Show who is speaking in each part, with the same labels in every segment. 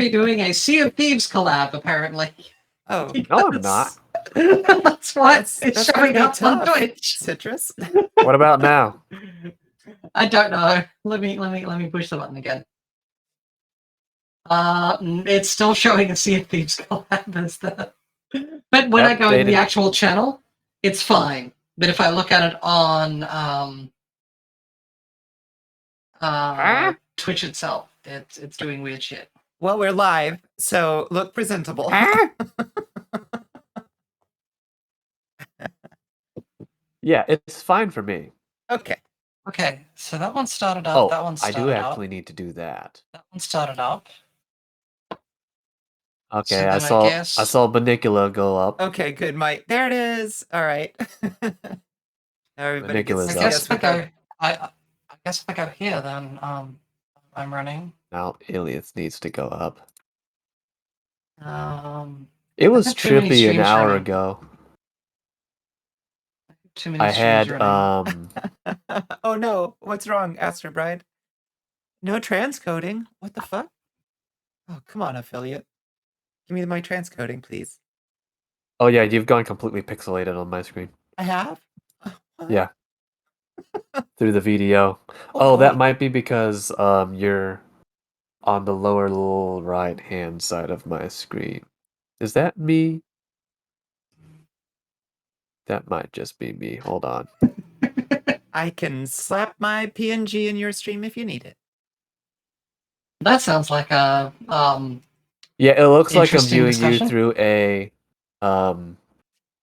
Speaker 1: be doing a Sea of Thieves collab, apparently.
Speaker 2: Oh,
Speaker 3: No, I'm not.
Speaker 1: That's what it's
Speaker 2: that's
Speaker 1: showing
Speaker 2: gonna be
Speaker 1: up on
Speaker 2: tough,
Speaker 1: Twitch.
Speaker 2: Citrus.
Speaker 3: What about now?
Speaker 1: I don't know. Let me push the button again. It's still showing a Sea of Thieves collab as the. But when I go into the
Speaker 3: Updated.
Speaker 1: actual channel, it's fine. But if I look at it on Twitch itself, it's doing weird shit.
Speaker 2: Well, we're live, so look presentable.
Speaker 3: Yeah, it's fine for me.
Speaker 2: Okay.
Speaker 1: Okay, so that one started up.
Speaker 3: Oh,
Speaker 1: that one
Speaker 3: I
Speaker 1: started
Speaker 3: do
Speaker 1: up.
Speaker 3: actually need to do that.
Speaker 1: That one started up.
Speaker 3: Okay,
Speaker 1: So
Speaker 3: I
Speaker 1: then I
Speaker 3: saw Bonnicula go up.
Speaker 2: Okay, good, Mike. There it is. All right. Everybody gets to
Speaker 3: Bonnicula's
Speaker 2: see
Speaker 3: up.
Speaker 2: us with our...
Speaker 1: I guess if I go here, then I'm running.
Speaker 3: Now Illiath needs to go up.
Speaker 1: I
Speaker 3: It was
Speaker 1: have too many
Speaker 3: trippy an
Speaker 1: streams
Speaker 3: hour
Speaker 1: running.
Speaker 3: ago.
Speaker 1: Too many
Speaker 3: I
Speaker 1: streams
Speaker 3: had
Speaker 1: running.
Speaker 2: Oh no, what's wrong, Astro Bride? No transcoding? What the fuck? Oh, come on, affiliate. Give me my transcoding, please.
Speaker 3: Oh yeah, you've gone completely pixelated on my screen.
Speaker 2: I have? What?
Speaker 3: Yeah. Through the video.
Speaker 2: Oh,
Speaker 3: that
Speaker 2: boy.
Speaker 3: might be because you're on the lower little right hand side of my screen. Is that me? That might just be me. Hold on.
Speaker 2: I can slap my PNG in your stream if you need it.
Speaker 1: That sounds like a
Speaker 3: Yeah, it looks like I'm
Speaker 1: Interesting
Speaker 3: viewing
Speaker 1: discussion.
Speaker 3: you through a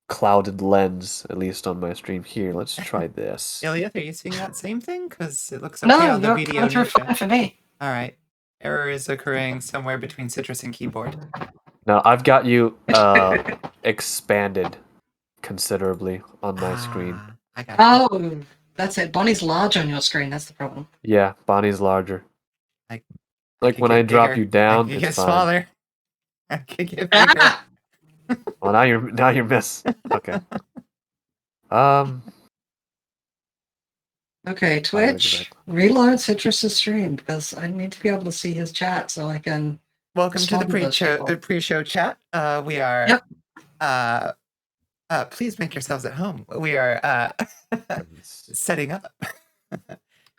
Speaker 3: clouded lens, at least on my stream here. Let's try this.
Speaker 2: Illiath, are you seeing that same thing? Because it looks okay
Speaker 1: no,
Speaker 2: on the
Speaker 1: you're
Speaker 2: video.
Speaker 1: coming through fine for me.
Speaker 2: All right. Error is occurring somewhere between Citrus and keyboard.
Speaker 3: Now I've got you expanded considerably on my screen.
Speaker 2: I got you.
Speaker 1: Oh, that's it. Bonnie's large on your screen. That's the problem.
Speaker 3: Yeah, Bonnie's larger.
Speaker 2: I
Speaker 3: Like
Speaker 2: could
Speaker 3: when
Speaker 2: get
Speaker 3: I drop
Speaker 2: bigger.
Speaker 3: you down,
Speaker 2: I could
Speaker 3: it's
Speaker 2: get
Speaker 3: fine.
Speaker 2: smaller. I could get bigger.
Speaker 1: Ah!
Speaker 3: Well, now you're miss. Okay.
Speaker 1: Okay, Twitch. Reload Citrus's stream because I need to be able to see his chat so I can.
Speaker 2: Welcome to the
Speaker 1: respond those people.
Speaker 2: pre-show chat. We are.
Speaker 1: Yep.
Speaker 2: Please make yourselves at home. We are setting up.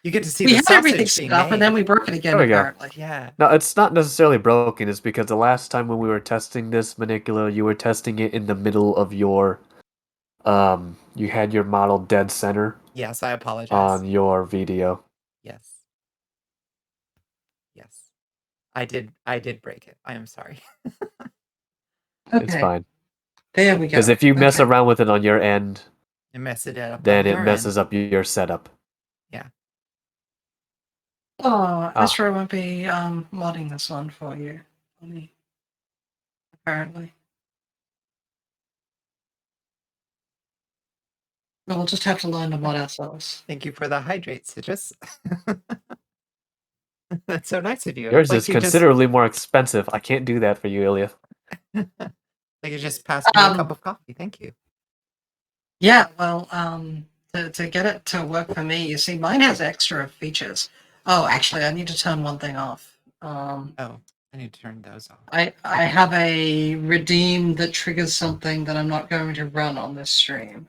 Speaker 2: You get to see
Speaker 1: We
Speaker 2: the
Speaker 1: had
Speaker 2: sausage
Speaker 1: everything
Speaker 2: being
Speaker 1: set up
Speaker 2: made.
Speaker 1: and then we broke it again.
Speaker 3: There we go.
Speaker 1: Apparently.
Speaker 2: Yeah.
Speaker 3: No, it's not necessarily broken. It's because the last time when we were testing this Bonnicula, you were testing it in the middle of your, you had your model dead center.
Speaker 2: Yes, I apologize.
Speaker 3: On your video.
Speaker 2: Yes. Yes. I did break it. I am sorry.
Speaker 1: Okay.
Speaker 3: It's fine.
Speaker 1: There we go.
Speaker 3: Because if you mess around with it on your end,
Speaker 2: it messes it up.
Speaker 3: Then it messes up your setup.
Speaker 2: Yeah.
Speaker 1: Oh, Astro won't be modding this one for you. Apparently. We'll just have to learn to mod ourselves.
Speaker 2: Thank you for the hydrate, Citrus. That's so nice of you.
Speaker 3: Yours is considerably more expensive. I can't do that for you, Illiath.
Speaker 2: Like you just passed me a cup of coffee. Thank you.
Speaker 1: Yeah, well, to get it to work for me, you see, mine has extra features. Oh, actually, I need to turn one thing off.
Speaker 2: Oh, I need to turn those off.
Speaker 1: I have a redeem that triggers something that I'm not going to run on this stream.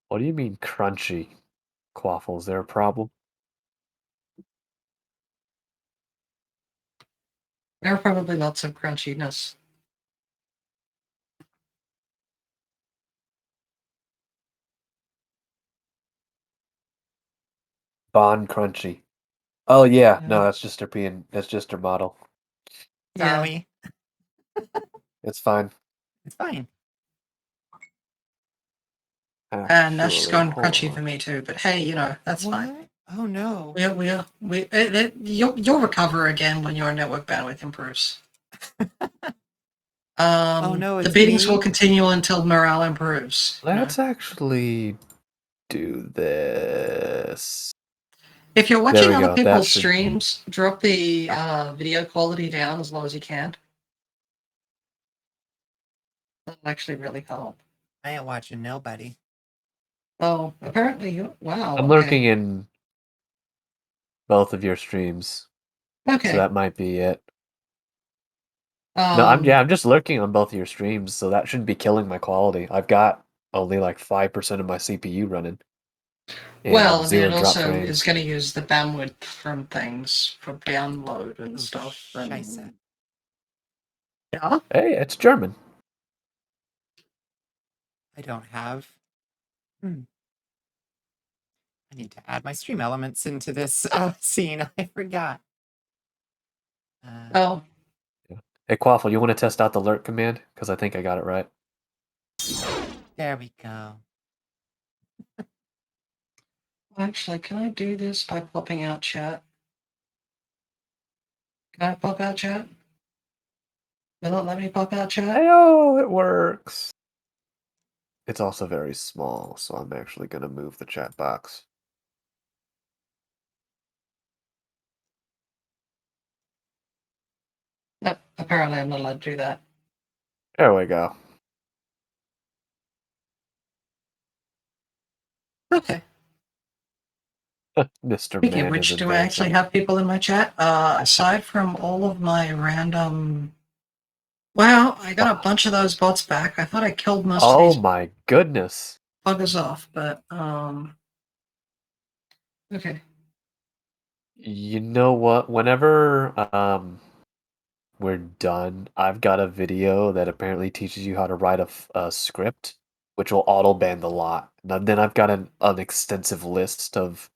Speaker 3: What do you mean crunchy? Quaffle, is there a problem?
Speaker 1: There are probably lots of crunchiness.
Speaker 3: Bon crunchy. Oh yeah, no, that's just her model.
Speaker 2: Sorry.
Speaker 3: It's fine.
Speaker 2: It's fine.
Speaker 1: And now she's going crunchy for me too. But hey, you know, that's fine.
Speaker 2: Oh no.
Speaker 1: You'll recover again when your network bandwidth improves.
Speaker 2: Oh no,
Speaker 1: the beatings will continue until morale improves.
Speaker 3: Let's actually do this.
Speaker 1: If you're watching other people's streams, drop the video quality down as low as you can. That'll actually really help.
Speaker 2: I ain't watching nobody.
Speaker 1: Oh, apparently you. Wow.
Speaker 3: I'm lurking in both of your streams.
Speaker 1: Okay.
Speaker 3: So that might be it. No, I'm just lurking on both of your streams, so that shouldn't be killing my quality. I've got only like 5% of my CPU running.
Speaker 1: Well,
Speaker 3: And
Speaker 1: I mean,
Speaker 3: zero
Speaker 1: it
Speaker 3: drop
Speaker 1: also is
Speaker 3: frames.
Speaker 1: going to use the bandwidth from things for download and stuff.
Speaker 2: Scheisse.
Speaker 1: And... Yeah.
Speaker 3: Hey, it's German.
Speaker 2: I don't have. I need to add my stream elements into this scene. I forgot.
Speaker 1: Oh,
Speaker 3: Hey, Quaffle, you want to test out the lurk command? Because I think I got it right.
Speaker 2: There we go.
Speaker 1: actually, can I do this by popping out chat? Can I pop out chat? Will it let me pop out chat?
Speaker 3: Hey-oh, it works. It's also very small, so I'm actually going to move the chat box.
Speaker 1: Nope, apparently I'm not allowed to do that.
Speaker 3: There we go.
Speaker 1: Okay.
Speaker 3: Mr.
Speaker 1: Speaking of
Speaker 3: Man
Speaker 1: which,
Speaker 3: is
Speaker 1: do I actually
Speaker 3: advancing.
Speaker 1: have people in my chat? Aside from all of my random... Wow, I got a bunch of those bots back. I thought I killed most of
Speaker 3: Oh
Speaker 1: these
Speaker 3: my goodness.
Speaker 1: buggers off, but, okay.
Speaker 3: You know what? Whenever we're done, I've got a video that apparently teaches you how to write a script, which will auto ban the lot. And then I've got an extensive list of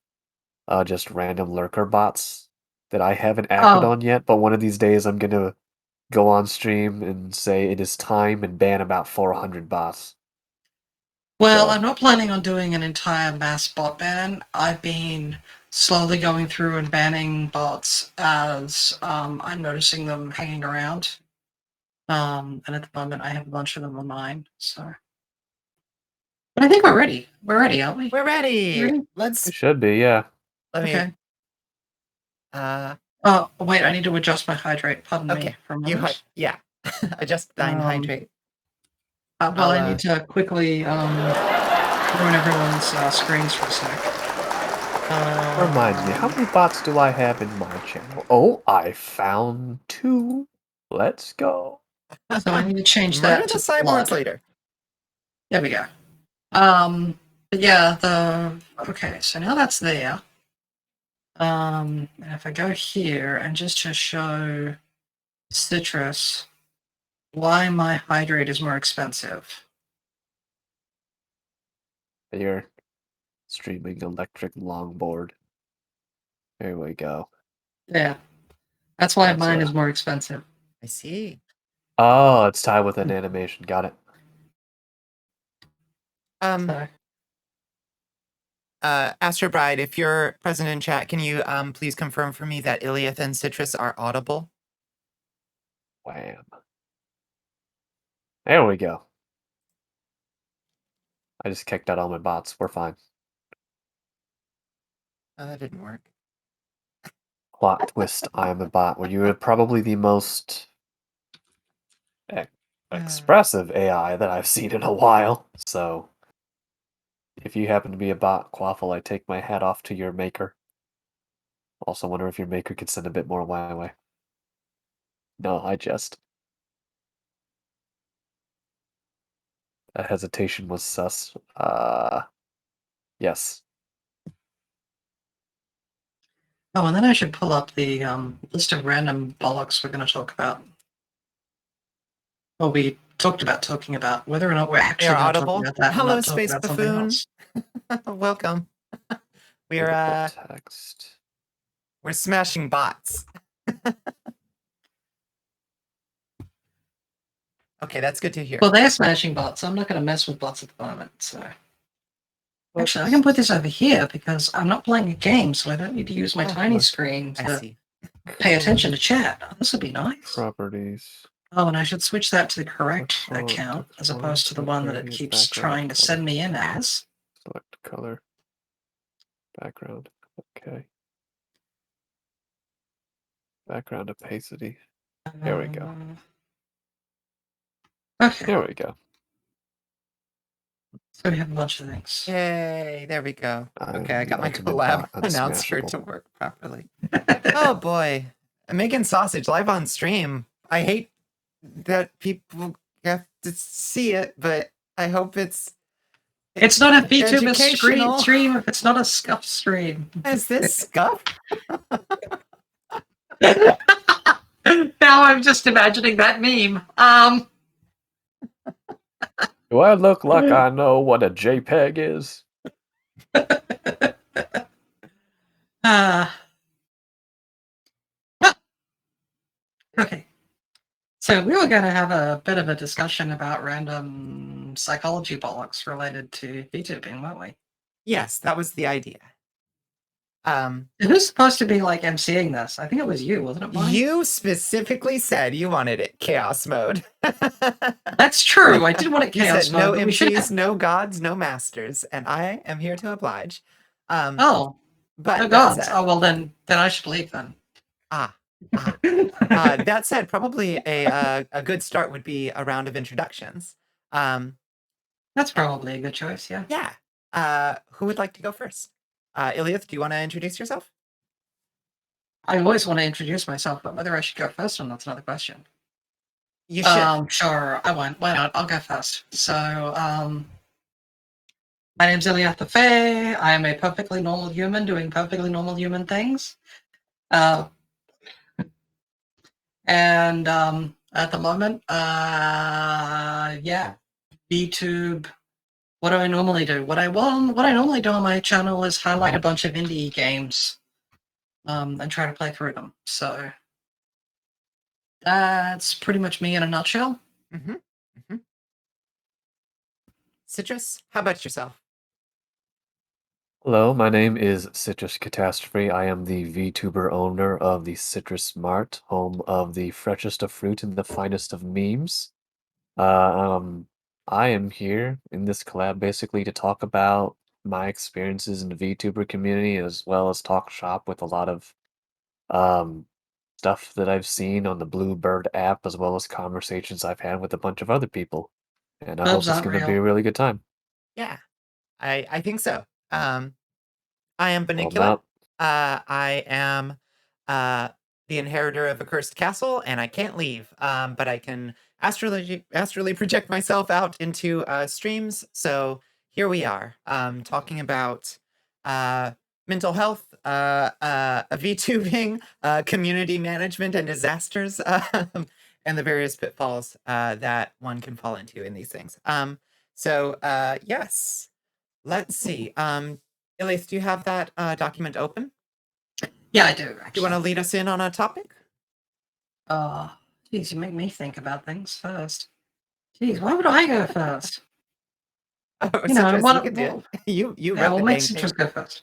Speaker 3: just random lurker bots that I haven't acted
Speaker 1: Oh,
Speaker 3: on yet. But one of these days, I'm gonna go on stream and say it is time and ban about 400 bots.
Speaker 1: well,
Speaker 3: So
Speaker 1: I'm not planning on doing an entire mass bot ban. I've been slowly going through and banning bots as I'm noticing them hanging around. And at the moment, I have a bunch of them on mine. So, but I think we're ready. We're ready, aren't we?
Speaker 2: We're ready.
Speaker 1: Ready?
Speaker 2: Let's.
Speaker 3: it should be, yeah.
Speaker 2: Let me.
Speaker 1: Okay.
Speaker 2: Uh.
Speaker 1: Oh, wait, I need to adjust my hydrate. Pardon
Speaker 2: Okay.
Speaker 1: me for a
Speaker 2: You.
Speaker 1: moment.
Speaker 2: Yeah. Adjust thine hydrate.
Speaker 1: Well, I need to quickly ruin everyone's screens for a sec.
Speaker 3: Reminds me, how many bots do I have in my channel? Oh, I found 2. Let's go.
Speaker 1: So I need to change
Speaker 2: Murder
Speaker 1: that
Speaker 2: the
Speaker 1: to
Speaker 2: cyborgs
Speaker 1: blood.
Speaker 2: later.
Speaker 1: There we go. But yeah, okay, so now that's there. And if I go here and just to show Citrus why my hydrate is more expensive.
Speaker 3: You're streaming electric longboard. There we go.
Speaker 1: Yeah, that's why
Speaker 3: That's
Speaker 1: mine is more expensive.
Speaker 2: I see.
Speaker 3: Oh, it's tied with an animation. Got it.
Speaker 1: So,
Speaker 2: Astro Bride, if you're present in chat, can you please confirm for me that Illiath and Citrus are audible?
Speaker 3: Wham. There we go. I just kicked out all my bots. We're fine.
Speaker 2: Oh, that didn't work.
Speaker 3: Plot twist, I am a bot. Well, you are probably the most expressive AI that I've seen in a while. So, if you happen to be a bot, Quaffle, I take my hat off to your maker. Also wonder if your maker could send a bit more my way. No, I just. That hesitation was sus. Yes.
Speaker 1: oh, and then I should pull up the list of random bollocks we're going to talk about. Well, we talked about talking about whether or not we're actually going to talk
Speaker 2: audible.
Speaker 1: about that and
Speaker 2: Hello,
Speaker 1: not talk
Speaker 2: Space
Speaker 1: about something
Speaker 2: Buffoon.
Speaker 1: else.
Speaker 2: Welcome.
Speaker 3: We're text.
Speaker 2: We're smashing bots. Okay, that's good to hear.
Speaker 1: Well, they're smashing bots. I'm not going to mess with bots at the moment. So, actually, I can put this over here because I'm not playing a game, so I don't need to use my tiny screen
Speaker 2: I
Speaker 1: to
Speaker 2: see.
Speaker 1: pay attention to chat. Oh, this would be nice.
Speaker 3: Properties.
Speaker 1: Oh, and I should switch that to the correct
Speaker 3: Text
Speaker 1: account
Speaker 3: font,
Speaker 1: as opposed to the one that it
Speaker 3: properties,
Speaker 1: keeps
Speaker 3: background
Speaker 1: trying to
Speaker 3: color.
Speaker 1: send me in as.
Speaker 3: Select color. Background. Okay. Background opacity. There we go.
Speaker 1: Okay.
Speaker 3: There we go.
Speaker 1: So we have a bunch of things.
Speaker 2: Yay, there we go. Okay, I
Speaker 3: I'm
Speaker 2: got
Speaker 3: the
Speaker 2: my
Speaker 3: ultimate
Speaker 2: collab
Speaker 3: bot,
Speaker 2: announcer
Speaker 3: unsmashable.
Speaker 2: to work properly. Oh boy. I'm making sausage live on stream. I hate that people have to see it, but I hope it's
Speaker 1: It's not a VTuber
Speaker 2: educational.
Speaker 1: stream if it's not a scuff stream.
Speaker 2: Is this scuff?
Speaker 1: Now I'm just imagining that meme.
Speaker 3: Do I look like I know what a JPEG is?
Speaker 1: Okay. So we were going to have a bit of a discussion about random psychology bollocks related to VTubing, weren't we?
Speaker 2: Yes, that was the idea.
Speaker 1: Who's supposed to be like emceeing this? I think it was you, wasn't it? Bonnie?
Speaker 2: You specifically said you wanted it chaos mode.
Speaker 1: That's true. I did want it
Speaker 2: You
Speaker 1: chaos
Speaker 2: said
Speaker 1: mode.
Speaker 2: no
Speaker 1: but we should
Speaker 2: MCs, no gods, no masters, and I am here to oblige.
Speaker 1: Oh,
Speaker 2: but
Speaker 1: no
Speaker 2: that
Speaker 1: gods.
Speaker 2: said,
Speaker 1: Oh well, then I should leave then.
Speaker 2: That said, probably a good start would be a round of introductions.
Speaker 1: That's probably a good choice. Yeah.
Speaker 2: Yeah. Who would like to go first? Illiath, do you want to introduce yourself?
Speaker 1: I always want to introduce myself, but whether I should go first or not, that's another question.
Speaker 2: You should.
Speaker 1: Sure, I won't. Why not? I'll go first. So, my name's Illiath the Fae. I am a perfectly normal human doing perfectly normal human things. And at the moment, yeah, VTube. What do I normally do? What I normally do on my channel is highlight a bunch of indie games, and try to play through them. So that's pretty much me in a nutshell.
Speaker 2: Citrus, how about yourself?
Speaker 3: Hello, my name is Citruscatastrophy. I am the VTuber owner of the Citrus Mart, home of the freshest of fruit and the finest of memes. I am here in this collab basically to talk about my experiences in the VTuber community as well as talk shop with a lot of stuff that I've seen on the Bluebird app as well as conversations I've had with a bunch of other people. And I hope
Speaker 1: Boobs
Speaker 3: it's
Speaker 1: aren't
Speaker 3: going to be
Speaker 1: real.
Speaker 3: a really good time.
Speaker 2: Yeah, I think so. I am
Speaker 3: Well,
Speaker 2: Bonnicula. I am the inheritor of a cursed castle, and I can't leave. But I can astrally project myself out into streams. So here we are, talking about mental health, VTubing, community management, and disasters, and the various pitfalls that one can fall into in these things. Yes, let's see. Illiath, do you have that document open?
Speaker 1: Yeah, I do.
Speaker 2: Do you
Speaker 1: Actually.
Speaker 2: want to lead us in on a topic?
Speaker 1: Geez, you make me think about things first. Geez, why would I go first?
Speaker 2: Oh,
Speaker 1: You know,
Speaker 2: Citrus,
Speaker 1: what-
Speaker 2: you could do it. You
Speaker 1: Yeah,
Speaker 2: wrote
Speaker 1: we'll
Speaker 2: the
Speaker 1: make
Speaker 2: dang
Speaker 1: Citrus
Speaker 2: thing.
Speaker 1: go first.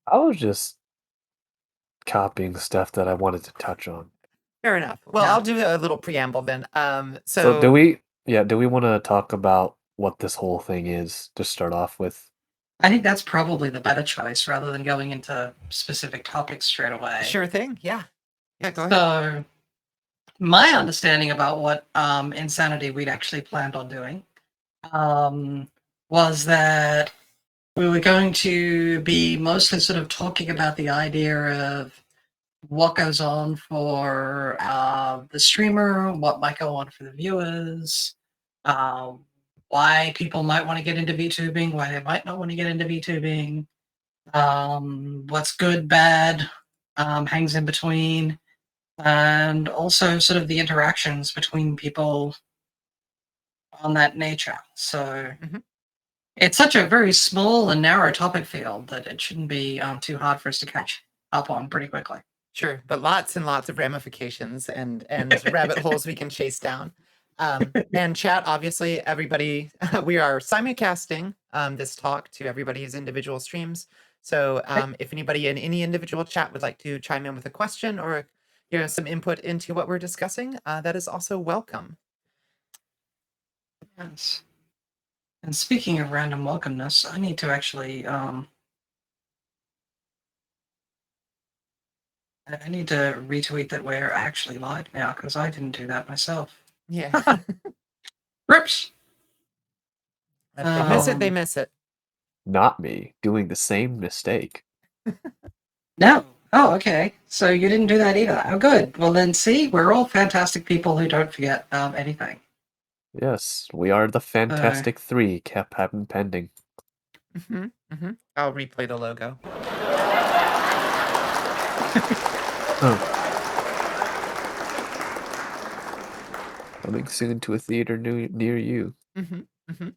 Speaker 3: I was just copying stuff that I wanted to touch on.
Speaker 2: Fair enough. Well,
Speaker 1: Yeah.
Speaker 2: I'll do a little preamble then.
Speaker 3: So do we want to talk about what this whole thing is to start off with?
Speaker 1: I think that's probably the better choice rather than going into specific topics straight away.
Speaker 2: Sure thing. Yeah. Yeah, go ahead.
Speaker 1: So, my understanding about what insanity we'd actually planned on doing was that we were going to be mostly sort of talking about the idea of what goes on for the streamer, what might go on for the viewers, why people might want to get into VTubing, why they might not want to get into VTubing, what's good, bad, hangs in between, and also sort of the interactions between people on that nature. So it's such a very small and narrow topic field that it shouldn't be too hard for us to catch up on pretty quickly.
Speaker 2: Sure, but lots and lots of ramifications and rabbit holes we can chase down. And chat, obviously, everybody, we are simulcasting this talk to everybody's individual streams. So if anybody in any individual chat would like to chime in with a question or some input into what we're discussing, that is also welcome.
Speaker 1: Yes. And speaking of random welcomeness, I need to actually I need to retweet that we're actually live now because I didn't do that myself.
Speaker 2: Yeah.
Speaker 1: Rips.
Speaker 2: If they miss it, they miss it.
Speaker 3: Not me doing the same mistake.
Speaker 1: No, Oh, okay. So you didn't do that either. Oh, good. Well, then, see, we're all fantastic people who don't forget anything.
Speaker 3: Yes, we are the Fantastic Three, kept patent pending.
Speaker 2: I'll replay the logo.
Speaker 3: Coming soon to a theater near you.
Speaker 2: Mm-hmm.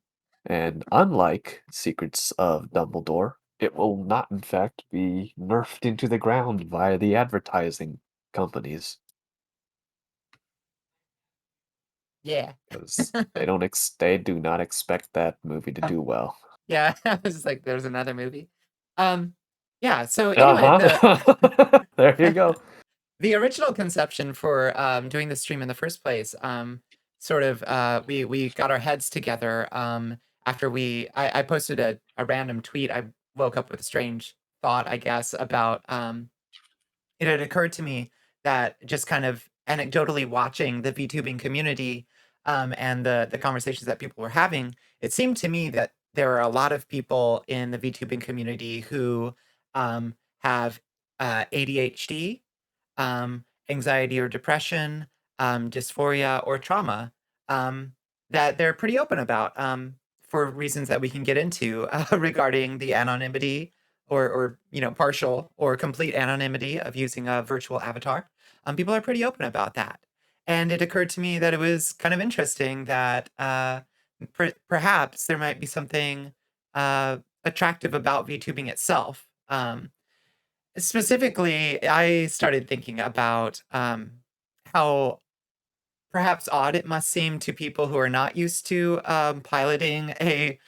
Speaker 3: And unlike Secrets of Dumbledore, it will not, in fact, be nerfed into the ground via the advertising companies.
Speaker 2: Yeah.
Speaker 3: Because they do not expect that movie to do well.
Speaker 2: Yeah, I was like, there's another movie. Yeah, so anyway,
Speaker 3: There you go.
Speaker 2: the original conception for doing the stream in the first place, we got our heads together after I posted a random tweet. I woke up with a strange thought, I guess, about it had occurred to me that just kind of anecdotally watching the VTubing community and the conversations that people were having, it seemed to me that there are a lot of people in the VTubing community who have ADHD, anxiety or depression, dysphoria or trauma that they're pretty open about for reasons that we can get into regarding the anonymity or partial or complete anonymity of using a virtual avatar. People are pretty open about that. And it occurred to me that it was kind of interesting that perhaps there might be something attractive about VTubing itself. Specifically, I started thinking about how perhaps odd it must seem to people who are not used to piloting a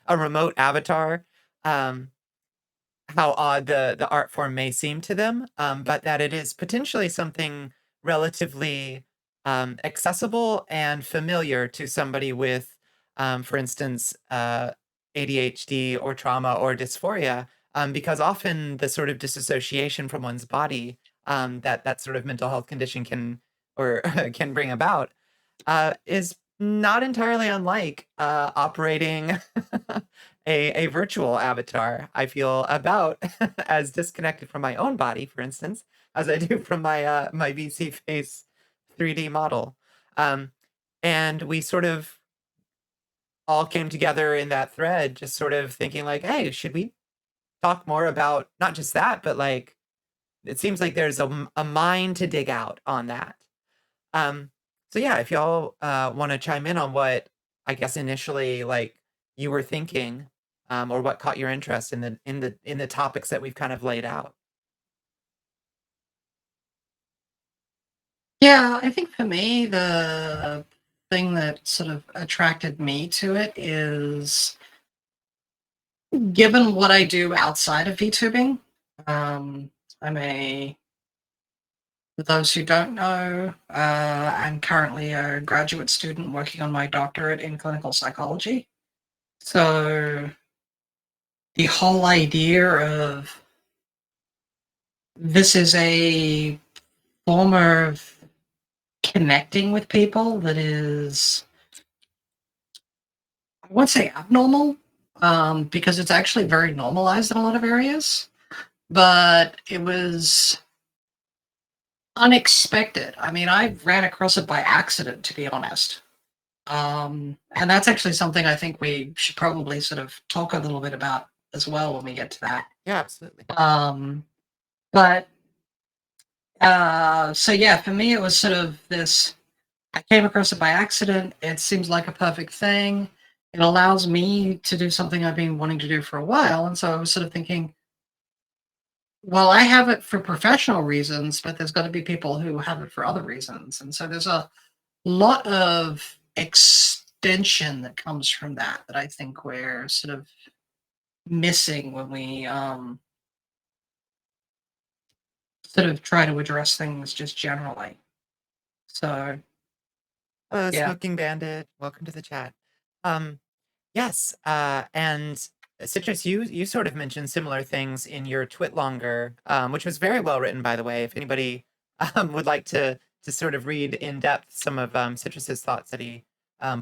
Speaker 2: a remote avatar. Um, how odd the art form may seem to them, but that it is potentially something relatively accessible and familiar to somebody with, for instance, ADHD or trauma or dysphoria, because often the sort of disassociation from one's body that sort of mental health condition can or can bring about is not entirely unlike operating a virtual avatar. I feel about as disconnected from my own body, for instance, as I do from my VC face 3D model. Um, and we sort of all came together in that thread, just sort of thinking like, hey, should we talk more about not just that, but like it seems like there's a mine to dig out on that. Um, so yeah, if y'all want to chime in on what I guess initially like you were thinking, or what caught your interest in the topics that we've kind of laid out.
Speaker 1: Yeah, I think for me, the thing that sort of attracted me to it is given what I do outside of VTubing. I'm for those who don't know, I'm currently a graduate student working on my doctorate in clinical psychology. So the whole idea of this is a form of connecting with people that is, I won't say abnormal, because it's actually very normalized in a lot of areas, but it was unexpected. I mean, I ran across it by accident, to be honest. And that's actually something I think we should probably sort of talk a little bit about as well when we get to that.
Speaker 2: Yeah, absolutely.
Speaker 1: But so yeah, for me, it was sort of this. I came across it by accident. It seems like a perfect thing. It allows me to do something I've been wanting to do for a while, and so I was sort of thinking, well, I have it for professional reasons, but there's got to be people who have it for other reasons, and so there's a lot of extension that comes from that I think we're sort of missing when we sort of try to address things just generally. So
Speaker 2: Hello,
Speaker 1: yeah.
Speaker 2: Smoking Bandit. Welcome to the chat. Yes, and Citrus, you sort of mentioned similar things in your Twitlonger, which was very well written, by the way. If anybody would like to sort of read in depth some of Citrus's thoughts that he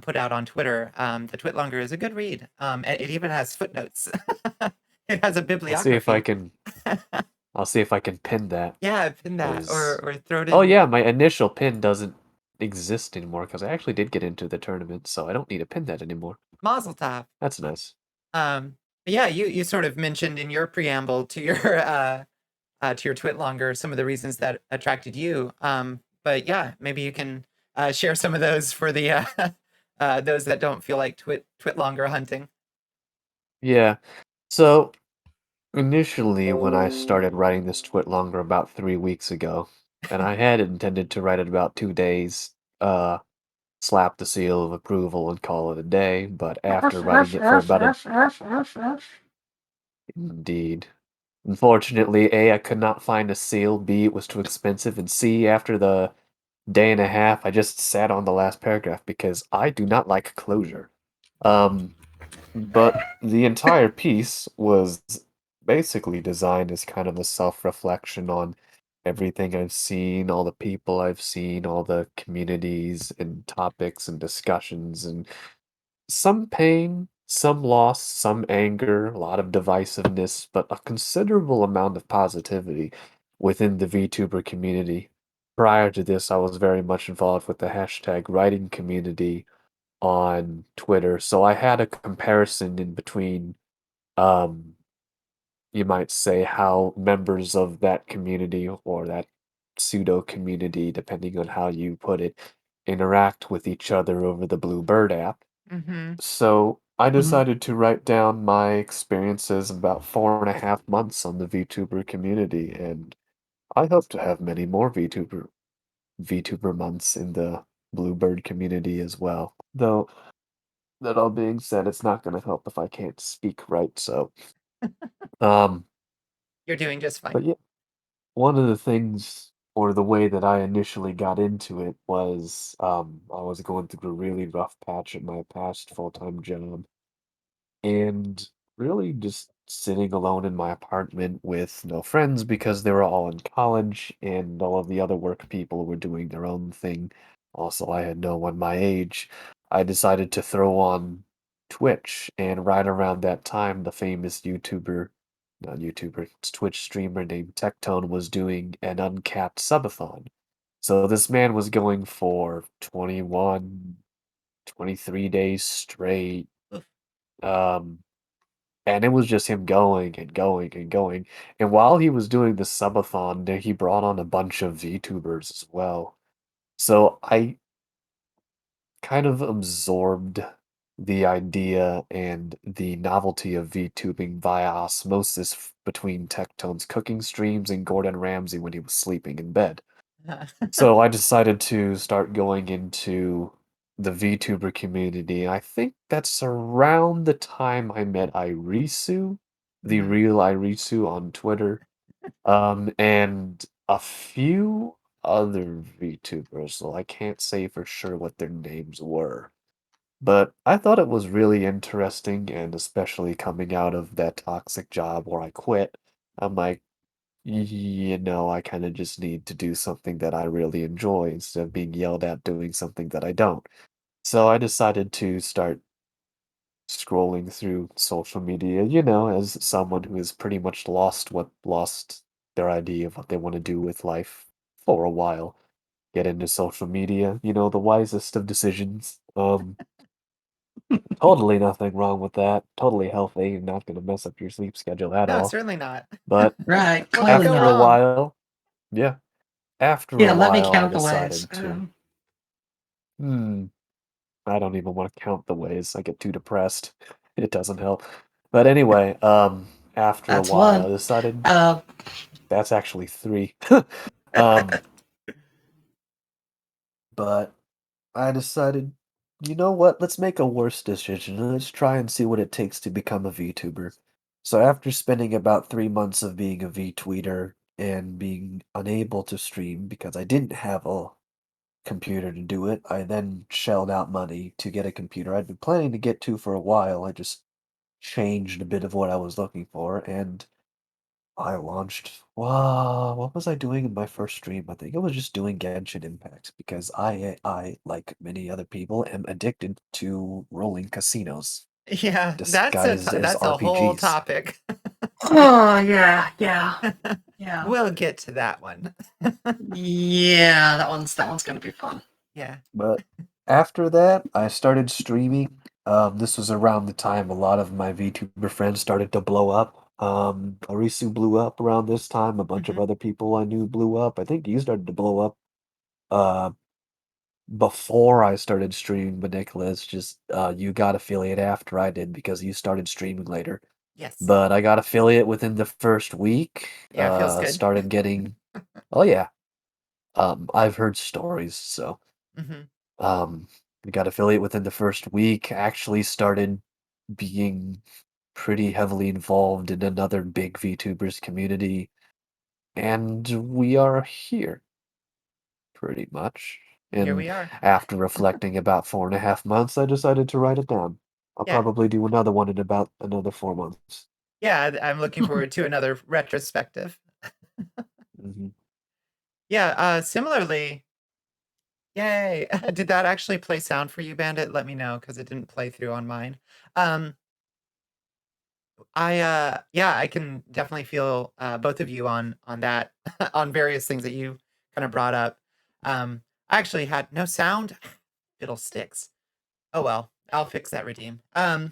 Speaker 2: put out on Twitter, the Twitlonger is a good read. It even has footnotes. It has a
Speaker 3: I'll see if I
Speaker 2: bibliography.
Speaker 3: can I'll see if I can pin that.
Speaker 2: Yeah, pin that
Speaker 3: Is
Speaker 2: or throw it in.
Speaker 3: oh yeah, my initial pin doesn't exist anymore because I actually did get into the tournament, so I don't need to pin that anymore.
Speaker 2: Mazel tov.
Speaker 3: That's nice.
Speaker 2: But yeah, you sort of mentioned in your preamble to your Twit longer some of the reasons that attracted you. But yeah, maybe you can share some of those for the those that don't feel like Twit longer hunting.
Speaker 3: Yeah. So initially, when I started writing this twit longer about 3 weeks ago, and I had intended to write it about 2 days, slap the seal of approval and call it a day, but after writing it for about a indeed. Unfortunately, A, I could not find a seal, B, it was too expensive, and C, after the day and a half, I just sat on the last paragraph because I do not like closure. But the entire piece was basically designed as kind of a self-reflection on everything I've seen, all the people I've seen, all the communities and topics and discussions, and some pain, some loss, some anger, a lot of divisiveness, but a considerable amount of positivity within the VTuber community. Prior to this, I was very much involved with the hashtag writing community on Twitter, so I had a comparison in between, um, you might say, how members of that community or that pseudo community, depending on how you put it, interact with each other over the Bluebird app.
Speaker 2: Mm-hmm.
Speaker 3: So I
Speaker 1: Mhm.
Speaker 3: decided to write down my experiences in about 4.5 months on the VTuber community, and I hope to have many more VTuber months in the Bluebird community as well. Though that all being said, it's not going to help if I can't speak right. So, um,
Speaker 2: You're doing just fine.
Speaker 3: but yeah, one of the things or the way that I initially got into it was I was going through a really rough patch at my past full-time job and really just sitting alone in my apartment with no friends because they were all in college and all of the other work people were doing their own thing. Also, I had no one my age. I decided to throw on Twitch, and right around that time, the famous not YouTuber, it's Twitch streamer named Tectone was doing an uncapped subathon. So this man was going for 21, 23 days straight.
Speaker 2: Oof.
Speaker 3: Um, and it was just him going and going and going. And while he was doing the subathon, he brought on a bunch of VTubers as well. So I kind of absorbed the idea and the novelty of VTubing via osmosis between Tectone's cooking streams and Gordon Ramsay when he was sleeping in bed. So I decided to start going into the VTuber community. I think that's around the time I met Irisu, the
Speaker 2: Mhm.
Speaker 3: real Irisu on Twitter, and a few other VTubers, so I can't say for sure what their names were. But I thought it was really interesting, and especially coming out of that toxic job where I quit, I'm like, I kind of just need to do something that I really enjoy instead of being yelled at doing something that I don't. So I decided to start scrolling through social media, as someone who has pretty much lost their idea of what they want to do with life for a while. Get into social media, the wisest of decisions. Totally nothing wrong with that. Totally healthy, not going to mess up your sleep schedule at
Speaker 2: No,
Speaker 3: all.
Speaker 2: certainly not.
Speaker 3: But
Speaker 1: Right,
Speaker 2: What could
Speaker 1: clearly
Speaker 2: go
Speaker 3: after a
Speaker 1: not.
Speaker 2: wrong?
Speaker 3: while, yeah. After a
Speaker 1: Yeah, let me
Speaker 3: while, I
Speaker 1: count the ways.
Speaker 3: decided to. Hmm, I don't even want to count the ways. I get too depressed. It doesn't help. But anyway, after a
Speaker 1: That's
Speaker 3: while, I
Speaker 1: one.
Speaker 3: decided
Speaker 1: Uh,
Speaker 3: that's actually three. Um, but I decided, you know what? Let's make a worse decision and let's try and see what it takes to become a VTuber. So after spending about 3 months of being a VTweeter and being unable to stream because I didn't have a computer to do it. I then shelled out money to get a computer I'd been planning to get to for a while. I just changed a bit of what I was looking for, and I launched. Wow, what was I doing in my first stream? I think I was just doing Genshin Impact because like many other people, am addicted to rolling casinos
Speaker 2: Yeah,
Speaker 3: disguised as
Speaker 2: that's a whole
Speaker 3: RPGs.
Speaker 2: topic.
Speaker 1: Oh yeah, yeah, yeah,
Speaker 2: We'll get to that one.
Speaker 1: yeah. That one's gonna be fun.
Speaker 2: Yeah.
Speaker 3: But after that, I started streaming. This was around the time a lot of my VTuber friends started to blow up. Arisu blew up around this time. A bunch of
Speaker 2: Mhm.
Speaker 3: other people I knew blew up. I think you started to blow up uh, before I started streaming, Bonnicula. It's just you got affiliate after I did because you started streaming later.
Speaker 2: Yes.
Speaker 3: But I got affiliate within the first week.
Speaker 2: Yeah, it feels good.
Speaker 3: Started getting. Oh yeah. I've heard stories, so.
Speaker 2: Mhm.
Speaker 3: We got affiliate within the first week, actually started being pretty heavily involved in another big VTubers community, and we are here, pretty much.
Speaker 2: Here
Speaker 3: And
Speaker 2: we are.
Speaker 3: after reflecting about 4.5 months, I decided to write it down. I'll
Speaker 2: Yeah.
Speaker 3: probably do another one in about another 4 months.
Speaker 2: Yeah, I'm looking forward to another retrospective.
Speaker 3: Mhm.
Speaker 2: Yeah, similarly, yay. Did that actually play sound for you, Bandit? Let me know because it didn't play through on mine. Um, yeah, I can definitely feel both of you on that on various things that you kind of brought up. I actually had no sound. Fiddlesticks. Oh well, I'll fix that, redeem. I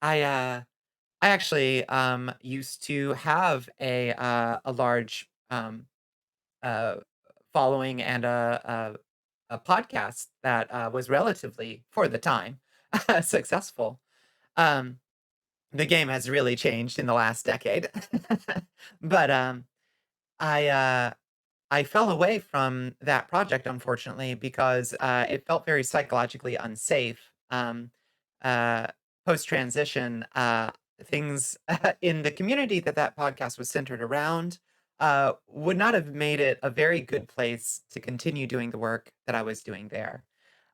Speaker 2: I actually used to have a large uh following and a podcast that was relatively for the time successful. Um the game has really changed in the last decade. But I I fell away from that project, unfortunately, because it felt very psychologically unsafe. Uh, Post transition, things in the community that podcast was centered around would not have made it a very good place to continue doing the work that I was doing there.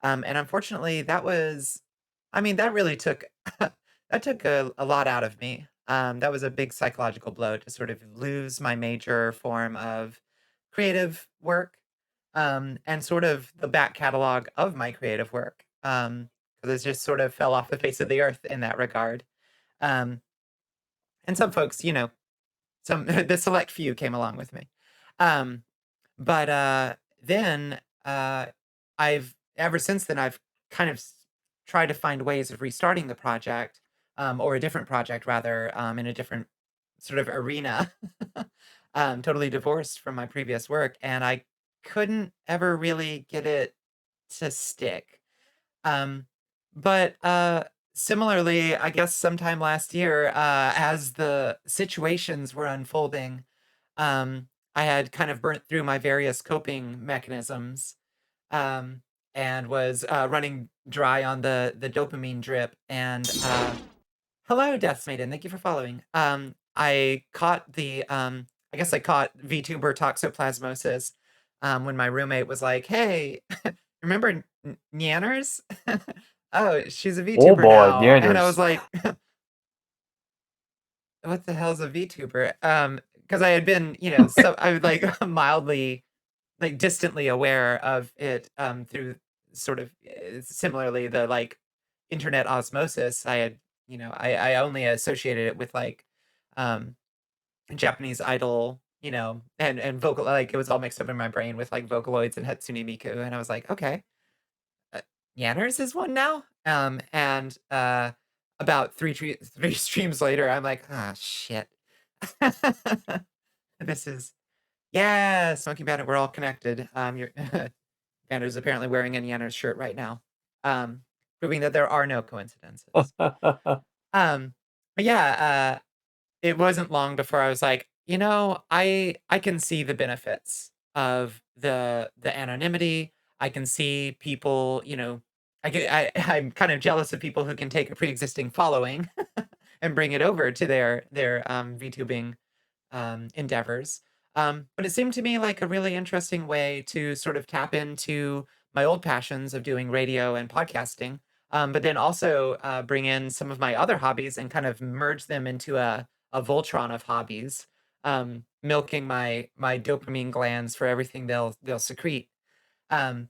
Speaker 2: And unfortunately, I mean, that really took that took a lot out of me. That was a big psychological blow to sort of lose my major form of creative work, and sort of the back catalog of my creative work, 'cause it just sort of fell off the face of the earth in that regard. Um, and some folks, some the select few came along with me. Um, but, then, I've ever since then, I've kind of tried to find ways of restarting the project, or a different project rather, in a different sort of arena, totally divorced from my previous work, and I couldn't ever really get it to stick. Um, but similarly, I guess sometime last year, as the situations were unfolding, I had kind of burnt through my various coping mechanisms, um, and was running dry on the dopamine drip. And hello, Death's Maiden. Thank you for following. I guess I caught VTuber toxoplasmosis when my roommate was like, "Hey, remember Nyanners? Oh, she's a
Speaker 3: Oh
Speaker 2: VTuber
Speaker 3: boy,
Speaker 2: now." And I was
Speaker 3: Nanners.
Speaker 2: like, "What the hell's a VTuber?" Because I had been, so I was like mildly, like distantly aware of it through sort of similarly the like internet osmosis. I had, I only associated it with like um Japanese idol, and vocal, like it was all mixed up in my brain with like Vocaloids and Hatsune Miku, and I was like, okay, uh, Yanners is one now. And about three streams later, I'm like, ah, shit. This is yeah, Smoking Bandit. We're all connected. You're Yanners apparently wearing a Yanners shirt right now, proving that there are no coincidences. Um, but yeah, it wasn't long before I was like, I can see the benefits of the anonymity. I can see people, I'm kind of jealous of people who can take a pre-existing following and bring it over to their VTubing endeavors. But it seemed to me like a really interesting way to sort of tap into my old passions of doing radio and podcasting, but then also bring in some of my other hobbies and kind of merge them into a Voltron of hobbies, milking my dopamine glands for everything they'll secrete. Um,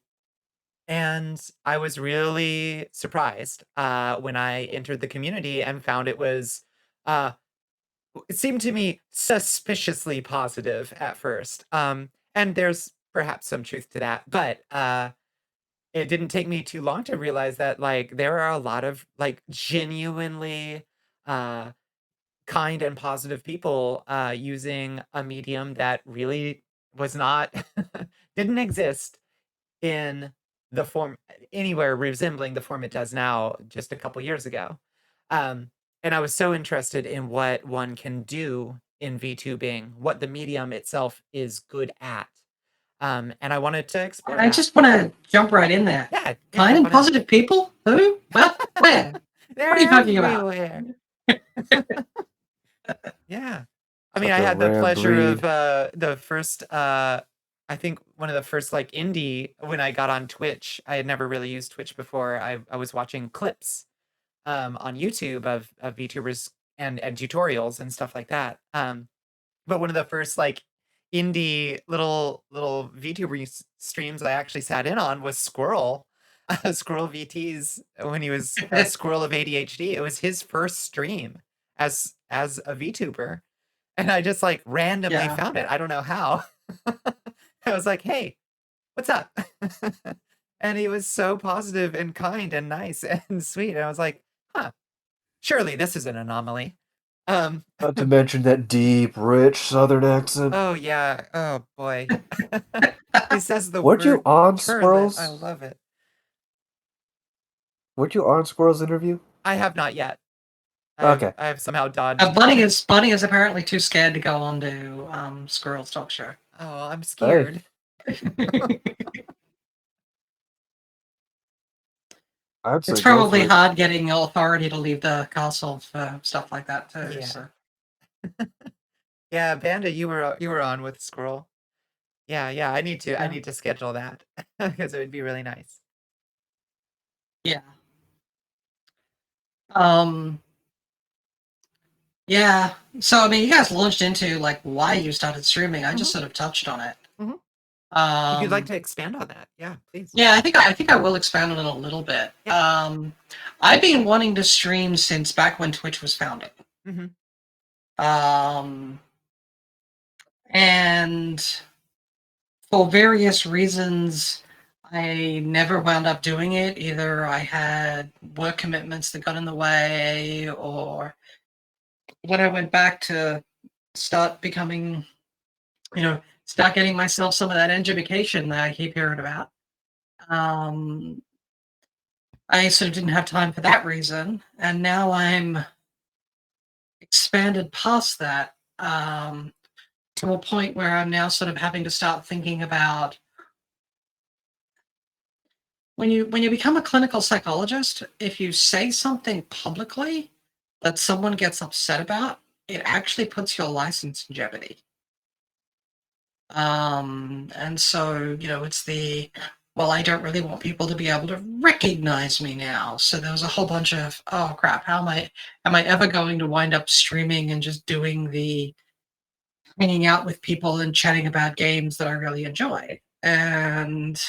Speaker 2: and I was really surprised when I entered the community and found it was uh, it seemed to me suspiciously positive at first. And there's perhaps some truth to that, but it didn't take me too long to realize that like there are a lot of like genuinely uh kind and positive people using a medium that really was not didn't exist in the form anywhere resembling the form it does now just a couple years ago. Um, and I was so interested in what one can do in VTubing, what the medium itself is good at. And I wanted to explore
Speaker 1: I
Speaker 2: that.
Speaker 1: just want to jump right in there.
Speaker 2: Yeah,
Speaker 1: Kind and positive people? Who? Well, where?
Speaker 2: they're
Speaker 1: What are you talking about?
Speaker 2: everywhere. Yeah. I mean,
Speaker 3: Such
Speaker 2: I
Speaker 3: a
Speaker 2: had the
Speaker 3: rare
Speaker 2: pleasure of
Speaker 3: breed.
Speaker 2: the first I think one of the first like indie when I got on Twitch. I had never really used Twitch before. I was watching clips on YouTube of VTubers and tutorials and stuff like that. But one of the first like indie little VTuber streams I actually sat in on was Squirrel. Squirrel VTs when he was a Squirrel of ADHD. It was his first stream as a VTuber. And I just like randomly
Speaker 1: Yeah.
Speaker 2: found it. I don't know how. I was like, "Hey, what's up?" And he was so positive and kind and nice and sweet. And I was like, "Huh, surely this is an anomaly."
Speaker 3: Not to mention that deep, rich Southern accent.
Speaker 2: Oh yeah. Oh boy. He says the
Speaker 3: Weren't you
Speaker 2: word
Speaker 3: on
Speaker 2: turlet. I
Speaker 3: Squirrel's?
Speaker 2: love it.
Speaker 3: Weren't you on Squirrel's interview?
Speaker 2: I have not yet.
Speaker 3: Okay.
Speaker 2: I have somehow dodged.
Speaker 1: Bunny is apparently too scared to go on to Squirrel's talk show.
Speaker 2: Oh, I'm scared.
Speaker 3: I'd say
Speaker 1: It's
Speaker 3: go
Speaker 1: probably
Speaker 3: for it.
Speaker 1: hard getting authority to leave the castle for stuff like that too.
Speaker 2: Yeah.
Speaker 1: So.
Speaker 2: Yeah, Banda, you were on with Squirrel. Yeah, I need to
Speaker 1: Yeah.
Speaker 2: schedule that because it would be really nice.
Speaker 1: Yeah. Yeah. So I mean, you guys launched into like why you started streaming. I just sort of touched on it.
Speaker 2: Mhm. If you'd like to expand on that, yeah, please.
Speaker 1: Yeah, I think I will expand on it a little bit.
Speaker 2: Yeah.
Speaker 1: I've been wanting to stream since back when Twitch was founded.
Speaker 2: Mhm.
Speaker 1: And for various reasons, I never wound up doing it. Either I had work commitments that got in the way, or when I went back to start becoming, start getting myself some of that education that I keep hearing about. I sort of didn't have time for that reason, and now I'm expanded past that to a point where I'm now sort of having to start thinking about when you become a clinical psychologist, if you say something publicly that someone gets upset about, it actually puts your license in jeopardy. And so, it's well, I don't really want people to be able to recognize me now. So there was a whole bunch of, oh crap, am I ever going to wind up streaming and just doing the hanging out with people and chatting about games that I really enjoy? And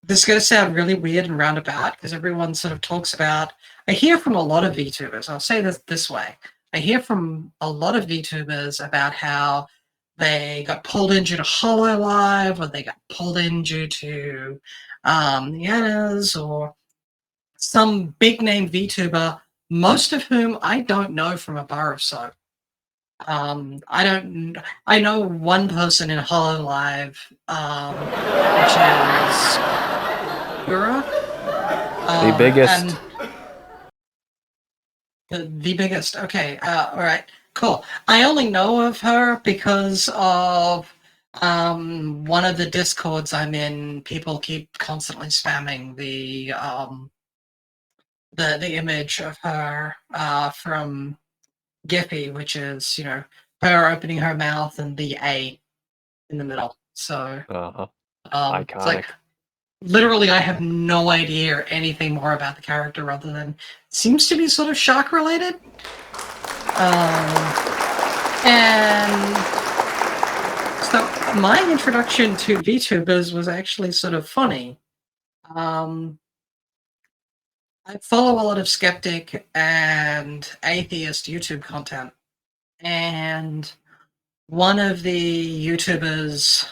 Speaker 1: this is going to sound really weird and roundabout because everyone sort of talks about, I hear from a lot of VTubers, I'll say this way. I hear from a lot of VTubers about how they got pulled in due to HoloLive, or they got pulled in due to Yanas, or some big name VTuber, most of whom I don't know from a bar of soap. I know one person in HoloLive, which is Gura.
Speaker 3: The biggest.
Speaker 1: The biggest. Okay. All right. Cool. I only know of her because of one of the discords I'm in. People keep constantly spamming the image of her from Giphy, which is her opening her mouth and the A in the middle. So it's like
Speaker 3: Iconic.
Speaker 1: literally I have no idea anything more about the character other than seems to be sort of shark related. And so my introduction to VTubers was actually sort of funny. I follow a lot of skeptic and atheist YouTube content, and one of the YouTubers,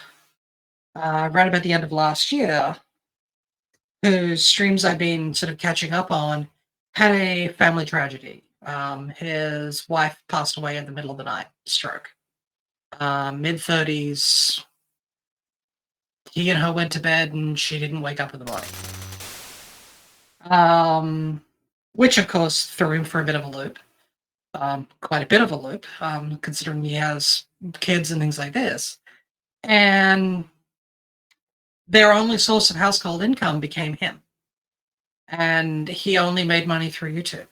Speaker 1: right about the end of last year, whose streams I've been sort of catching up on, had a family tragedy. His wife passed away in the middle of the night, stroke. Mid-30s. He and her went to bed, and she didn't wake up in the morning. Which, of course, threw him for a bit of a loop. Quite a bit of a loop, considering he has kids and things like this. And their only source of household income became him. And he only made money through YouTube.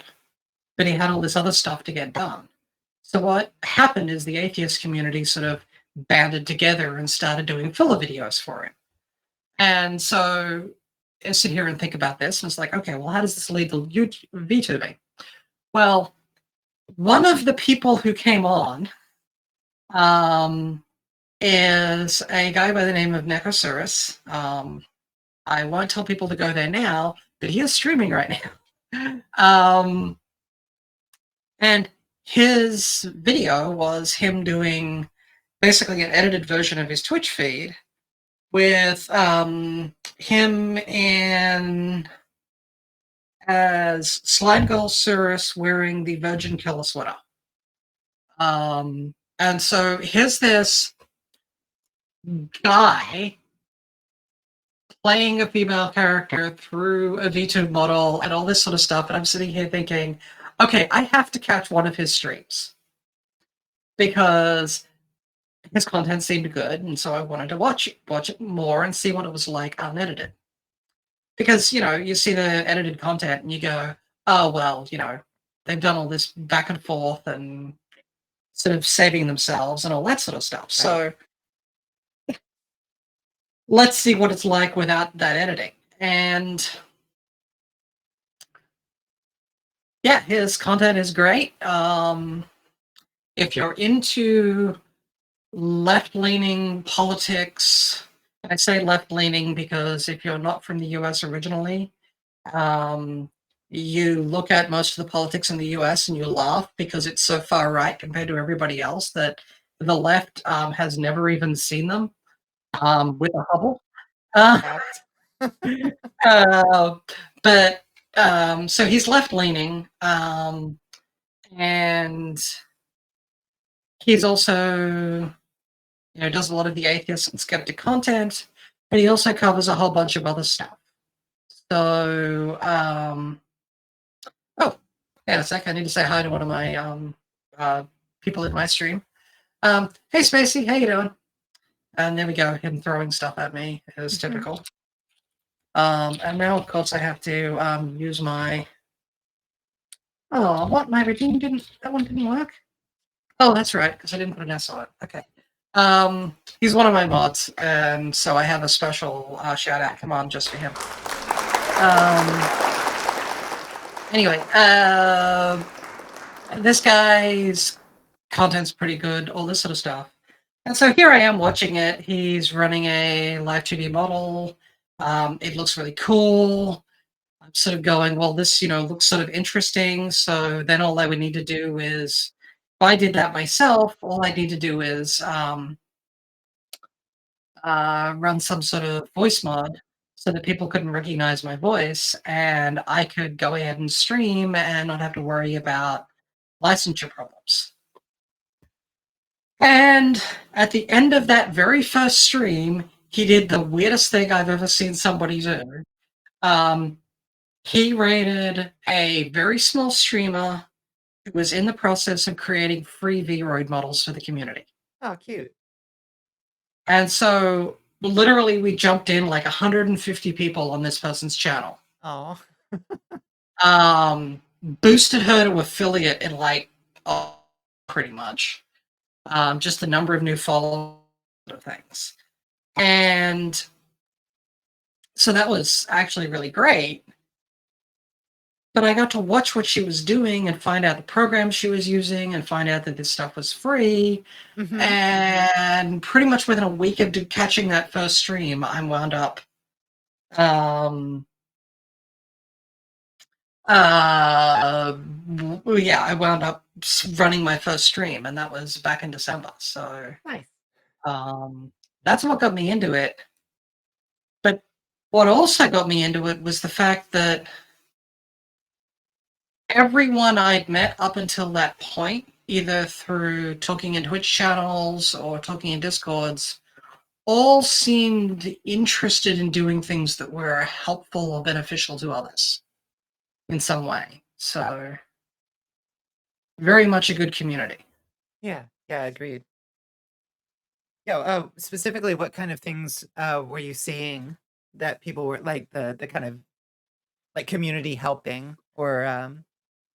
Speaker 1: But he had all this other stuff to get done. So what happened is the atheist community sort of banded together and started doing filler videos for him. And so I sit here and think about this, and it's like, okay, well, how does this lead to VTubing? Well, one of the people who came on is a guy by the name of Necosaurus. I won't tell people to go there now, but he is streaming right now. And his video was him doing basically an edited version of his Twitch feed with him in as Slime Girl Cirrus wearing the Virgin Killer sweater. And so here's this guy playing a female character through a VTube model and all this sort of stuff. And I'm sitting here thinking, okay, I have to catch one of his streams because his content seemed good. And so I wanted to watch it more and see what it was like unedited. Because, you see the edited content and you go, oh, well, they've done all this back and forth and sort of saving themselves and all that sort of stuff. Right. So let's see what it's like without that editing. And yeah, his content is great. If you're into left-leaning politics, I say left-leaning because if you're not from the US originally, you look at most of the politics in the US and you laugh because it's so far right compared to everybody else that the left has never even seen them with a Hubble. So he's left-leaning, and he's also, does a lot of the atheist and skeptic content, but he also covers a whole bunch of other stuff. So, yeah, in a sec, I need to say hi to one of my people in my stream. Hey, Spacey, how you doing? And there we go, him throwing stuff at me as typical. And now, of course, I have to use my... Oh, what? My regime that one didn't work? Oh, that's right, because I didn't put an S on it. Okay. He's one of my mods, and so I have a special shout-out command just for him. Anyway, this guy's content's pretty good, all this sort of stuff. And so here I am watching it. He's running a live 2D model. It looks really cool. I'm sort of going, well, this, looks sort of interesting. So then all I would need to do is, if I did that myself, all I need to do is run some sort of voice mod so that people couldn't recognize my voice, and I could go ahead and stream and not have to worry about licensure problems. And at the end of that very first stream, he did the weirdest thing I've ever seen somebody do. He rated a very small streamer who was in the process of creating free VOD models for the community.
Speaker 2: Oh, cute.
Speaker 1: And so literally we jumped in like 150 people on this person's channel.
Speaker 2: Oh.
Speaker 1: Boosted her to affiliate in pretty much. Just the number of new followers things. And so that was actually really great. But I got to watch what she was doing and find out the program she was using and find out that this stuff was free. Mm-hmm. And pretty much within a week of catching that first stream, I wound up Yeah, I wound up running my first stream, and that was back in December. So,
Speaker 2: Nice.
Speaker 1: that's what got me into it. But what also got me into it was the fact that everyone I'd met up until that point, either through talking in Twitch channels or talking in Discords, all seemed interested in doing things that were helpful or beneficial to others in some way. So, very much a good community.
Speaker 2: Yeah, agreed. Yeah, specifically, what kind of things were you seeing that people were like the kind of like community helping or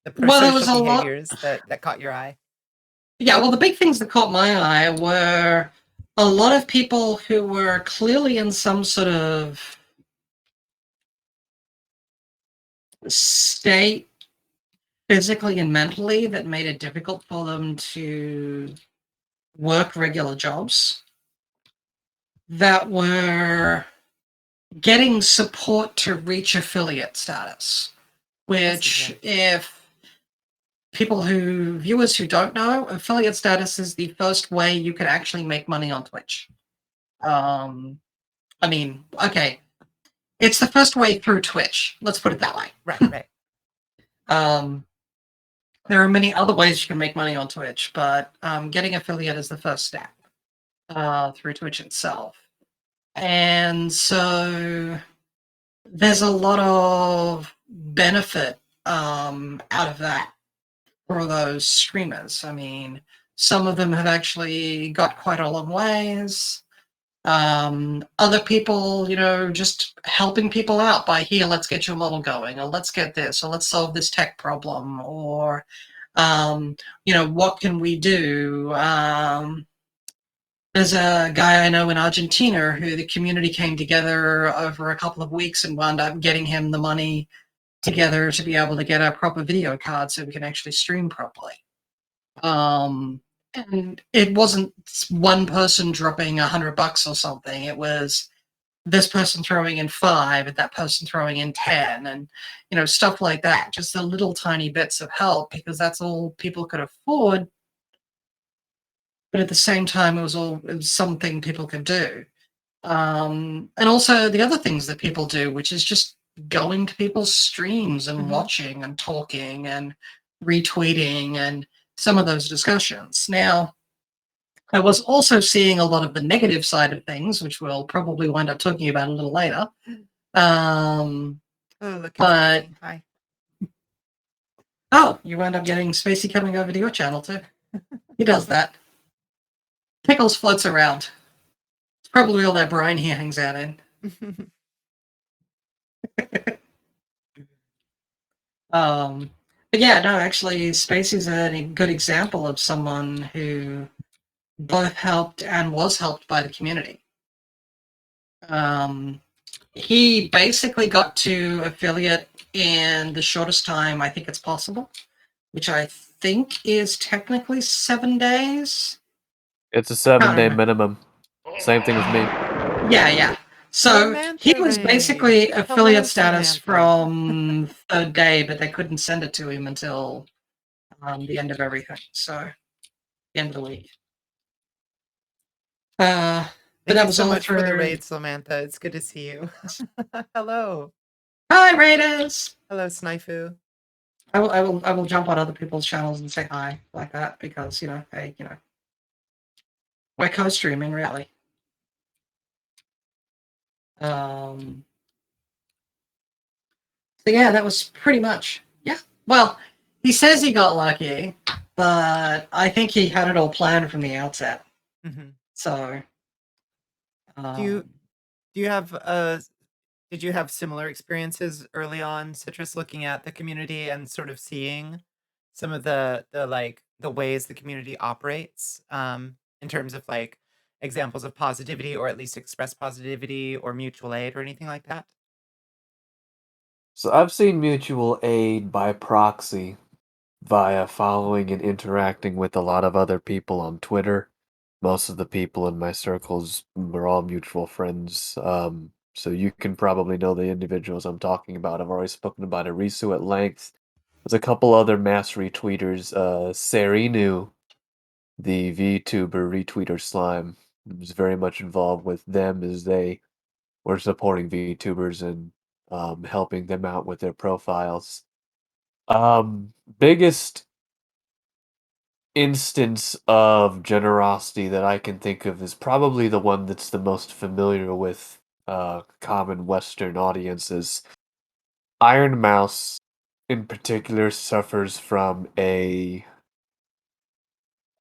Speaker 2: the
Speaker 1: Well, there
Speaker 2: pro-social
Speaker 1: was a lot.
Speaker 2: behaviors that caught your eye?
Speaker 1: Yeah, well, the big things that caught my eye were a lot of people who were clearly in some sort of state, physically and mentally, that made it difficult for them to work regular jobs, that were getting support to reach affiliate status, which, if viewers who don't know, affiliate status is the first way you can actually make money on Twitch. I mean, okay, it's the first way through Twitch. Let's put it that way.
Speaker 2: Right.
Speaker 1: There are many other ways you can make money on Twitch, but getting affiliate is the first step through Twitch itself. And so there's a lot of benefit out of that for those streamers. I mean, some of them have actually got quite a long ways. Other people, just helping people out by, here, let's get your model going, or let's get this, or let's solve this tech problem, or what can we do? There's a guy I know in Argentina who the community came together over a couple of weeks and wound up getting him the money together to be able to get a proper video card so we can actually stream properly. And it wasn't one person dropping $100 or something. It was this person throwing in 5 and that person throwing in 10, and stuff like that. Just the little tiny bits of help, because that's all people could afford. But at the same time, it was something people could do. And also the other things that people do, which is just going to people's streams and watching and talking and retweeting and some of those discussions. Now, I was also seeing a lot of the negative side of things, which we'll probably wind up talking about a little later.
Speaker 2: Look,
Speaker 1: but
Speaker 2: hi.
Speaker 1: Oh, you wind up getting Spacey coming over to your channel too. He does that. Pickles floats around. It's probably all that brine he hangs out in. But yeah, no, actually, Spacey's a good example of someone who both helped and was helped by the community. He basically got to affiliate in the shortest time I think it's possible, which I think is technically 7 days.
Speaker 3: It's a 7-day minimum. Same thing with me.
Speaker 1: Yeah. So he was basically affiliate status from third day, but they couldn't send it to him until the end of everything. So the end of the week. But
Speaker 2: Thank you so much for the raid, Samantha. It's good to see you. Hello.
Speaker 1: Hi, Raiders.
Speaker 2: Hello, Snifu.
Speaker 1: I will jump on other people's channels and say hi like that, because hey, we're co-streaming really. So yeah, that was pretty much, yeah. Well, he says he got lucky, but I think he had it all planned from the outset. So,
Speaker 2: do you have did you have similar experiences early on, Citrus, looking at the community and sort of seeing some of the ways the community operates in terms of like examples of positivity, or at least express positivity or mutual aid or anything like that?
Speaker 3: So I've seen mutual aid by proxy via following and interacting with a lot of other people on Twitter. Most of the people in my circles were all mutual friends so you can probably know the individuals I'm talking about. I've already spoken about Arisu at length. There's a couple other mass retweeters. Serinu, the VTuber retweeter slime, was very much involved with them as they were supporting VTubers and helping them out with their profiles. Biggest instance of generosity that I can think of is probably the one that's the most familiar with common Western audiences. Iron Mouse, in particular, suffers from a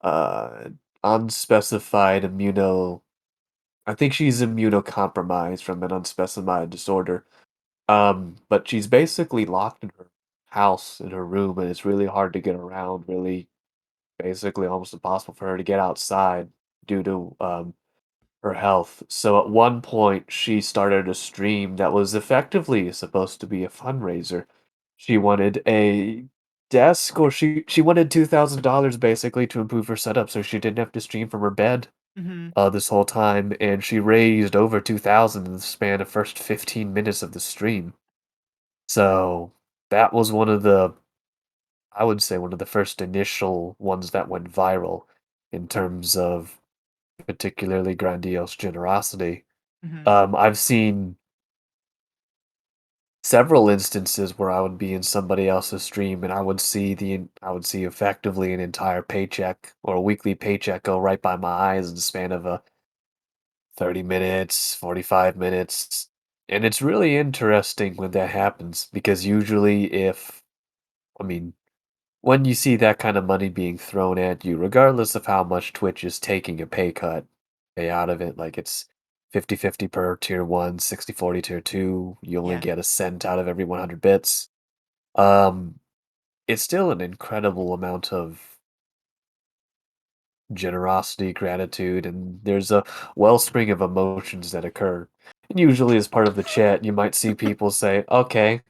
Speaker 3: uh, unspecified immuno. I think she's immunocompromised from an unspecified disorder. But she's basically locked in her house in her room, and it's really hard to get around. Really, basically, almost impossible for her to get outside due to her health. So at one point, she started a stream that was effectively supposed to be a fundraiser. She wanted a desk, or she wanted $2,000 basically to improve her setup, so she didn't have to stream from her bed
Speaker 2: Mm-hmm.
Speaker 3: this whole time, and she raised over 2,000 in the span of first 15 minutes of the stream. So that was one of the, I would say, one of the first initial ones that went viral in terms of particularly grandiose generosity.
Speaker 2: Mm-hmm.
Speaker 3: I've seen several instances where I would be in somebody else's stream and I would see effectively an entire paycheck or a weekly paycheck go right by my eyes in the span of a 30 minutes, 45 minutes. And it's really interesting when that happens because usually I mean, when you see that kind of money being thrown at you, regardless of how much Twitch is taking a pay out of it, like it's 50-50 per tier 1, 60-40 tier 2, you only
Speaker 2: Yeah.
Speaker 3: get a cent out of every 100 bits. Um, it's still an incredible amount of generosity, gratitude, and there's a wellspring of emotions that occur. And usually, as part of the chat, you might see people say, "Okay,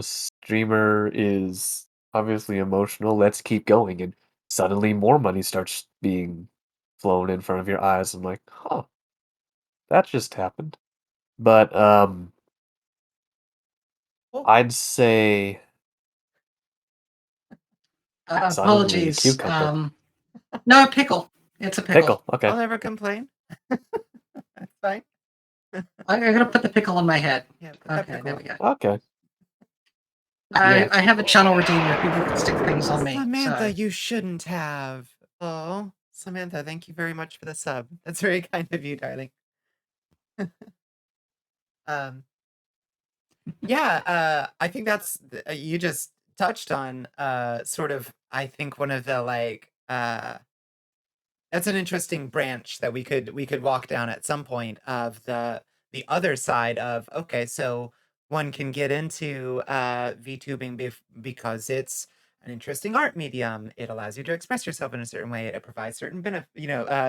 Speaker 3: streamer is obviously emotional. Let's keep going." And suddenly, more money starts being flown in front of your eyes. I'm like, "Huh, that just happened." But
Speaker 2: Well,
Speaker 3: I'd say suddenly
Speaker 1: Apologies.
Speaker 3: cucumber,
Speaker 1: No, pickle. It's a pickle.
Speaker 3: pickle. Okay,
Speaker 2: I'll never complain. That's fine.
Speaker 1: I'm gonna put the pickle in my head.
Speaker 2: Yeah, put that
Speaker 1: Okay, there
Speaker 2: pickle.
Speaker 1: we go.
Speaker 3: okay, yeah.
Speaker 1: I have a channel routine where people can stick things on me.
Speaker 2: Samantha,
Speaker 1: So
Speaker 2: you shouldn't have. Oh, Samantha, thank you very much for the sub. That's very kind of you, darling. Um, yeah, I think that's you just touched on sort of I think one of the like that's an interesting branch that we could walk down at some point of the other side of okay, so one can get into VTubing because it's an interesting art medium. It allows you to express yourself in a certain way. It provides certain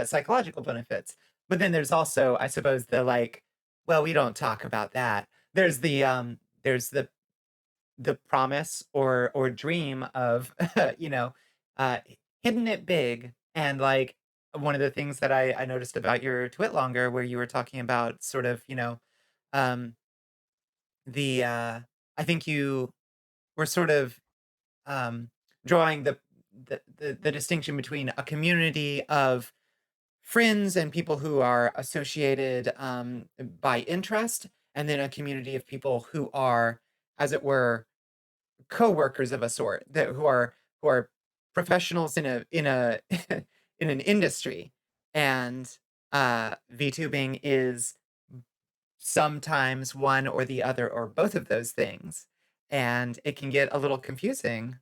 Speaker 2: psychological benefits. But then there's also, I suppose, the like, well, we don't talk about that. There's the promise or dream of you know uh hitting it big and like one of the things that I noticed about your twit longer where you were talking about sort of um the I think you were sort of um drawing the distinction between a community of friends and people who are associated by interest and then a community of people who are as it were coworkers of a sort that who are professionals in a in an industry and VTubing is sometimes one or the other or both of those things and it can get a little confusing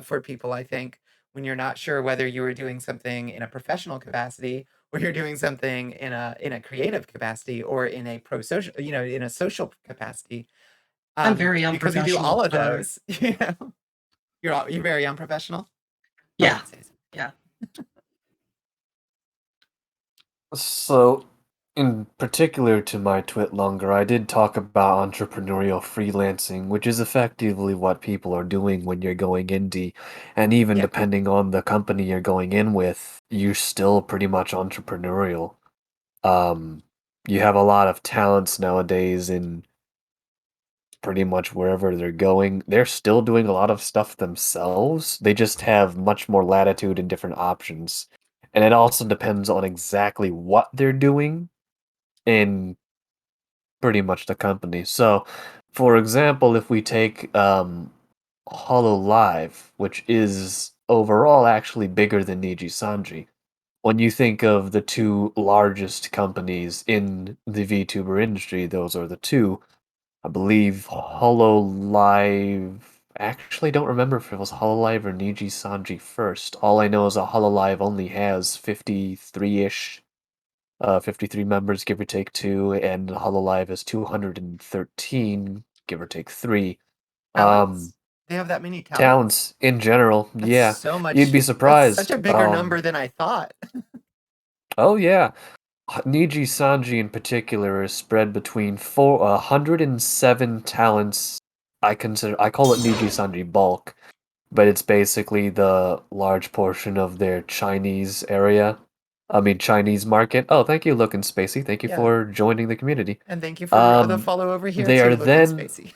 Speaker 2: for people I think when you're not sure whether you are doing something in a professional capacity or you're doing something in a creative capacity or in a pro social in a social capacity
Speaker 1: I'm very
Speaker 2: because you do all
Speaker 1: unprofessional.
Speaker 2: of those, you're very unprofessional. I
Speaker 1: Yeah,
Speaker 2: would say so.
Speaker 1: yeah.
Speaker 3: So, in particular to my twit longer, I did talk about entrepreneurial freelancing, which is effectively what people are doing when you're going indie. And even
Speaker 2: Yep.
Speaker 3: depending on the company you're going in with, you're still pretty much entrepreneurial. Um, you have a lot of talents nowadays in pretty much wherever they're going. They're still doing a lot of stuff themselves. They just have much more latitude and different options. And it also depends on exactly what they're doing in pretty much the company. So, for example, if we take Hollow Live, which is overall actually bigger than Niji Sanji, when you think of the two largest companies in the VTuber industry, those are the two. I believe Hololive. Actually, don't remember if it was Hololive or Niji Sanji first. All I know is that Hololive only has 53-ish, 53 members, give or take two, and Hololive is 213, give or take three.
Speaker 2: Talents? They have that many talents?
Speaker 3: Talents in general,
Speaker 2: That's
Speaker 3: yeah.
Speaker 2: so much.
Speaker 3: You'd be
Speaker 2: That's
Speaker 3: surprised.
Speaker 2: such a bigger number than I thought.
Speaker 3: Oh yeah. Niji Sanji in particular is spread between 107 talents. I call it Niji Sanji bulk, but it's basically the large portion of their Chinese area. I mean Chinese market. Oh, thank you, Lookin' Spacey. Thank you
Speaker 2: Yeah.
Speaker 3: for joining the community.
Speaker 2: And thank you for the follow over here
Speaker 3: They
Speaker 2: too,
Speaker 3: are
Speaker 2: Looking
Speaker 3: then
Speaker 2: Spacey.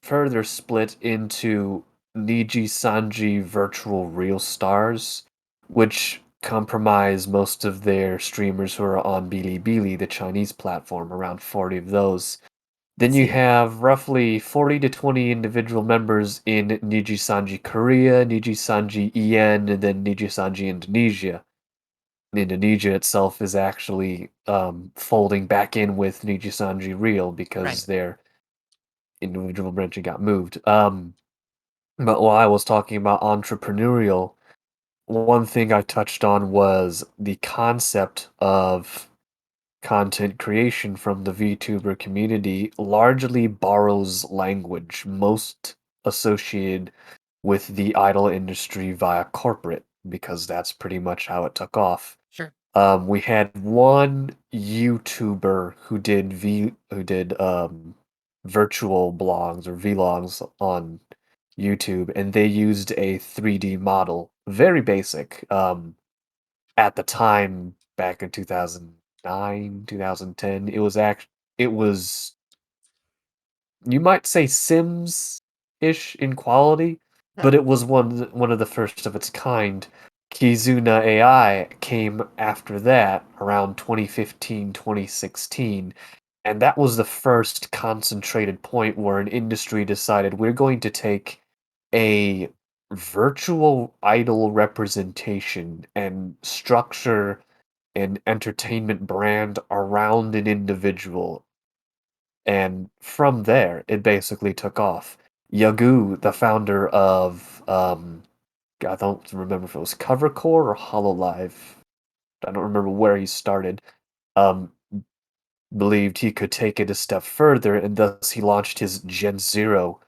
Speaker 3: further split into Niji Sanji virtual real stars, which comprise most of their streamers who are on Bilibili, the Chinese platform, around 40 of those. Then you
Speaker 2: See.
Speaker 3: have roughly 40 to 20 individual members in Niji Sanji Korea, Niji Sanji EN, and then Niji Sanji Indonesia. Indonesia itself is actually folding back in with Niji Sanji Real because
Speaker 2: Right.
Speaker 3: their individual branching got moved. But while I was talking about entrepreneurial, one thing I touched on was the concept of content creation from the VTuber community largely borrows language most associated with the idol industry via corporate, because that's pretty much how it took off.
Speaker 2: Sure.
Speaker 3: We had one YouTuber who did virtual blogs or vlogs on YouTube, and they used a 3D model, very basic. At the time, back in 2009, 2010, it was, you might say, Sims-ish in quality, but it was one of the first of its kind. Kizuna AI came after that around 2015, 2016, and that was the first concentrated point where an industry decided we're going to take a virtual idol representation and structure an entertainment brand around an individual. And from there, it basically took off. Yagu, the founder of, I don't remember if it was Covercore or Hololive. I don't remember where he started. Um, believed he could take it a step further, and thus he launched his Gen Zero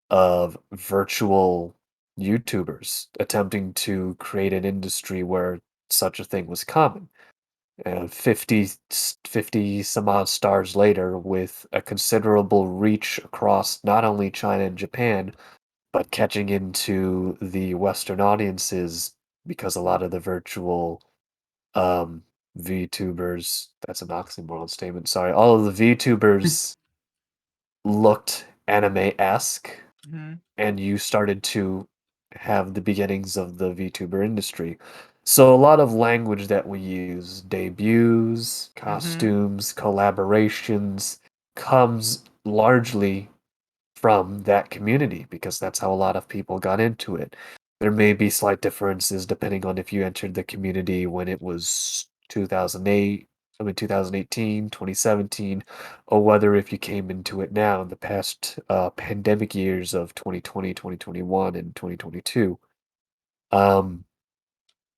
Speaker 3: of virtual YouTubers, attempting to create an industry where such a thing was common. And 50 some odd stars later, with a considerable reach across not only China and Japan, but catching into the Western audiences, because a lot of the virtual um, VTubers, that's an oxymoron statement, sorry, all of the VTubers looked anime-esque,
Speaker 2: Mhm.
Speaker 3: and you started to have the beginnings of the VTuber industry. So a lot of language that we use, debuts, costumes, collaborations, comes largely from that community, because that's how a lot of people got into it. There may be slight differences depending on if you entered the community when it was 2008, 2018, 2017, or whether if you came into it now in the past pandemic years of 2020, 2021, and 2022. Um,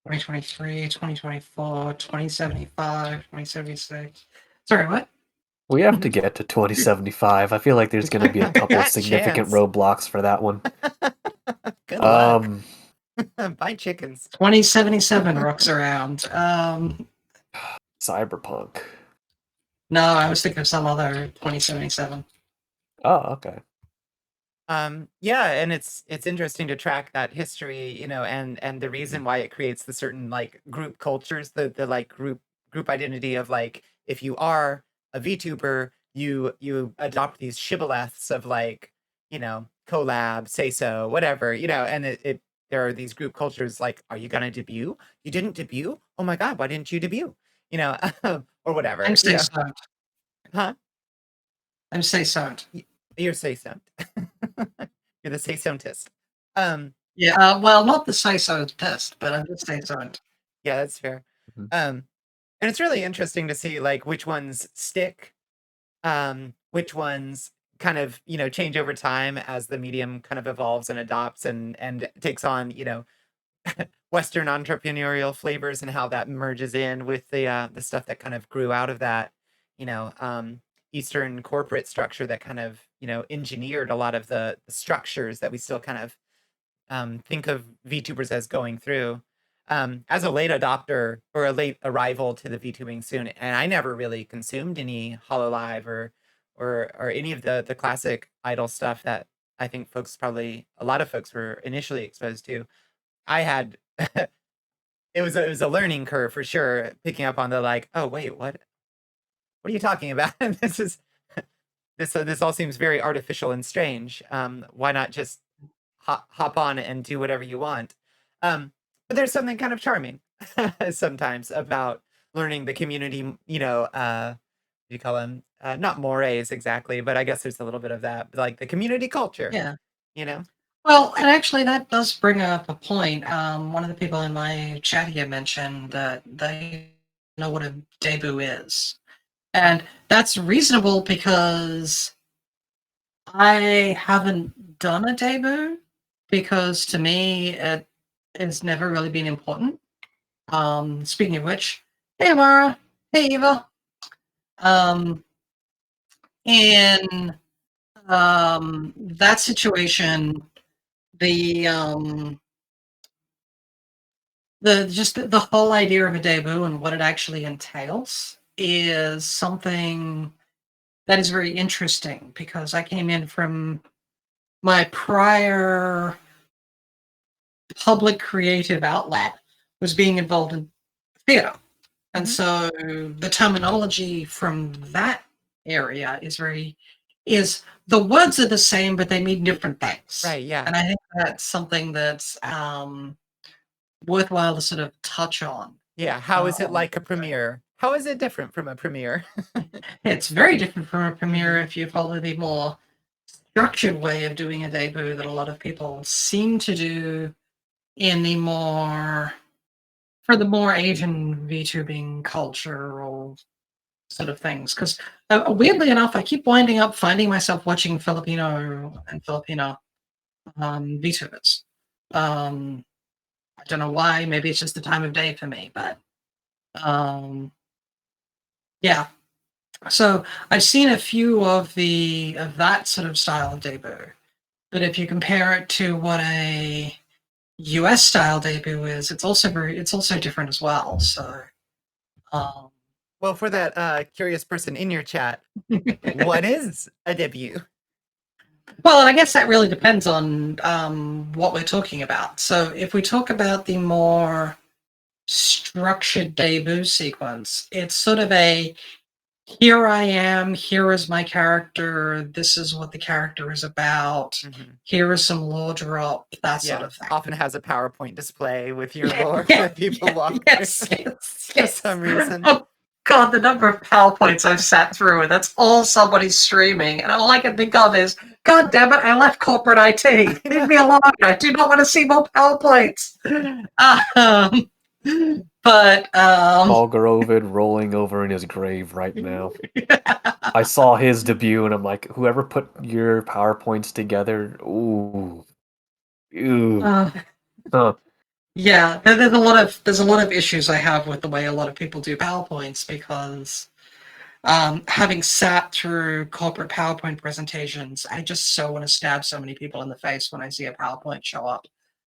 Speaker 1: 2023, 2024, 2075, 2076. Sorry, what?
Speaker 3: we have to get to 2075. I feel like there's going to be a couple
Speaker 2: Got
Speaker 3: significant
Speaker 2: chance.
Speaker 3: roadblocks for that one.
Speaker 2: Good luck.
Speaker 3: Um,
Speaker 2: Buy chickens.
Speaker 1: 2077 rocks around.
Speaker 3: Cyberpunk.
Speaker 1: No, I was thinking of some other 2077.
Speaker 3: Oh, okay.
Speaker 2: Yeah, and it's interesting to track that history, you know, and the reason why it creates the certain like group cultures, the like group identity of like if you are a VTuber, you adopt these shibboleths of like, collab, say so, whatever, and there are these group cultures like, are you gonna debut? You didn't debut? Oh my God, why didn't you debut? Or whatever,
Speaker 1: I'm say so.
Speaker 2: huh?
Speaker 1: I'm say so.
Speaker 2: You're say so. You're the say scientist.
Speaker 1: Yeah. Well, not the say so test, but I'm just say so.
Speaker 2: Yeah, that's fair.
Speaker 3: Mhm.
Speaker 2: And it's really interesting to see like which ones stick, which ones kind of, change over time as the medium kind of evolves and adopts and takes on, Western entrepreneurial flavors and how that merges in with the stuff that kind of grew out of that, you know, um, Eastern corporate structure that kind of, engineered a lot of the structures that we still kind of think of VTubers as going through. As a late adopter or a late arrival to the VTubing soon, and I never really consumed any Hololive or any of the classic idol stuff that I think a lot of folks were initially exposed to. I had it was a learning curve for sure, picking up on the like, oh wait, what are you talking about? this is this all seems very artificial and strange. Why not just hop on and do whatever you want? But there's something kind of charming sometimes about learning the community. What do you call them? Not mores exactly, but I guess there's a little bit of that, like the community culture.
Speaker 1: Yeah.
Speaker 2: You know.
Speaker 1: Well, and actually, that does bring up a point. One of the people in my chat here mentioned that they know what a debut is. And that's reasonable because I haven't done a debut because to me, it has never really been important. Speaking of which, hey, Amara. Hey, Eva. Um, in that situation, the the whole idea of a debut and what it actually entails is something that is very interesting because I came in from my prior public creative outlet was being involved in theater. And so the terminology from that area is the words are the same, but they mean different things.
Speaker 2: Right. Yeah.
Speaker 1: And I think that's something that's worthwhile to sort of touch on.
Speaker 2: Yeah. How is it like a premiere? How is it different from a premiere?
Speaker 1: It's very different from a premiere if you follow the more structured way of doing a debut that a lot of people seem to do in the more for the more Asian VTubing culture or sort of things. Because weirdly enough, I keep winding up finding myself watching Filipino and Filipino VTubers. I don't know why. Maybe it's just the time of day for me, but yeah. So I've seen a few of that sort of style of debut. But if you compare it to what a US style debut is, it's also different as well. So
Speaker 2: Well, for that curious person in your chat, what is a debut?
Speaker 1: well, and I guess that really depends on what we're talking about. So if we talk about the more structured debut sequence, it's sort of a here I am, here is my character, this is what the character is about, here is some lore drop, that sort of thing.
Speaker 2: Often has a PowerPoint display with your lore that people walk through for some reason.
Speaker 1: Oh, God, the number of PowerPoints I've sat through, and that's all somebody's streaming. And all I can think of is, God damn it, I left corporate IT. Leave me alone. I do not want to see more PowerPoints. But
Speaker 3: Paul Grovid rolling over in his grave right now. I saw his debut and I'm like, whoever put your PowerPoints together, ooh.
Speaker 1: Yeah, there's a lot of issues I have with the way a lot of people do PowerPoints because having sat through corporate PowerPoint presentations, I just so want to stab so many people in the face when I see a PowerPoint show up.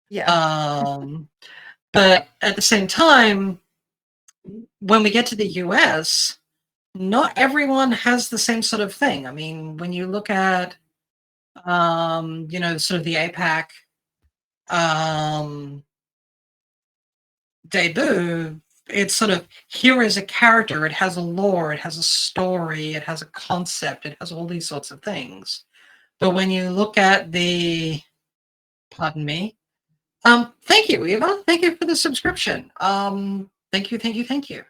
Speaker 2: Yeah.
Speaker 1: But at the same time, when we get to the US, not everyone has the same sort of thing. I mean, when you look at, sort of the APAC debut, sort of, here is a character, it has a lore, it has a story, it has a concept, it has all these sorts of things. But when you look at the, pardon me, thank you, Eva. Thank you for the subscription. Thank you, thank you, thank you.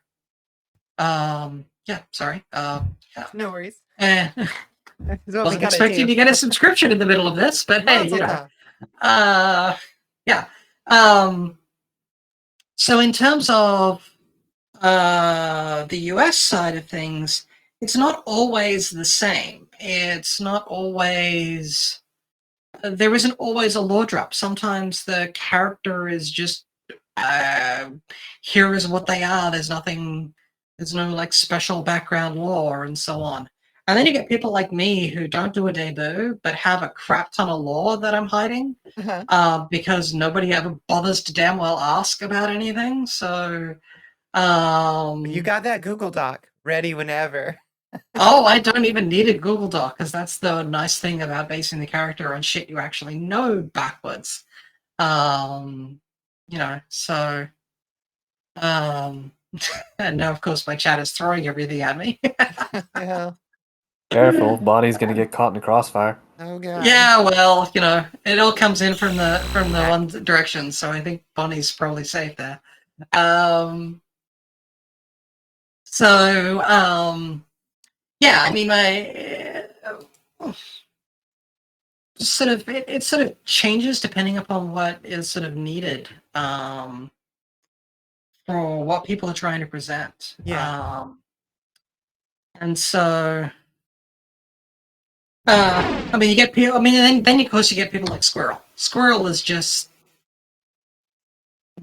Speaker 1: Yeah, sorry. Yeah.
Speaker 2: No worries.
Speaker 1: Wasn't expecting to get a subscription in the middle of this, but hey, you know. Yeah. So in terms of the US side of things, it's not always the same. It's not always, there isn't always a lore drop. Sometimes the character is just, here is what they are. There's nothing, there's no like special background lore and so on. And then you get people like me who don't do a debut, but have a crap ton of lore that I'm hiding, because nobody ever bothers to damn well ask about anything. So,
Speaker 2: you got that Google Doc ready whenever.
Speaker 1: Oh, I don't even need a Google Doc, because that's the nice thing about basing the character on shit you actually know backwards. You know, so, and now of course my chat is throwing everything at me.
Speaker 2: Yeah.
Speaker 3: Careful, Bonnie's gonna get caught in the crossfire.
Speaker 2: Oh god.
Speaker 1: Yeah, well, you know, it all comes in from the one direction, so I think Bonnie's probably safe there. Yeah, I mean, my sort of it sort of changes depending upon what is sort of needed for what people are trying to present.
Speaker 2: Yeah.
Speaker 1: And so, I mean, you get people. I mean, then of course you get people like Squirrel. Squirrel is just,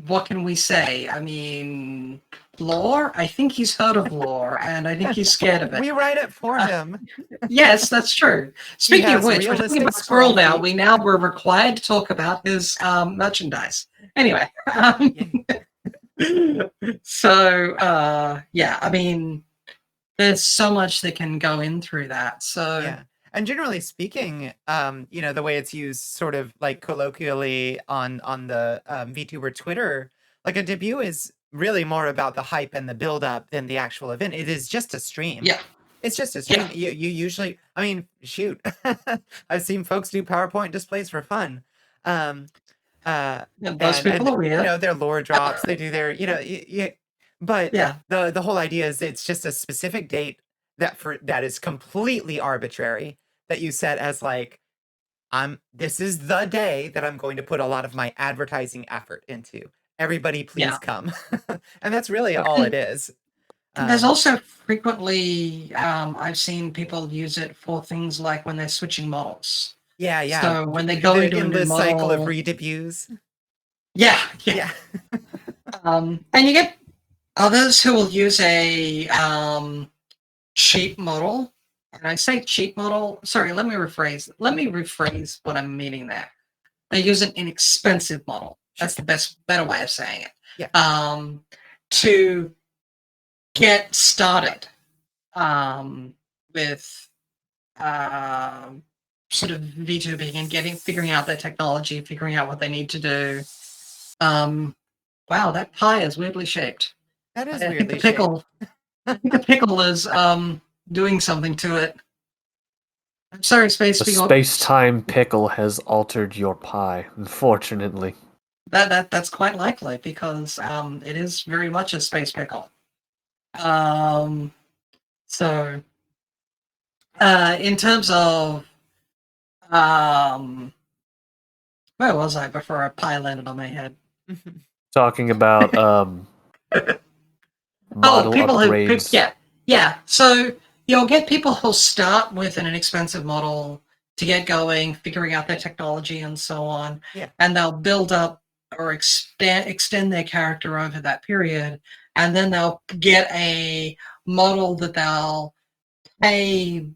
Speaker 1: what can we say? I mean, lore. I think he's heard of lore, and I think he's scared of it.
Speaker 2: We write it for him.
Speaker 1: Yes, that's true. Speaking of which, we're talking about Squirrel now. We now were required to talk about his merchandise. Anyway, so yeah, I mean, there's so much that can go in through that. So
Speaker 2: yeah. And generally speaking, you know, the way it's used sort of like colloquially on the VTuber Twitter, like a debut is really more about the hype and the build up than the actual event. It is just a stream.
Speaker 1: yeah,
Speaker 2: It's just a stream.
Speaker 1: Yeah.
Speaker 2: You usually, I mean, shoot, I've seen folks do PowerPoint displays for fun.
Speaker 1: those people are weird.
Speaker 2: You know, their lore drops. They do their, you know, but
Speaker 1: Yeah.
Speaker 2: the whole idea is it's just a specific date that is completely arbitrary that you set as like, this is the day that I'm going to put a lot of my advertising effort into. Everybody please come. And that's really all it is.
Speaker 1: There's also frequently, I've seen people use it for things like when they're switching models.
Speaker 2: Yeah, yeah.
Speaker 1: So when they go into a new model,
Speaker 2: cycle of re-debuts.
Speaker 1: Yeah. And you get others who will use a cheap model. And I say cheap model. Sorry, let me rephrase what I'm meaning there. They use an inexpensive model. That's the better way of saying it.
Speaker 2: Yeah.
Speaker 1: To get started with sort of VTubing and figuring out their technology, figuring out what they need to do. Wow, that pie is weirdly shaped.
Speaker 2: That is
Speaker 1: I think
Speaker 2: weirdly
Speaker 1: shaped. I think the pickle is doing something to it. I'm sorry, Space.
Speaker 3: The space-time pickle has altered your pie, unfortunately.
Speaker 1: That's quite likely, because it is very much a space pickle. So in terms of where was I before a pie landed on my head?
Speaker 3: Talking about model
Speaker 1: people
Speaker 3: upgrades.
Speaker 1: Yeah. So you'll get people who'll start with an inexpensive model to get going, figuring out their technology and so on.
Speaker 2: Yeah.
Speaker 1: And they'll build up or extend their character over that period, and then they'll get a model that they'll pay,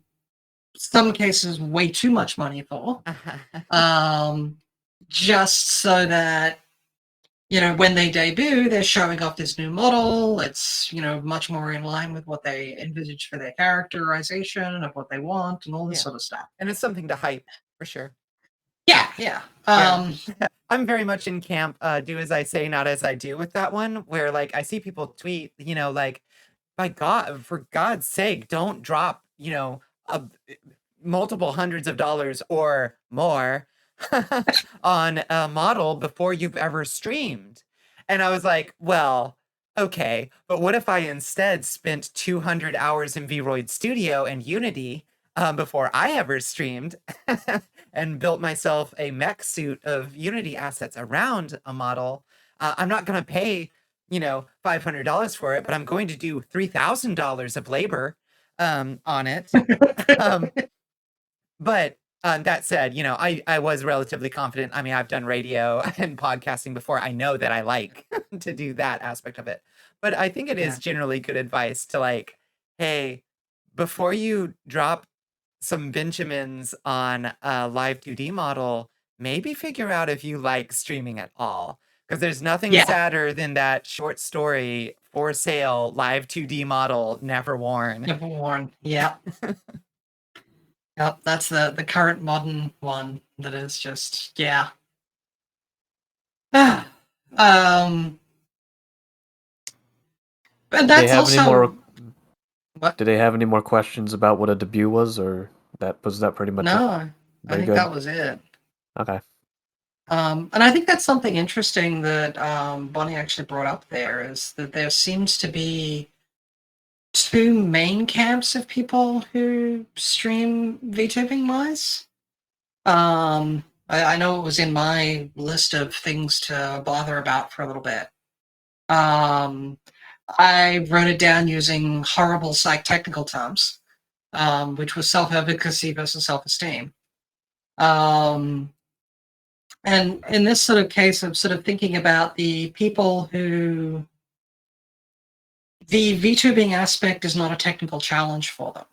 Speaker 1: some cases, way too much money for, just so that, you know, when they debut, they're showing off this new model. It's, you know, much more in line with what they envisage for their characterization of what they want and all this sort of stuff.
Speaker 2: And it's something to hype, for sure.
Speaker 1: Yeah, Yeah.
Speaker 2: Yeah. I'm very much in camp, do as I say, not as I do with that one, where like I see people tweet, like, by God, for God's sake, don't drop, multiple hundreds of dollars or more on a model before you've ever streamed. And I was like, well, okay, but what if I instead spent 200 hours in VRoid Studio and Unity before I ever streamed and built myself a mech suit of Unity assets around a model? I'm not going to pay, $500 for it, but I'm going to do $3,000 of labor on it. um, but that said, I was relatively confident. I mean, I've done radio and podcasting before. I know that I like to do that aspect of it. But I think it is generally good advice to like, hey, before you drop some Benjamins on a live 2D model, maybe figure out if you like streaming at all. Because there's nothing sadder than that short story for sale live 2D model never worn.
Speaker 1: Never worn. Yeah. Yep, that's the current modern one that is just but that's also what?
Speaker 3: Did they have any more questions about what a debut was, or was that pretty much it?
Speaker 1: No, I think that was it.
Speaker 3: Okay.
Speaker 1: And I think that's something interesting that Bonnie actually brought up there, is that there seems to be two main camps of people who stream VTubing wise. I know it was in my list of things to bother about for a little bit. I wrote it down using horrible psych technical terms, which was self-efficacy versus self-esteem. And in this sort of case, I'm sort of thinking about the people who the VTubing aspect is not a technical challenge for them.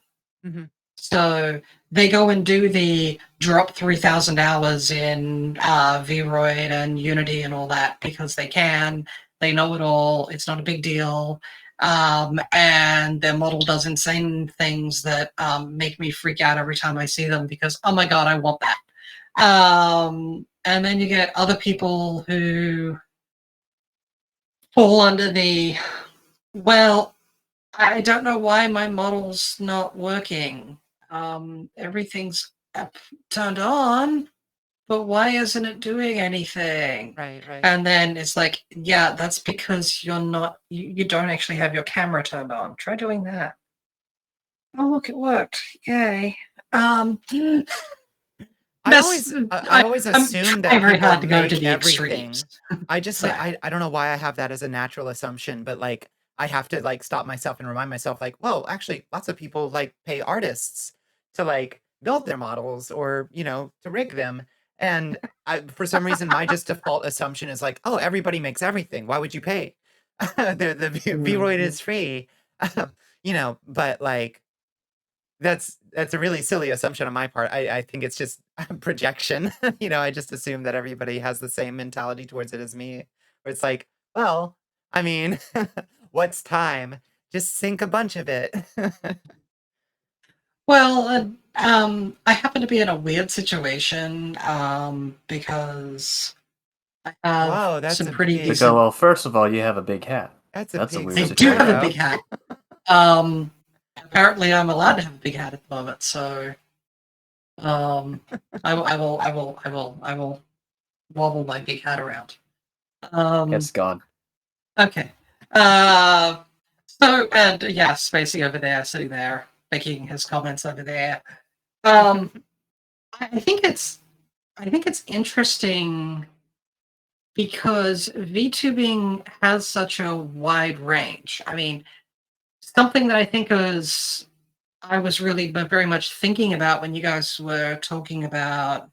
Speaker 2: Mm-hmm.
Speaker 1: So they go and do the drop 3,000 hours in VRoid and Unity and all that because they can. They know it all. It's not a big deal. And their model does insane things that make me freak out every time I see them because, oh my God, I want that. And then you get other people who fall under the, well, I don't know why my model's not working. Everything's turned on, but why isn't it doing anything?
Speaker 2: Right.
Speaker 1: And then it's like, yeah, that's because you're not, you don't actually have your camera turned on. Try doing that. Oh, look, it worked. Yay.
Speaker 2: I always assume that
Speaker 1: very
Speaker 2: people
Speaker 1: hard to go
Speaker 2: make
Speaker 1: to the
Speaker 2: everything.
Speaker 1: extremes.
Speaker 2: I just I don't know why I have that as a natural assumption, but like I have to like stop myself and remind myself like, well, actually lots of people like pay artists to like build their models or, to rig them. And for some reason my just default assumption is like, oh, everybody makes everything. Why would you pay? the VRoid is free. But like that's a really silly assumption on my part. I think it's just projection. I just assume that everybody has the same mentality towards it as me. Where it's like, well, I mean, what's time? Just sink a bunch of it.
Speaker 1: Well, I happen to be in a weird situation because I have
Speaker 2: Wow, that's
Speaker 1: some
Speaker 2: a
Speaker 1: pretty
Speaker 2: big-
Speaker 1: decent.
Speaker 3: Well, first of all, you have a big hat.
Speaker 2: That's a big
Speaker 3: weird
Speaker 1: I
Speaker 3: situation.
Speaker 1: do have a
Speaker 2: scenario.
Speaker 1: big hat. Apparently, I'm allowed to have a big hat at the moment, so I will wobble my big hat around.
Speaker 3: It's gone.
Speaker 1: Okay. So and yeah, Spacey over there, sitting there, making his comments over there. I think it's interesting because VTubing has such a wide range. I mean, something that I think I was really very much thinking about when you guys were talking about,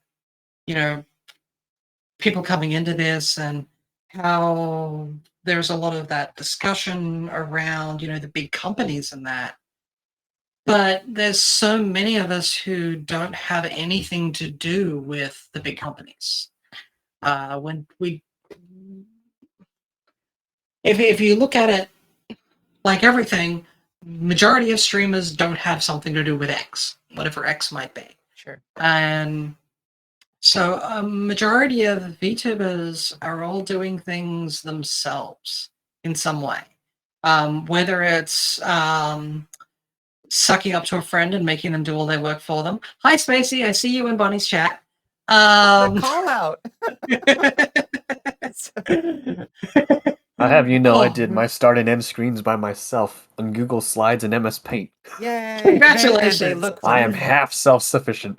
Speaker 1: people coming into this and how there's a lot of that discussion around, the big companies and that. But there's so many of us who don't have anything to do with the big companies. If you look at it like everything, majority of streamers don't have something to do with X, whatever X might be.
Speaker 2: Sure.
Speaker 1: And So a majority of VTubers are all doing things themselves in some way. Whether it's sucking up to a friend and making them do all their work for them. Hi, Spacey. I see you in Bonnie's chat.
Speaker 2: The call out.
Speaker 3: I have you know I
Speaker 1: Oh,
Speaker 3: did my start and end screens by myself on Google Slides and MS Paint.
Speaker 2: Yay!
Speaker 1: Congratulations.
Speaker 2: And they look
Speaker 3: I am
Speaker 2: wonderful.
Speaker 3: half self-sufficient.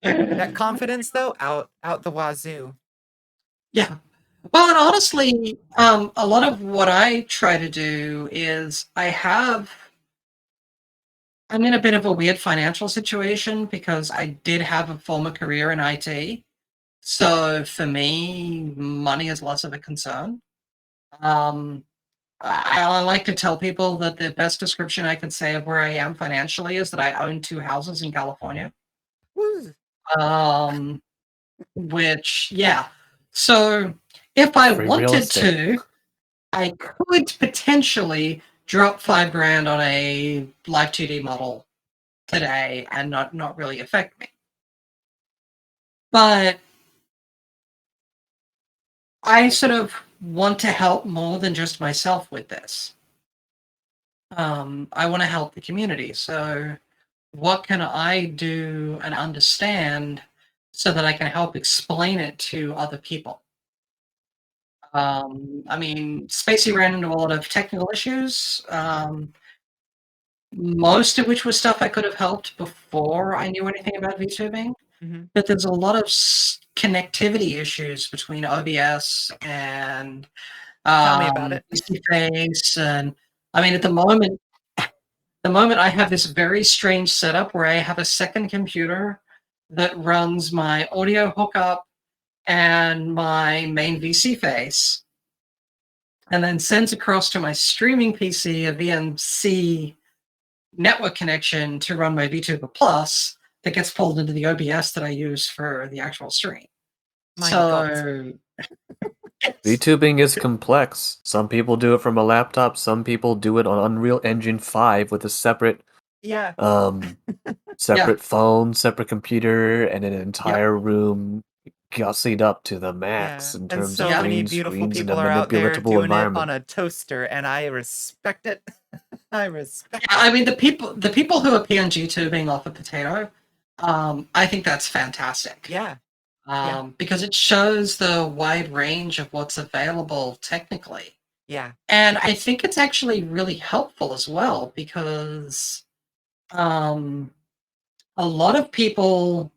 Speaker 2: That confidence, though, out the wazoo.
Speaker 1: Yeah. Well, and honestly, a lot of what I try to do is I'm in a bit of a weird financial situation because I did have a former career in IT. So for me, money is less of a concern. Um, I like to tell people that the best description I can say of where I am financially is that I own 2 houses in California.
Speaker 2: Woo.
Speaker 1: Which, yeah. So if I
Speaker 3: Free real
Speaker 1: wanted
Speaker 3: estate.
Speaker 1: to, I could potentially drop $5,000 on a live 2D model today and not really affect me. But I sort of want to help more than just myself with this. I want to help the community. So what can I do and understand so that I can help explain it to other people? I mean, Spacey ran into a lot of technical issues, most of which was stuff I could have helped before I knew anything about VTubing.
Speaker 2: Mm-hmm.
Speaker 1: But there's a lot of connectivity issues between OBS and
Speaker 2: Tell me about it.
Speaker 1: Face, and I mean, at the moment I have this very strange setup where I have a second computer that runs my audio hookup and my main VC face, and then sends across to my streaming PC a VNC network connection to run my VTuber Plus that gets pulled into the OBS that I use for the actual stream.
Speaker 2: My
Speaker 1: So
Speaker 3: VTubing is complex. Some people do it from a laptop. Some people do it on Unreal Engine 5 with a separate
Speaker 2: Yeah.
Speaker 3: separate phone, separate computer, and an entire room gussied up to the max
Speaker 2: Yeah.
Speaker 3: in
Speaker 2: And
Speaker 3: terms
Speaker 2: so
Speaker 3: of
Speaker 2: many
Speaker 3: green
Speaker 2: beautiful
Speaker 3: screens and a
Speaker 2: people are out there
Speaker 3: manipulatable
Speaker 2: doing it
Speaker 3: environment.
Speaker 2: on a toaster, and I respect it. I respect
Speaker 1: I mean, the people who are PNG tubing off a potato, I think that's fantastic.
Speaker 2: Yeah.
Speaker 1: Because it shows the wide range of what's available technically.
Speaker 2: Yeah.
Speaker 1: And I think it's actually really helpful as well because a lot of people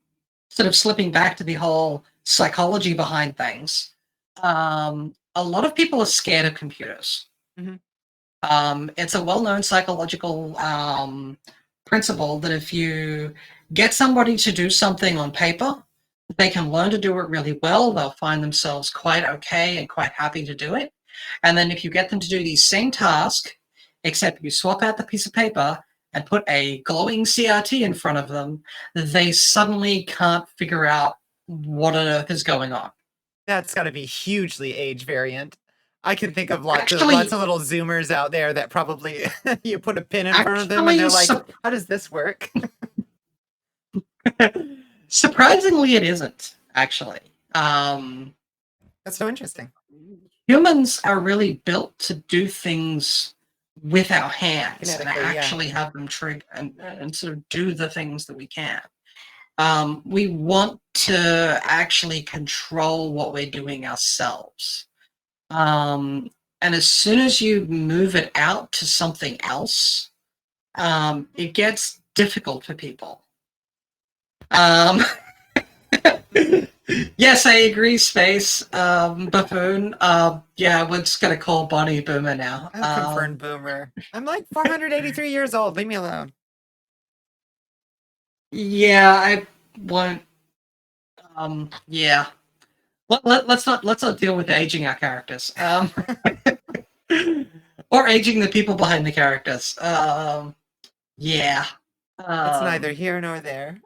Speaker 1: sort of slipping back to the whole psychology behind things. A lot of people are scared of computers.
Speaker 2: Mhm.
Speaker 1: It's a well-known psychological principle that if you get somebody to do something on paper, they can learn to do it really well. They'll find themselves quite okay and quite happy to do it. And then if you get them to do the same task, except you swap out the piece of paper and put a glowing CRT in front of them, they suddenly can't figure out what on earth is going on.
Speaker 2: That's got to be hugely age variant. I can think of lots of
Speaker 1: Actually-
Speaker 2: little Zoomers out there that probably you put a pin in front of them and they're like, "How does this work?"
Speaker 1: Surprisingly, it isn't, actually.
Speaker 2: That's so interesting.
Speaker 1: Humans are really built to do things with our hands and
Speaker 2: Kinetically, yeah.
Speaker 1: actually have them trigger and sort of do the things that we can. We want to actually control what we're doing ourselves. And as soon as you move it out to something else, it gets difficult for people. Yes, I agree, Space. Buffoon. Yeah, we're just gonna call Bonnie Boomer now.
Speaker 2: I'm confirmed boomer. I'm like 483 years old. Leave me alone.
Speaker 1: Yeah, I won't. Yeah. Let's not deal with aging our characters. Or aging the people behind the characters. Yeah.
Speaker 2: It's neither here nor there.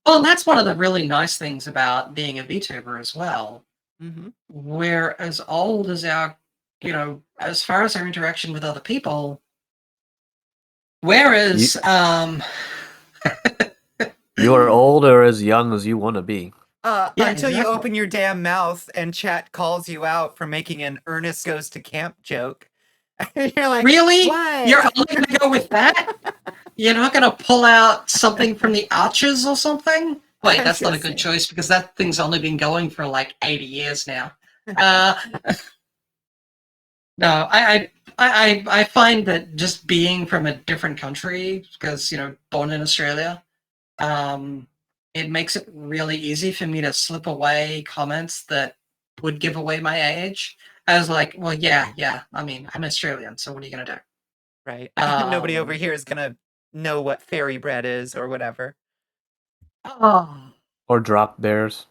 Speaker 1: Well, and that's one of the really nice things about being a VTuber as well.
Speaker 2: Mm-hmm.
Speaker 1: We're as old as our, as far as our interaction with other people. Whereas,
Speaker 3: You're old or as young as you want to be.
Speaker 1: Yeah,
Speaker 2: Until you
Speaker 1: exactly.
Speaker 2: open your damn mouth and chat calls you out for making an Ernest goes to camp joke. You're like,
Speaker 1: Really?
Speaker 2: what?
Speaker 1: You're only going to go with that? You're not going to pull out something from the Archers or something? Wait, that's not a good choice because that thing's only been going for like 80 years now. No, I find that just being from a different country, because, born in Australia, it makes it really easy for me to slip away comments that would give away my age. I was like, well, yeah. I mean, I'm Australian, so what are you going to do?
Speaker 2: Right. Nobody over here is gonna know what fairy bread is or whatever.
Speaker 1: Oh.
Speaker 3: Or drop bears.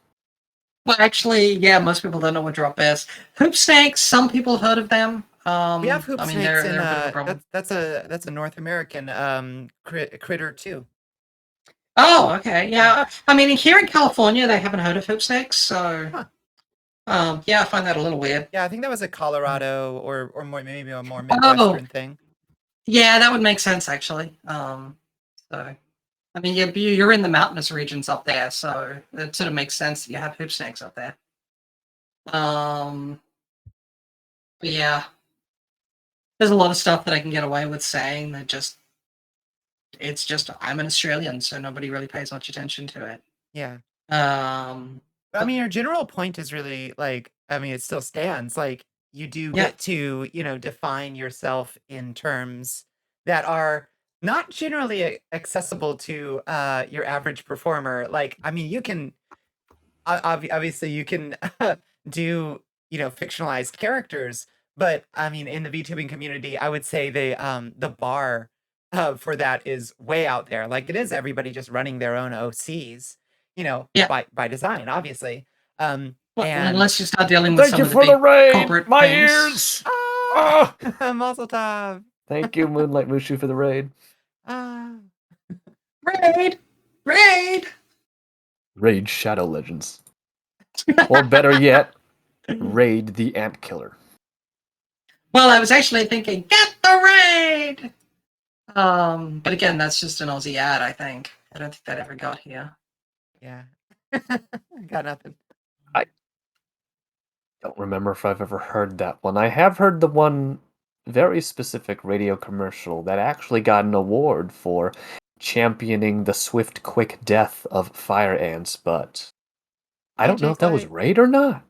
Speaker 1: Well, actually, yeah, most people don't know what drop bears. Hoop snakes, some people heard of them.
Speaker 2: We have hoop
Speaker 1: I mean,
Speaker 2: snakes
Speaker 1: they're
Speaker 2: in
Speaker 1: a bit of a problem.
Speaker 2: that's a North American critter too.
Speaker 1: Oh, okay, yeah. I mean, here in California, they haven't heard of hoop snakes, so yeah, I find that a little weird.
Speaker 2: Yeah, I think that was a Colorado or more maybe a more Midwestern thing.
Speaker 1: Yeah, that would make sense actually. So I mean, you're in the mountainous regions up there, so it sort of makes sense that you have hoop snakes up there. But yeah, there's a lot of stuff that I can get away with saying that it's just I'm an Australian, so nobody really pays much attention to it.
Speaker 2: Yeah.
Speaker 1: But
Speaker 2: I mean, your general point is really like, I mean, it still stands. Like, you do
Speaker 1: yeah,
Speaker 2: get to, define yourself in terms that are not generally accessible to your average performer. Like, I mean, you can obviously you can do, fictionalized characters, but I mean, in the VTubing community, I would say the bar for that is way out there. Like, it is everybody just running their own OCs,
Speaker 1: yeah.
Speaker 2: by design, obviously.
Speaker 1: Well,
Speaker 2: And
Speaker 1: unless you start dealing with
Speaker 3: Thank
Speaker 1: some
Speaker 3: you
Speaker 1: of the
Speaker 3: for the
Speaker 1: big
Speaker 3: raid!
Speaker 1: corporate
Speaker 3: My
Speaker 1: things.
Speaker 3: ears! Ah!
Speaker 2: Mazel tov.
Speaker 3: Thank you, Moonlight Mushu, for the raid.
Speaker 1: Raid.
Speaker 3: Raid Shadow Legends. Or better yet, Raid the Ant Killer.
Speaker 1: Well, I was actually thinking, get the raid. But again, that's just an Aussie ad, I think. I don't think that ever got here.
Speaker 2: Yeah. Got nothing.
Speaker 3: I don't remember if I've ever heard that one. I have heard the one very specific radio commercial that actually got an award for championing the swift, quick death of fire ants, but I don't know if that was Raid or not.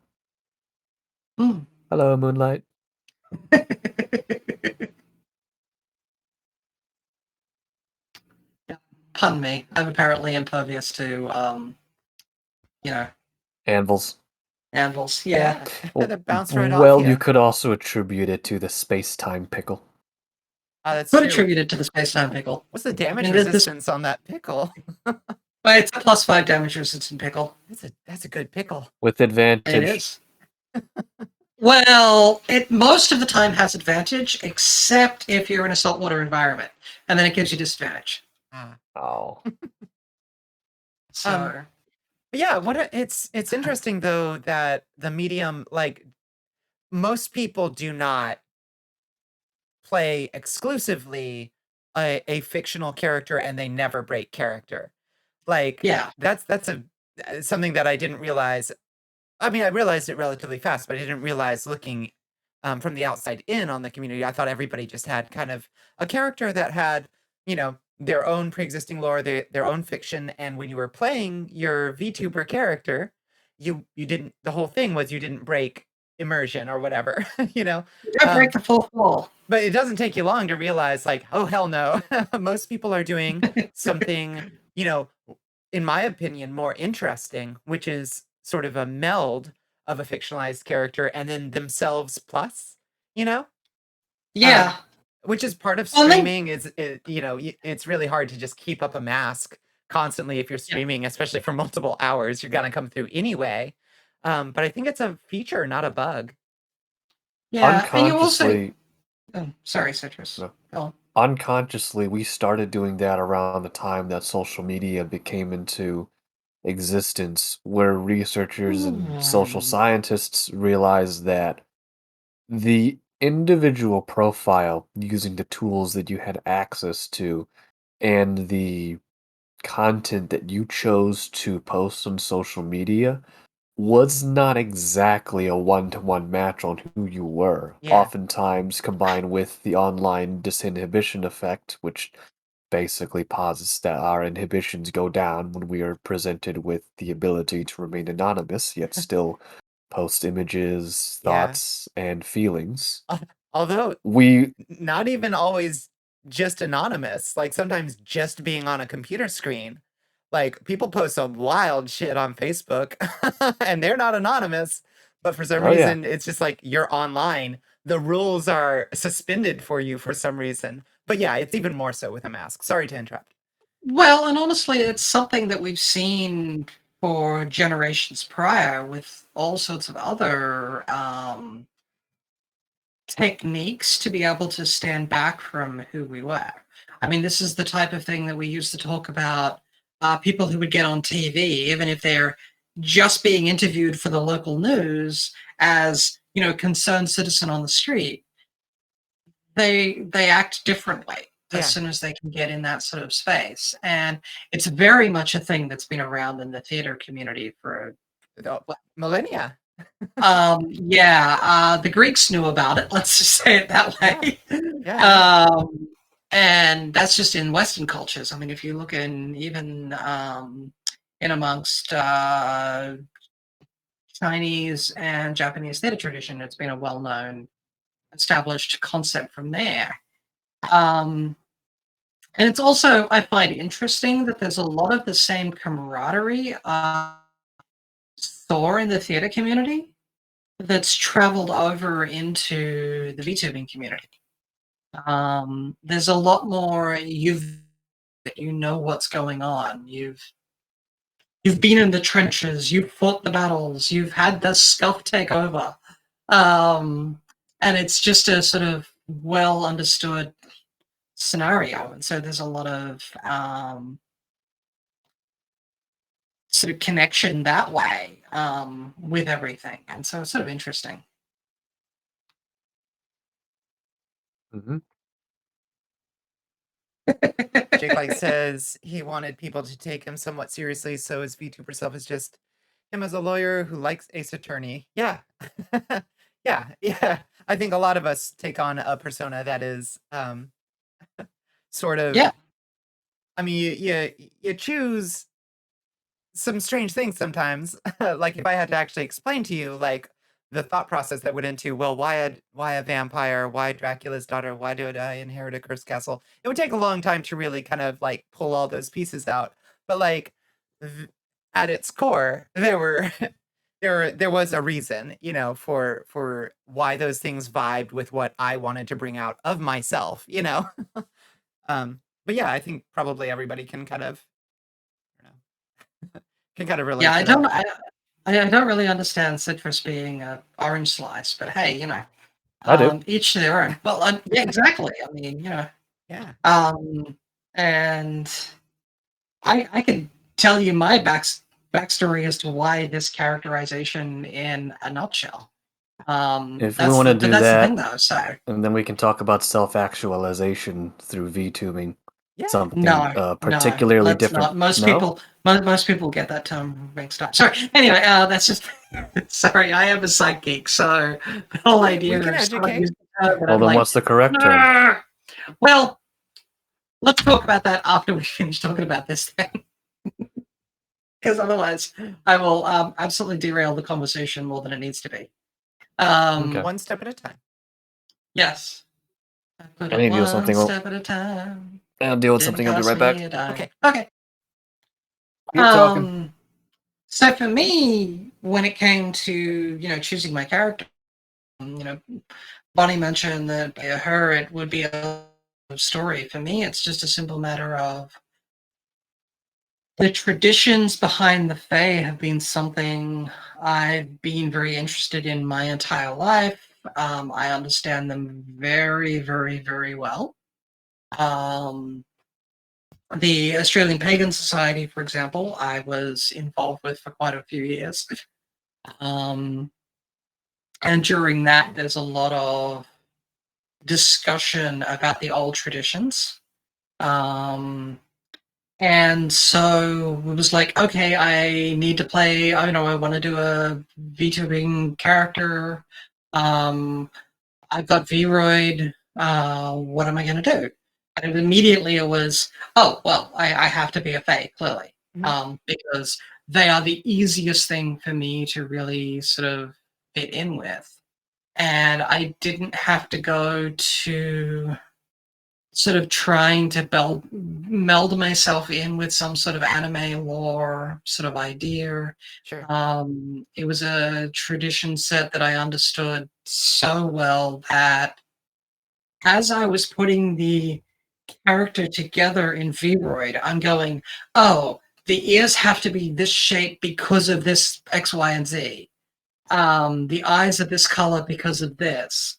Speaker 3: Hello, Moonlight.
Speaker 1: Pardon me. I'm apparently impervious to,
Speaker 3: Anvils.
Speaker 1: anvils. Yeah.
Speaker 2: That bounced right off
Speaker 3: Well,
Speaker 2: you.
Speaker 3: you could also attribute it to the space-time pickle.
Speaker 2: That's
Speaker 1: Could
Speaker 2: true.
Speaker 1: attribute it to the space-time pickle.
Speaker 2: What's the damage
Speaker 1: I mean,
Speaker 2: resistance on that pickle?
Speaker 1: But it's a +5 damage resistant pickle.
Speaker 2: That's a good pickle.
Speaker 3: With advantage.
Speaker 1: It is. Well, it most of the time has advantage, except if you're in a saltwater environment, and then it gives you disadvantage.
Speaker 3: Oh.
Speaker 1: So
Speaker 2: But yeah, it's interesting though that the medium, like, most people do not play exclusively a fictional character and they never break character. Like,
Speaker 1: yeah,
Speaker 2: that's something that I didn't realize. I mean, I realized it relatively fast, but I didn't realize looking from the outside in on the community. I thought everybody just had kind of a character that had, their own pre-existing lore, their own fiction, and when you were playing your VTuber character, you didn't. The whole thing was you didn't break immersion or whatever,
Speaker 1: you don't break the full wall.
Speaker 2: But it doesn't take you long to realize, like, oh hell no, most people are doing something, in my opinion, more interesting, which is sort of a meld of a fictionalized character and then themselves plus,
Speaker 1: Yeah,
Speaker 2: which is part of
Speaker 1: Well, they-
Speaker 2: streaming. It's really hard to just keep up a mask constantly if you're streaming, especially for multiple hours. You're gonna come through anyway. But I think it's a feature, not a bug.
Speaker 1: yeah, and you also.
Speaker 3: Unconsciously,
Speaker 1: Sorry, Citrus.
Speaker 3: No.
Speaker 1: Oh.
Speaker 3: unconsciously, we started doing that around the time that social media became into existence, where researchers and social scientists realized that the individual profile using the tools that you had access to and the content that you chose to post on social media was not exactly a one-to-one match on who you were.
Speaker 2: Yeah.
Speaker 3: Oftentimes combined with the online disinhibition effect, which basically posits that our inhibitions go down when we are presented with the ability to remain anonymous, yet still post images,
Speaker 2: Yeah.
Speaker 3: thoughts, and feelings.
Speaker 2: Although
Speaker 3: We
Speaker 2: not even always just anonymous, like sometimes just being on a computer screen. Like people post some wild shit on Facebook and they're not anonymous, but for some
Speaker 3: Oh, yeah.
Speaker 2: reason it's just like you're online. The rules are suspended for you for some reason. But yeah, it's even more so with a mask. Sorry to interrupt.
Speaker 1: Well, and honestly, it's something that we've seen for generations prior with all sorts of other techniques to be able to stand back from who we were. I mean, this is the type of thing that we used to talk about people who would get on TV, even if they're just being interviewed for the local news as, you know, concerned citizen on the street. They act differently
Speaker 2: Yeah.
Speaker 1: as soon as they can get in that sort of space. And it's very much a thing that's been around in the theater community for
Speaker 2: Millennia.
Speaker 1: the Greeks knew about it, let's just say it that way.
Speaker 2: Yeah.
Speaker 1: And that's just in Western cultures. I mean, if you look in even in amongst Chinese and Japanese theater tradition, it's been a well-known established concept from there. And it's also, I find interesting that there's a lot of the same camaraderie saw in the theater community that's traveled over into the VTubing community. There's a lot more you know what's going on. You've been in the trenches, you've fought the battles, you've had the scuff take over. And it's just a sort of well understood scenario. And so there's a lot of sort of connection that way with everything. And so it's sort of interesting.
Speaker 3: Mm-hmm.
Speaker 2: Jake like says he wanted people to take him somewhat seriously, so his VTuber self is just him as a lawyer who likes Ace Attorney. Yeah. yeah. I think a lot of us take on a persona that is sort of I mean you choose some strange things sometimes. Like if I had to actually explain to you like the thought process that went into, well, why a vampire? Why Dracula's daughter? Why did I inherit a cursed castle? It would take a long time to really kind of like pull all those pieces out. But like at its core, there were there was a reason, you know, for why those things vibed with what I wanted to bring out of myself, you know. But yeah, I think probably everybody can kind of, I don't know, can kind of relate.
Speaker 1: Yeah,
Speaker 2: to
Speaker 1: I
Speaker 2: that.
Speaker 1: don't. I don't really understand citrus being an orange slice, but hey, you know,
Speaker 3: I do.
Speaker 1: each to their own. Well, yeah, exactly. I mean, you know,
Speaker 2: Yeah.
Speaker 1: and I can tell you my backstory as to why this characterization in a nutshell.
Speaker 3: If we want to do
Speaker 1: that's the
Speaker 3: that,
Speaker 1: thing, though. So
Speaker 3: and then we can talk about self-actualization through VTubing.
Speaker 2: Yeah.
Speaker 3: Something
Speaker 1: no,
Speaker 3: particularly
Speaker 1: let's
Speaker 3: different.
Speaker 1: not. Most
Speaker 3: No?
Speaker 1: most people get that term mixed up. Sorry. Anyway, that's just sorry. I am a psych geek, so the whole idea
Speaker 2: We can
Speaker 1: of someone
Speaker 2: educate.
Speaker 1: using the term, and
Speaker 3: Well,
Speaker 1: I'm
Speaker 3: then
Speaker 1: like,
Speaker 3: what's the correct term?
Speaker 1: "Nah." Well, let's talk about that after we finish talking about this thing, because otherwise, I will absolutely derail the conversation more than it needs to be.
Speaker 3: Okay.
Speaker 2: One step at a time.
Speaker 1: Yes. I put
Speaker 3: I
Speaker 1: it
Speaker 3: need to deal with something.
Speaker 1: one step at a time.
Speaker 3: I'll deal with
Speaker 1: Didn't
Speaker 3: something. I'll be
Speaker 1: cost
Speaker 3: right back.
Speaker 2: Okay.
Speaker 1: Okay.
Speaker 3: Keep talking.
Speaker 1: So for me, when it came to, you know, choosing my character, you know, Bonnie mentioned that by her it would be a story. For me, it's just a simple matter of the traditions behind the Fae have been something I've been very interested in my entire life. I understand them very, very, very well. The Australian Pagan Society, for example, I was involved with for quite a few years. And during that, there's a lot of discussion about the old traditions. And so it was like, okay, I need to play, I want to do a VTubing character. I've got Vroid. What am I going to do? And immediately it was, oh, well, I have to be a Fae, clearly, because they are the easiest thing for me to really sort of fit in with. And I didn't have to go to sort of trying to meld myself in with some sort of anime lore sort of idea.
Speaker 2: Sure.
Speaker 1: It was a tradition set that I understood so well that as I was putting the character together in Vroid, I'm going, oh, the ears have to be this shape because of this X, Y, and Z. The eyes are this color because of this.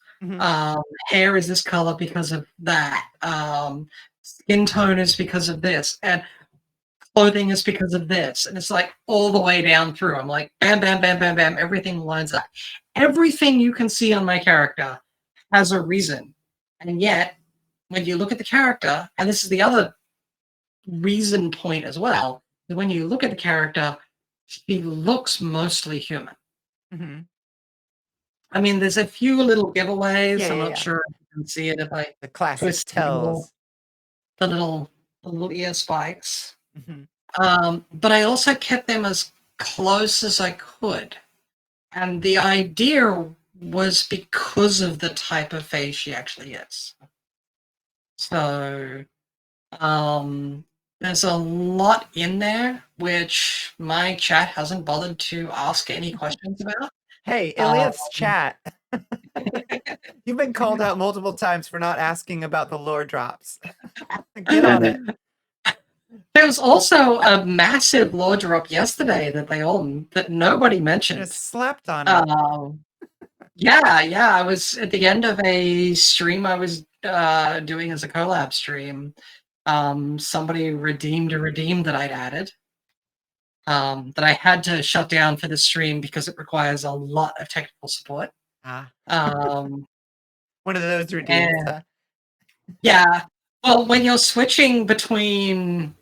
Speaker 1: Hair is this color because of that. Skin tone is because of this. And clothing is because of this. And it's like all the way down through. I'm like, bam, bam, bam, bam, bam. Everything lines up. Everything you can see on my character has a reason. And yet, when you look at the character, and this is the other reason point as well, that when you look at the character, she looks mostly human. I mean, there's a few little giveaways.
Speaker 2: Yeah,
Speaker 1: I'm
Speaker 2: yeah,
Speaker 1: not
Speaker 2: yeah.
Speaker 1: sure if you can see it if I
Speaker 2: The classic
Speaker 1: twist the
Speaker 2: tells.
Speaker 1: little ear spikes. But I also kept them as close as I could. And the idea was because of the type of face she actually is. So there's a lot in there which my chat hasn't bothered to ask any questions about.
Speaker 2: Hey, Illiath's chat. You've been called out multiple times for not asking about the lore drops. Get on it.
Speaker 1: There was also a massive lore drop yesterday that nobody mentioned.
Speaker 2: Just slept on it.
Speaker 1: Yeah. I was at the end of a stream I was doing as a collab stream. Somebody redeemed a redeem that I'd added. That I had to shut down for the stream because it requires a lot of technical support.
Speaker 2: One of those redeems, huh?
Speaker 1: Yeah. Well, when you're switching between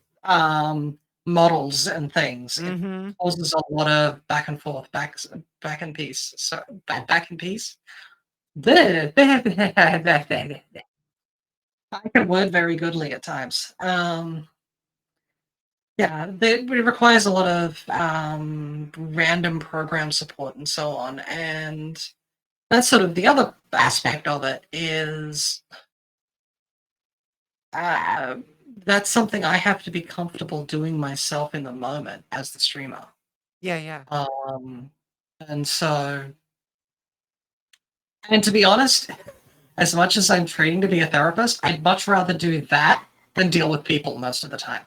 Speaker 1: models and things, it causes a lot of back and forth, back and piece. So back and piece. I can word very goodly at times. Yeah, it requires a lot of random program support and so on, and that's sort of the other aspect of it is that's something I have to be comfortable doing myself in the moment as the streamer.
Speaker 2: Yeah.
Speaker 1: And so, and to be honest, as much as I'm training to be a therapist, I'd much rather do that than deal with people most of the time.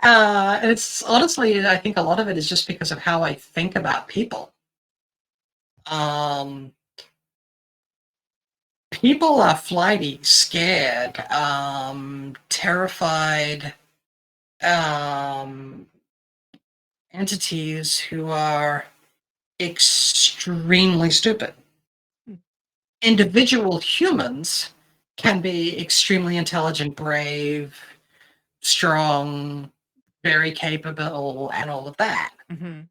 Speaker 1: And it's honestly, I think a lot of it is just because of how I think about people. People are flighty, scared, terrified, entities who are extremely stupid. Individual humans can be extremely intelligent, brave, strong, very capable, and all of that.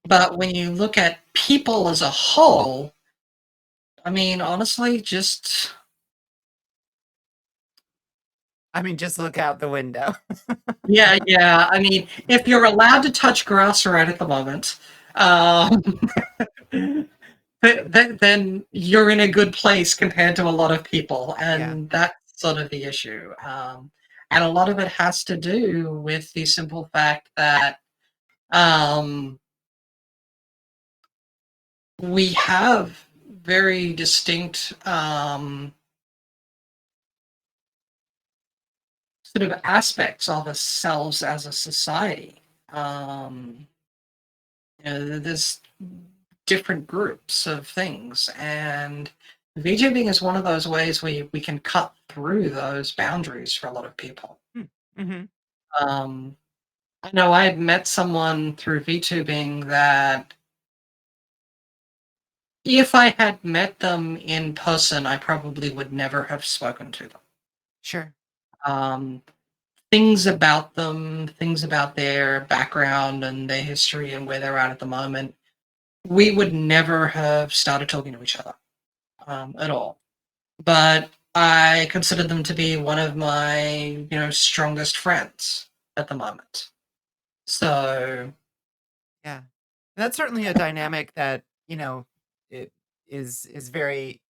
Speaker 1: But when you look at people as a whole, I mean, honestly, just
Speaker 2: look out the window.
Speaker 1: yeah. I mean, if you're allowed to touch grass right at the moment, then you're in a good place compared to a lot of people, and that's sort of the issue. And a lot of it has to do with the simple fact that we have very distinct sort of aspects of ourselves as a society. There's different groups of things, and VTubing is one of those ways we can cut through those boundaries for a lot of people. I know I had met someone through VTubing that if I had met them in person, I probably would never have spoken to them.
Speaker 2: Sure.
Speaker 1: things about them, things about their background and their history and where they're at the moment, we would never have started talking to each other at all. But I consider them to be one of my, strongest friends at the moment. So
Speaker 2: Yeah. That's certainly a dynamic that, it is very,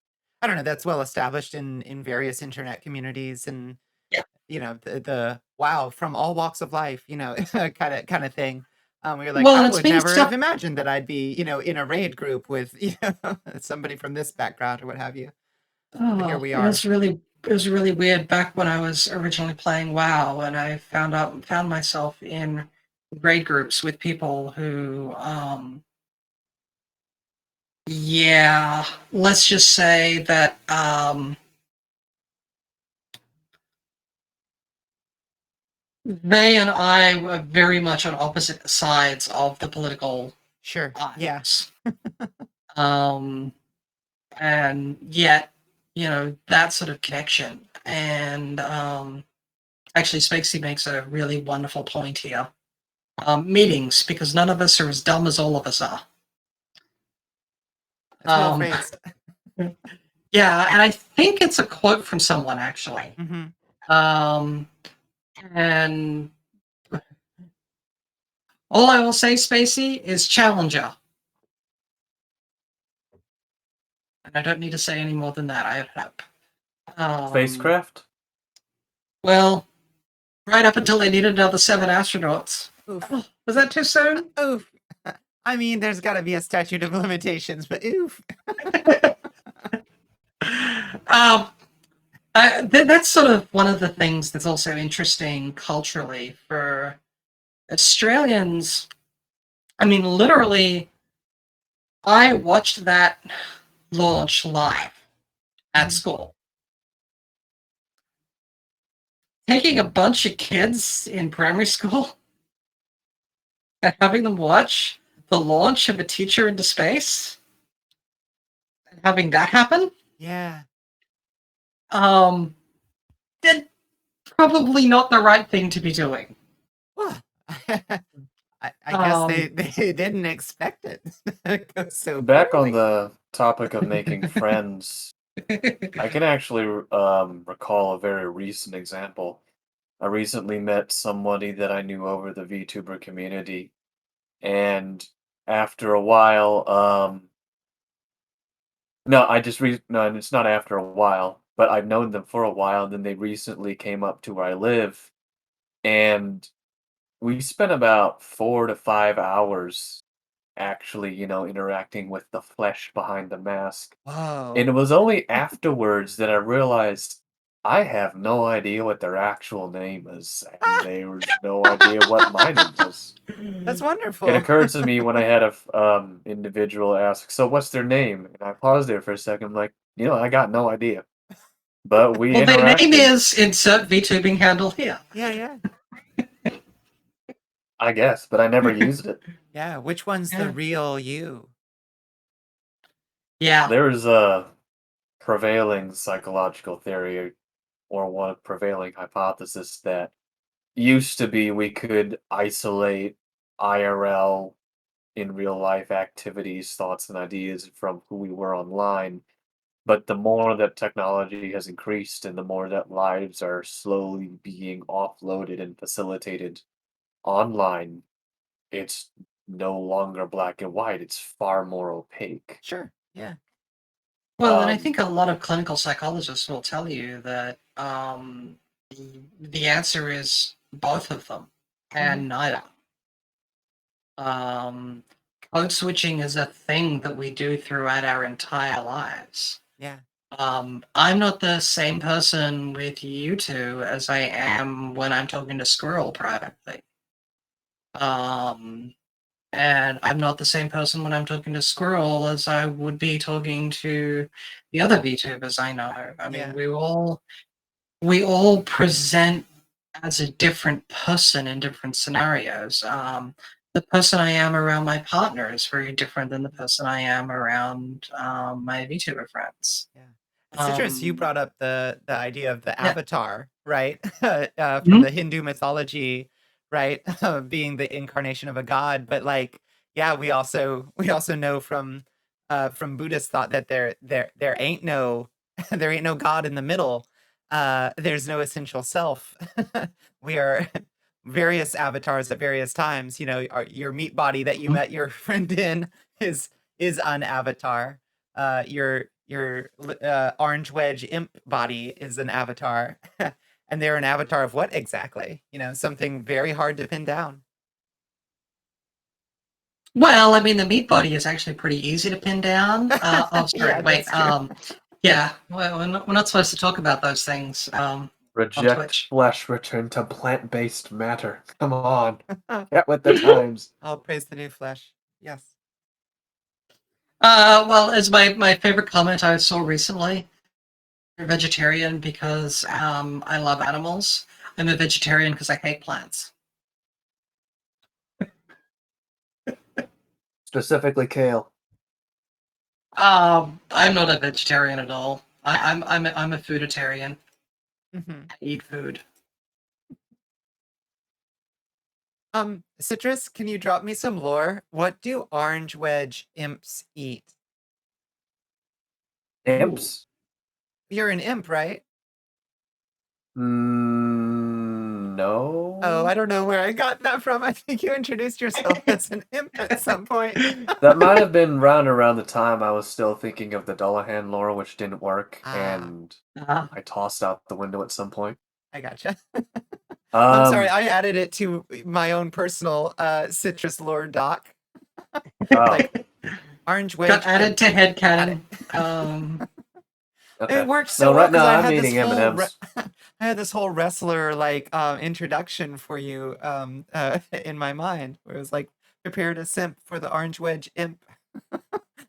Speaker 2: I don't know, that's well established in various internet communities, and
Speaker 1: yeah.
Speaker 2: the wow, from all walks of life, kind of thing. Where you're like,
Speaker 1: Well,
Speaker 2: I
Speaker 1: and it's
Speaker 2: would
Speaker 1: been
Speaker 2: never have
Speaker 1: stuff.
Speaker 2: imagined that I'd be, in a raid group with, somebody from this background or what have you. But here
Speaker 1: Oh,
Speaker 2: we
Speaker 1: it
Speaker 2: are.
Speaker 1: was really weird back when I was originally playing WoW, and I found myself in raid groups with people who, yeah, let's just say that they and I were very much on opposite sides of the political
Speaker 2: Sure. Yeah.
Speaker 1: aisles. Um, and yet, that sort of connection. And actually, Spakesy makes a really wonderful point here. Meetings, because none of us are as dumb as all of us are.
Speaker 2: That's well phrased.
Speaker 1: Yeah, and I think it's a quote from someone, actually.
Speaker 2: Mm-hmm.
Speaker 1: And all I will say, Spacey, is challenger. And I don't need to say any more than that, I hope.
Speaker 3: Spacecraft?
Speaker 1: Well, right up until they needed another 7 astronauts.
Speaker 2: Oof.
Speaker 1: Was that too soon?
Speaker 2: Oof. I mean, there's got to be a statute of limitations, but oof.
Speaker 1: That's sort of one of the things that's also interesting culturally for Australians. I mean, literally, I watched that launch live at school. Taking a bunch of kids in primary school and having them watch the launch of a teacher into space and having that happen.
Speaker 2: Yeah.
Speaker 1: Then probably not the right thing to be doing.
Speaker 2: Well, I guess they didn't expect it. So
Speaker 3: Back
Speaker 2: poorly.
Speaker 3: on the topic of making friends, I can actually recall a very recent example. I recently met somebody that I knew over the VTuber community, and after a while, no, no, it's not after a while, but I've known them for a while. Then they recently came up to where I live, and we spent about 4 to 5 hours actually, interacting with the flesh behind the mask. And
Speaker 2: Whoa.
Speaker 3: it was only afterwards that I realized I have no idea what their actual name is, and there was no idea what my name was.
Speaker 2: That's
Speaker 3: It
Speaker 2: wonderful.
Speaker 3: occurred to me when I had a individual ask, "So what's their name?" And I paused there for a second, like, I got no idea. But we
Speaker 1: Well, their name
Speaker 3: interacted,
Speaker 1: is insert VTubing handle here.
Speaker 2: Yeah.
Speaker 3: I guess, but I never used it.
Speaker 2: Yeah. Which one's
Speaker 1: Yeah.
Speaker 2: the real you?
Speaker 1: Yeah.
Speaker 3: There's a prevailing psychological theory or one prevailing hypothesis that used to be we could isolate IRL in real life activities, thoughts, and ideas from who we were online. But the more that technology has increased and the more that lives are slowly being offloaded and facilitated online, it's no longer black and white. It's far more opaque.
Speaker 2: Sure. Yeah.
Speaker 1: Well, and I
Speaker 3: Um,
Speaker 1: think a lot of clinical psychologists will tell you that the answer is both of them and neither. Code switching is a thing that we do throughout our entire lives.
Speaker 2: Yeah.
Speaker 1: I'm not the same person with you two as I am when I'm talking to Squirrel privately. And I'm not the same person when I'm talking to Squirrel as I would be talking to the other VTubers I know. I mean,
Speaker 2: Yeah.
Speaker 1: we all present as a different person in different scenarios. The person I am around my partner is very different than the person I am around my VTuber friends.
Speaker 2: Yeah. Citrus, you brought up the idea of the
Speaker 1: Yeah.
Speaker 2: avatar, right? From
Speaker 1: Mhm.
Speaker 2: the Hindu mythology, right? Being the incarnation of a god, but like, yeah, we also know from Buddhist thought that there ain't no there ain't no god in the middle. There's no essential self. We are various avatars at various times. You know, your meat body that you met your friend in is an avatar. Your orange wedge imp body is an avatar. And they're an avatar of what exactly? You know, something very hard to pin down.
Speaker 1: Well, I mean, the meat body is actually pretty easy to pin down. Oh, sorry,
Speaker 2: Yeah,
Speaker 1: wait.
Speaker 2: that's true.
Speaker 1: Yeah, well, we're not supposed to talk about those things on
Speaker 3: Reject
Speaker 1: Twitch.
Speaker 3: flesh, return to plant-based matter. Come on. Get with the times.
Speaker 2: I'll praise the new flesh. Yes.
Speaker 1: Well, as my favorite comment I saw recently, you're a vegetarian because I love animals. I'm a vegetarian because I hate plants.
Speaker 3: Specifically kale.
Speaker 1: I'm not a vegetarian at all. I'm a fooditarian.
Speaker 2: Mhm.
Speaker 1: I eat food.
Speaker 2: Citrus, can you drop me some lore? What do orange wedge imps eat?
Speaker 3: Imps?
Speaker 2: You're an imp, right?
Speaker 3: No.
Speaker 2: Oh, I don't know where I got that from. I think you introduced yourself as an imp at some point.
Speaker 3: That might have been around the time I was still thinking of the Dullahan lore, which didn't work, and I tossed out the window at some point.
Speaker 2: I gotcha. I'm
Speaker 3: Um,
Speaker 2: sorry, I added it to my own personal Citrus lore doc.
Speaker 3: oh,
Speaker 2: Like orange wedge.
Speaker 1: Got added to headcanon.
Speaker 3: okay.
Speaker 2: It worked so
Speaker 3: No,
Speaker 2: well
Speaker 3: right
Speaker 2: because
Speaker 3: now
Speaker 2: I
Speaker 3: I'm
Speaker 2: had this
Speaker 3: eating
Speaker 2: whole
Speaker 3: M&Ms.
Speaker 2: I had this whole wrestler like introduction for you in my mind where it was like prepare to simp for the orange wedge imp.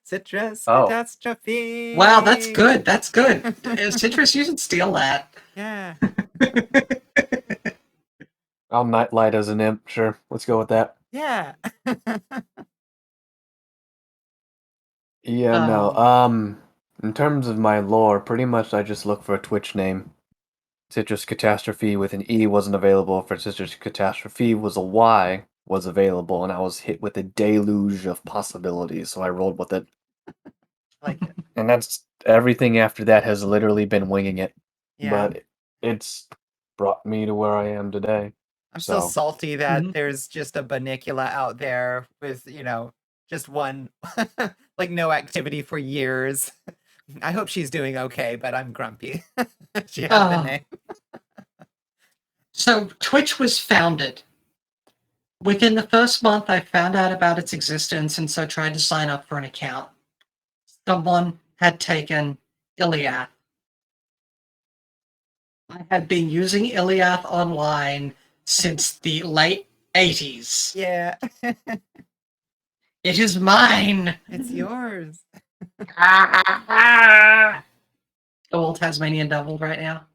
Speaker 2: Citrus
Speaker 3: Oh.
Speaker 2: catastrophe.
Speaker 1: Wow, that's good. That's good. Citrus, you should steal that.
Speaker 2: Yeah.
Speaker 3: I'll nightlight as an imp. Sure, let's go with that.
Speaker 2: Yeah.
Speaker 3: Yeah, no. In terms of my lore, pretty much I just look for a Twitch name. Citruscatastrophe with an E wasn't available. For Citruscatastrophe was a Y was available, and I was hit with a deluge of possibilities, so I rolled with it.
Speaker 2: Like it.
Speaker 3: And that's everything after that has literally been winging it.
Speaker 2: Yeah.
Speaker 3: But it's brought me to where I am today.
Speaker 2: I'm so
Speaker 3: So
Speaker 2: salty that
Speaker 1: Mhm.
Speaker 2: there's just a Bonnicula out there with, you know, just one, like no activity for years. I hope she's doing okay, but I'm grumpy. She had the name.
Speaker 1: So Twitch was founded. Within the first month, I found out about its existence and so tried to sign up for an account. Someone had taken Illiath. I had been using Illiath online since the late 80s.
Speaker 2: Yeah,
Speaker 1: It is mine.
Speaker 2: it's yours.
Speaker 1: Old Tasmanian Devil right now.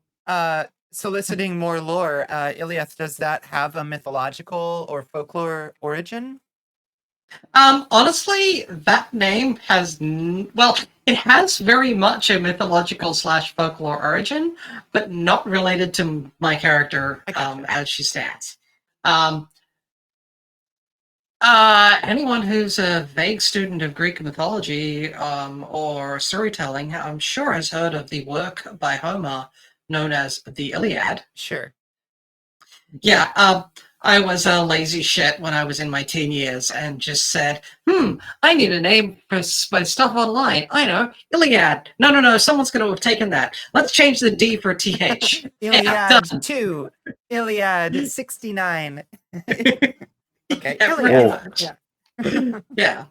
Speaker 2: Soliciting more lore, Illiath, does that have a mythological or folklore origin?
Speaker 1: Honestly, that name has it has very much a mythological / folklore origin, but not related to my character as she stands. Anyone who's a vague student of Greek mythology or storytelling, I'm sure has heard of the work by Homer known as the Iliad.
Speaker 2: Sure.
Speaker 1: Yeah, I was a lazy shit when I was in my teen years and just said, I need a name for my stuff online. I know, Iliad. No, someone's going to have taken that. Let's change the D for TH.
Speaker 2: Iliad 2. Iliad 69. Okay,
Speaker 1: Yeah,
Speaker 2: Iliad.
Speaker 1: Yeah. Yeah.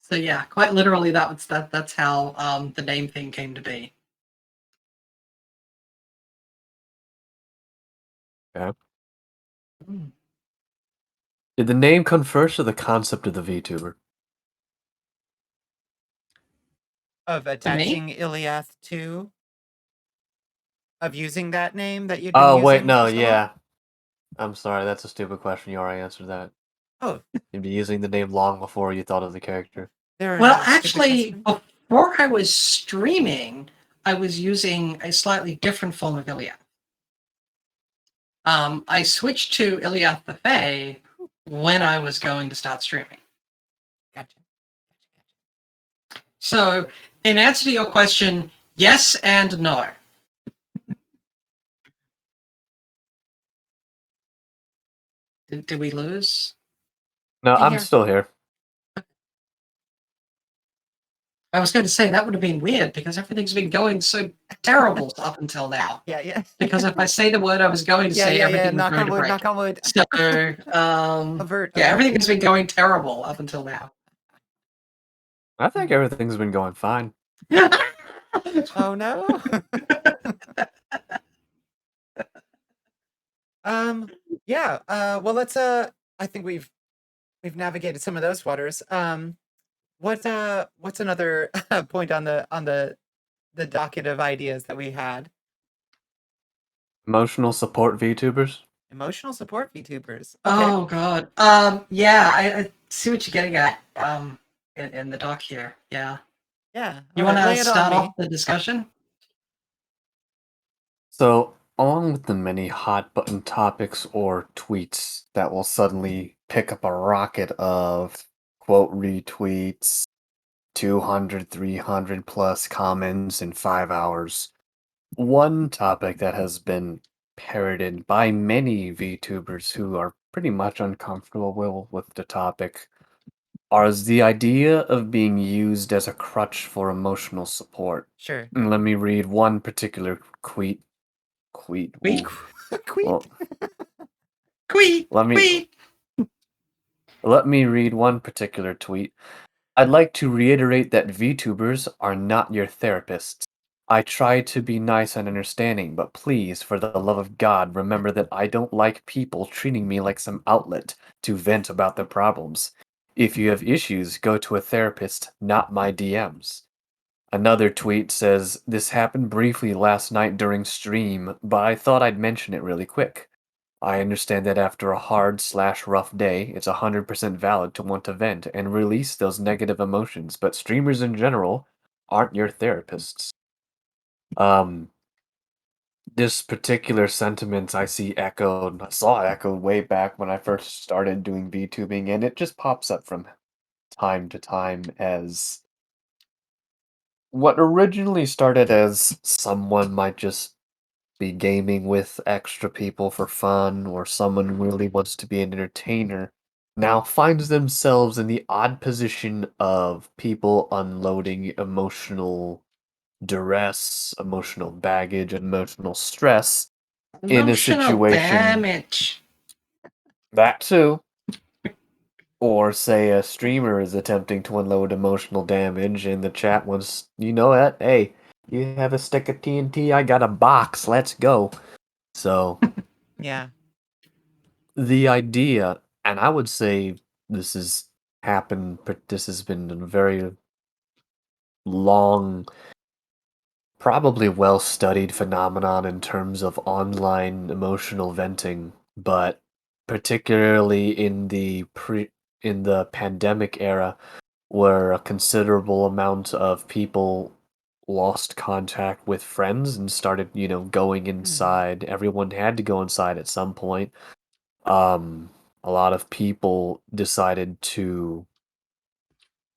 Speaker 1: So yeah, quite literally, that's how the name thing came to be.
Speaker 3: yeah. Did the name come first or the concept of the VTuber?
Speaker 2: Of attaching Illiath to? Of using that name that you'd been
Speaker 3: Oh
Speaker 2: using
Speaker 3: wait, no,
Speaker 2: for so long?
Speaker 3: yeah. I'm sorry, that's a stupid question. You already answered that.
Speaker 2: Oh,
Speaker 3: You'd be using the name long before you thought of the character.
Speaker 2: there are
Speaker 1: Well,
Speaker 2: no
Speaker 1: actually,
Speaker 2: Citruscatastrophy?
Speaker 1: before I was streaming, I was using a slightly different form of Illiath. I switched to Illiath the Fae when I was going to start streaming.
Speaker 2: Gotcha.
Speaker 1: So, in answer to your question, yes and no. Did we lose?
Speaker 3: No, I'm
Speaker 2: Here.
Speaker 3: still here.
Speaker 1: I was going to say that would have been weird because everything's been going so terrible up until now.
Speaker 2: Yeah.
Speaker 1: Because if I say the word I was going to say, everything was
Speaker 2: Knock
Speaker 1: going
Speaker 2: on
Speaker 1: to
Speaker 2: wood,
Speaker 1: break.
Speaker 2: knock on wood.
Speaker 1: So,
Speaker 2: Avert.
Speaker 1: yeah, everything has been going terrible up until now.
Speaker 3: I think everything's been going fine.
Speaker 2: Oh no. Yeah, well let's I think we've navigated some of those waters. What's another point on the docket of ideas that we had?
Speaker 3: Emotional support VTubers.
Speaker 2: Emotional support VTubers. Okay.
Speaker 1: Oh god. Yeah, I see what you're getting at. In the doc here. Yeah.
Speaker 2: Yeah.
Speaker 1: You
Speaker 2: all
Speaker 1: want
Speaker 2: right, lay
Speaker 1: to
Speaker 2: it on
Speaker 1: start
Speaker 2: me.
Speaker 1: off the discussion?
Speaker 3: So, along with the many hot button topics or tweets that will suddenly pick up a rocket of quote retweets, 200, 300 plus comments in 5 hours, one topic that has been parroted by many VTubers who are pretty much uncomfortable with the topic is the idea of being used as a crutch for emotional support.
Speaker 2: Sure.
Speaker 3: Let me read one particular tweet.
Speaker 1: Tweet.
Speaker 2: Queep.
Speaker 3: Well,
Speaker 1: Tweet.
Speaker 3: let me
Speaker 1: Tweet.
Speaker 3: let me read one particular tweet. I'd like to reiterate that VTubers are not your therapists. I try to be nice and understanding, but please, for the love of God, remember that I don't like people treating me like some outlet to vent about their problems. If you have issues, go to a therapist, not my DMs. Another tweet says, this happened briefly last night during stream, but I thought I'd mention it really quick. I understand that after a hard/rough day, it's 100% valid to want to vent and release those negative emotions, but streamers in general aren't your therapists. This particular sentiment I saw echoed way back when I first started doing VTubing, and it just pops up from time to time as what originally started as someone might just be gaming with extra people for fun, or someone who really wants to be an entertainer, now finds themselves in the odd position of people unloading emotional duress, emotional baggage, emotional stress in a
Speaker 1: Emotional
Speaker 3: situation
Speaker 1: damage.
Speaker 3: that too. Or say a streamer is attempting to unload emotional damage and the chat wants, you know what, hey, you have a stick of TNT, I got a box, let's go. So
Speaker 2: Yeah.
Speaker 3: the idea, and I would say this this has been a very long, probably well studied phenomenon in terms of online emotional venting, but particularly in the pandemic era where a considerable amount of people lost contact with friends and started, going inside. Everyone had to go inside at some point. A lot of people decided to,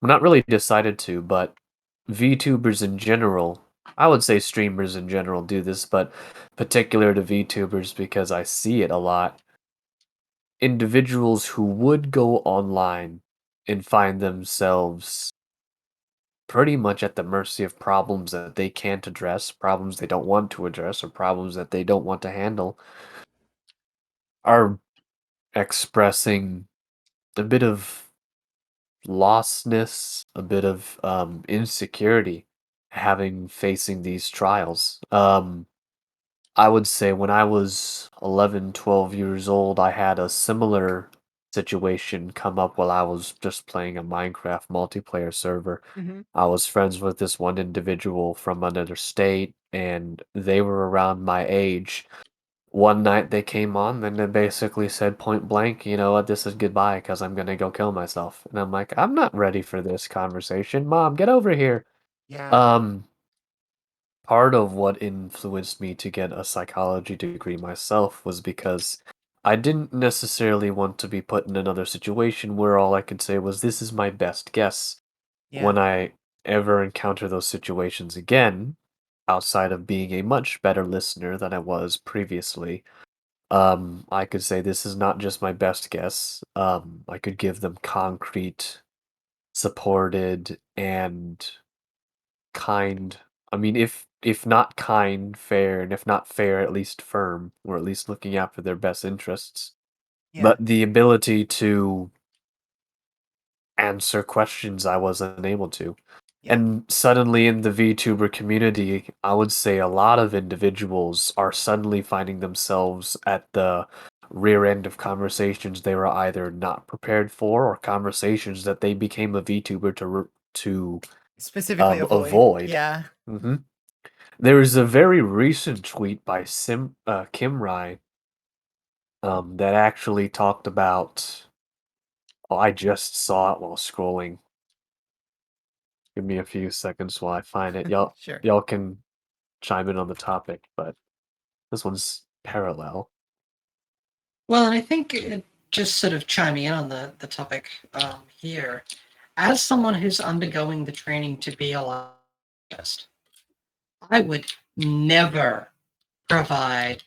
Speaker 3: well, not really decided to, but VTubers in general, I would say streamers in general do this, but particular to VTubers because I see it a lot. Individuals who would go online and find themselves pretty much at the mercy of problems that they can't address, problems they don't want to address, or problems that they don't want to handle, are expressing a bit of lostness, a bit of insecurity having facing these trials. I would say when I was 11, 12 years old, I had a similar situation come up while I was just playing a Minecraft multiplayer server.
Speaker 2: Mm-hmm.
Speaker 3: I was friends with this one individual from another state, and they were around my age one night they came on, then they basically said point blank, you know what, this is goodbye because I'm gonna go kill myself. And I'm like, I'm not ready for this conversation. Mom, get over here.
Speaker 2: Yeah.
Speaker 3: Um, Part of what influenced me to get a psychology degree myself was because I didn't necessarily want to be put in another situation where all I could say was, this is my best guess.
Speaker 2: Yeah.
Speaker 3: When I ever encounter those situations again, outside of being a much better listener than I was previously, I could say this is not just my best guess. I could give them concrete, supported, and kind. I mean, if not kind, fair, and if not fair, at least firm, or at least looking out for their best interests.
Speaker 2: Yeah.
Speaker 3: But the ability to answer questions I wasn't able to.
Speaker 2: Yeah.
Speaker 3: And suddenly in the VTuber community, I would say a lot of individuals are suddenly finding themselves at the rear end of conversations they were either not prepared for or conversations that they became a VTuber to
Speaker 2: Specifically avoid.
Speaker 3: avoid.
Speaker 2: Yeah.
Speaker 3: Hmm. There is a very recent tweet by Kim Rai that actually talked about. Oh, I just saw it while scrolling. Give me a few seconds while I find it. Y'all,
Speaker 2: Sure.
Speaker 3: y'all can chime in on the topic, but this one's parallel.
Speaker 1: Well, and I think just sort of chiming in on the topic here, as someone who's undergoing the training to be a therapist, I would never provide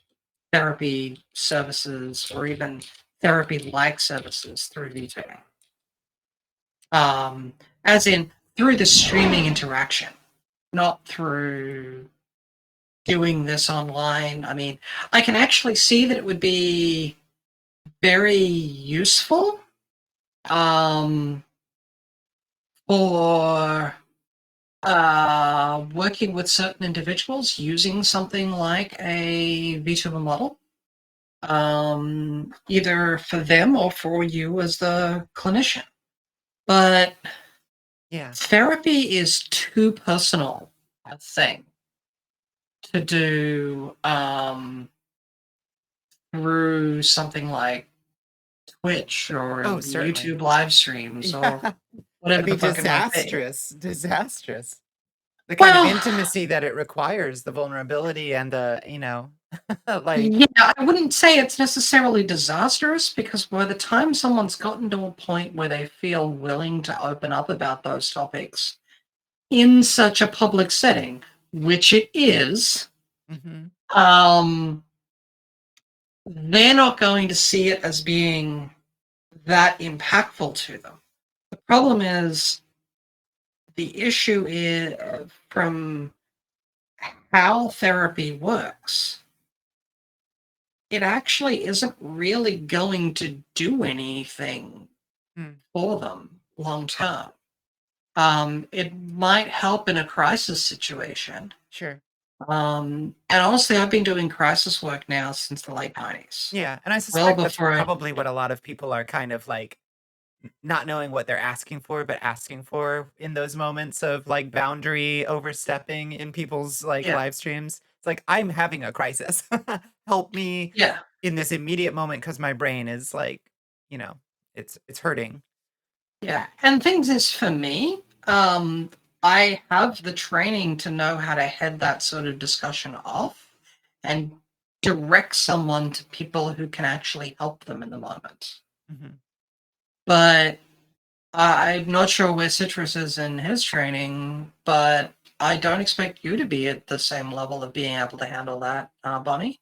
Speaker 1: therapy services or even therapy-like services through VTuber. As in through the streaming interaction, not through doing this online. I mean, I can actually see that it would be very useful for working with certain individuals using something like a VTuber model, either for them or for you as the clinician. But
Speaker 2: Yeah.
Speaker 1: therapy is too personal a thing to do through something like Twitch or
Speaker 2: Oh, certainly.
Speaker 1: YouTube live streams or
Speaker 2: Yeah.
Speaker 1: whatever
Speaker 2: That'd be
Speaker 1: the fuck it might be.
Speaker 2: disastrous. The kind of
Speaker 1: Well,
Speaker 2: intimacy that it requires, the vulnerability and the, like,
Speaker 1: yeah, I wouldn't say it's necessarily disastrous because by the time someone's gotten to a point where they feel willing to open up about those topics in such a public setting, which it is,
Speaker 2: mhm,
Speaker 1: um, they're not going to see it as being that impactful to them. The problem is the issue is from how therapy works. It actually isn't really going to do anything
Speaker 2: mm,
Speaker 1: for them long term. It might help in a crisis situation.
Speaker 2: sure.
Speaker 1: And honestly, I've been doing crisis work now since the late 90s.
Speaker 2: Yeah, and I
Speaker 1: Well
Speaker 2: suspect that's
Speaker 1: before I,
Speaker 2: probably what a lot of people are kind of like not knowing what they're asking for, but asking for in those moments of like boundary overstepping in people's like
Speaker 1: yeah,
Speaker 2: live streams. It's like, I'm having a crisis. Help me
Speaker 1: yeah,
Speaker 2: in this immediate moment because my brain is like, you know, it's hurting.
Speaker 1: yeah. And things is for me, I have the training to know how to head that sort of discussion off and direct someone to people who can actually help them in the moment.
Speaker 2: Mhm.
Speaker 1: But I'm not sure where Citrus is in his training, but I don't expect you to be at the same level of being able to handle that, Bonnie.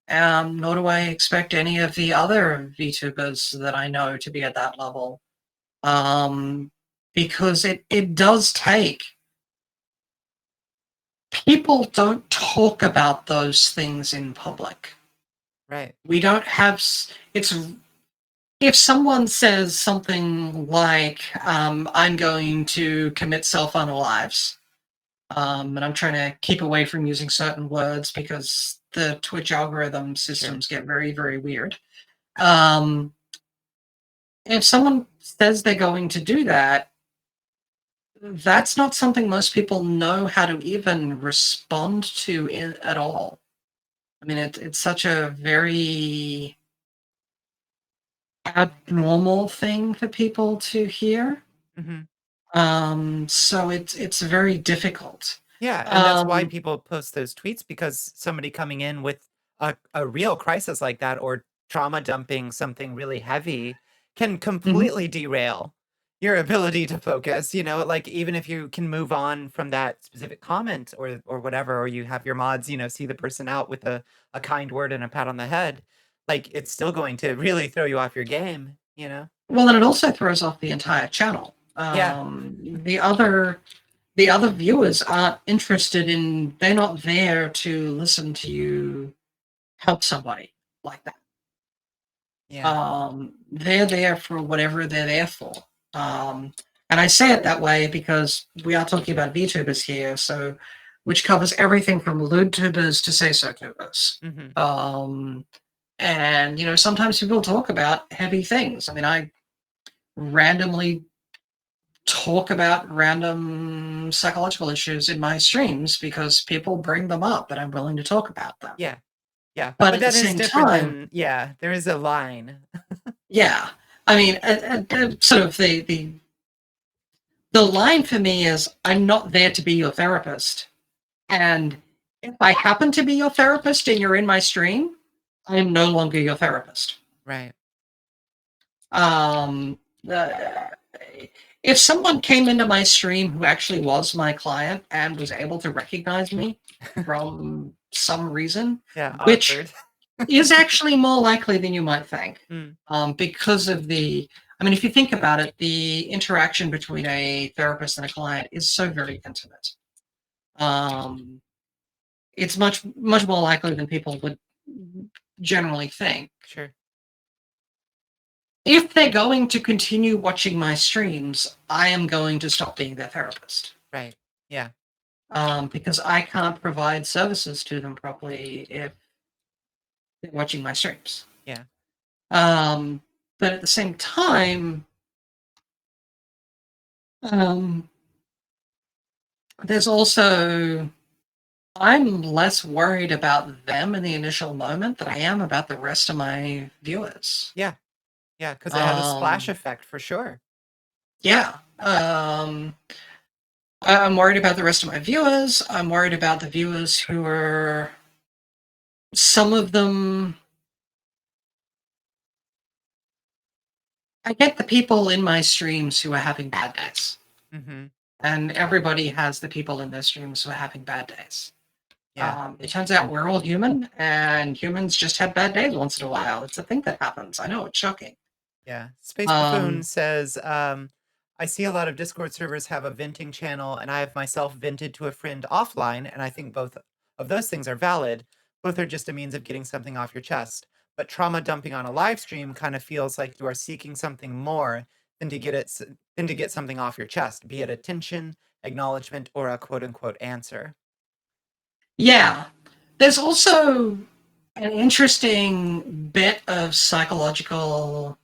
Speaker 1: Nor do I expect any of the other VTubers that I know to be at that level. Because it does take. People don't talk about those things in public.
Speaker 2: Right.
Speaker 1: We don't have. It's if someone says something like, I'm going to commit self-unalives, and I'm trying to keep away from using certain words because the Twitch algorithm
Speaker 2: Sure.
Speaker 1: systems get very, very weird. Um, if someone says they're going to do that, that's not something most people know how to even respond to at all. I mean, it's such a very abnormal thing for people to hear.
Speaker 2: Hmm.
Speaker 1: So it's very difficult.
Speaker 2: Yeah, and that's why
Speaker 1: Um,
Speaker 2: people post those tweets, because somebody coming in with a real crisis like that, or trauma dumping something really heavy, can
Speaker 1: mhm.
Speaker 2: completely derail your ability to focus. Like, even if you can move on from that specific comment or whatever, or you have your mods, see the person out with a kind word and a pat on the head, like, it's still going to really throw you off your game.
Speaker 1: Well, and it also throws off the entire channel.
Speaker 2: Yeah.
Speaker 1: The other viewers aren't interested in. They're not there to listen to you help somebody like that.
Speaker 2: Yeah.
Speaker 1: They're there for whatever they're there for. And I say it that way because we are talking about VTubers here, so which covers everything from lewd tubers to say-so tubers.
Speaker 2: Hmm.
Speaker 1: And sometimes people talk about heavy things. I mean, I randomly talk about random psychological issues in my streams because people bring them up and I'm willing to talk about them.
Speaker 2: Yeah. Yeah.
Speaker 1: But
Speaker 2: But
Speaker 1: at the
Speaker 2: that is
Speaker 1: same
Speaker 2: different
Speaker 1: time,
Speaker 2: than, yeah, there is a line.
Speaker 1: yeah, I mean, sort of the line for me is I'm not there to be your therapist. And if I happen to be your therapist and you're in my stream, I am no longer your therapist.
Speaker 2: Right.
Speaker 1: Um, uh, if someone came into my stream who actually was my client and was able to recognize me from some reason,
Speaker 2: Yeah,
Speaker 1: which
Speaker 2: awkward.
Speaker 1: is actually more likely than you might think,
Speaker 2: Mm,
Speaker 1: because of I mean, if you think about it, the interaction between a therapist and a client is so very intimate. Um, it's much, much more likely than people would generally think.
Speaker 2: sure.
Speaker 1: If they're going to continue watching my streams, I am going to stop being their therapist.
Speaker 2: Right. Yeah.
Speaker 1: Because I can't provide services to them properly if they're watching my streams.
Speaker 2: Yeah.
Speaker 1: Um, but at the same time, um, there's also, I'm less worried about them in the initial moment than I am about the rest of my viewers.
Speaker 2: Yeah. Yeah. Because it has a splash
Speaker 1: Um,
Speaker 2: effect for sure.
Speaker 1: yeah. I'm worried about the rest of my viewers. I'm worried about the viewers who are, some of them, I get the people in my streams who are having bad days.
Speaker 2: Hmm.
Speaker 1: And everybody has the people in their streams who are having bad days.
Speaker 2: Yeah.
Speaker 1: It turns out we're all human, and humans just have bad days once in a while. It's a thing that happens. I know, it's shocking.
Speaker 2: Yeah. Space Buffoon
Speaker 1: Um,
Speaker 2: says, I see a lot of Discord servers have a venting channel, and I have myself vented to a friend offline, and I think both of those things are valid. Both are just a means of getting something off your chest. But trauma dumping on a live stream kind of feels like you are seeking something more than to get something off your chest, be it attention, acknowledgement, or a quote unquote answer.
Speaker 1: yeah. There's also an interesting bit of psychological,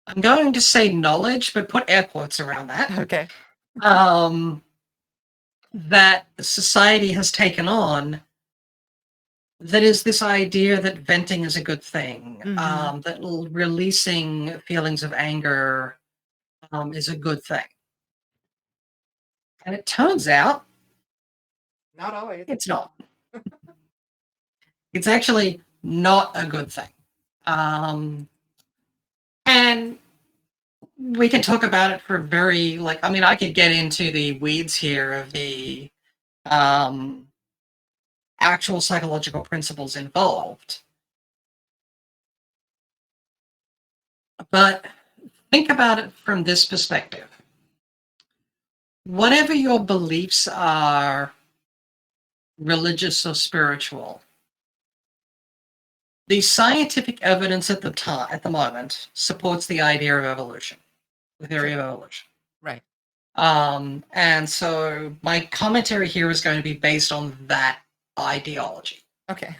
Speaker 1: I'm going to say knowledge, but put air quotes around that,
Speaker 2: Okay.
Speaker 1: um, that society has taken on, that is this idea that venting is a good thing,
Speaker 2: Hmm.
Speaker 1: that releasing feelings of anger is a good thing. And it turns out
Speaker 2: Not always.
Speaker 1: it's not. It's actually not a good thing. And we can talk about it for I mean, I could get into the weeds here of the um, actual psychological principles involved. But think about it from this perspective. Whatever your beliefs are, religious or spiritual, the scientific evidence at the moment supports the idea of evolution, the theory
Speaker 2: Sure.
Speaker 1: of evolution.
Speaker 2: Right.
Speaker 1: And so my commentary here is going to be based on that ideology.
Speaker 2: Okay.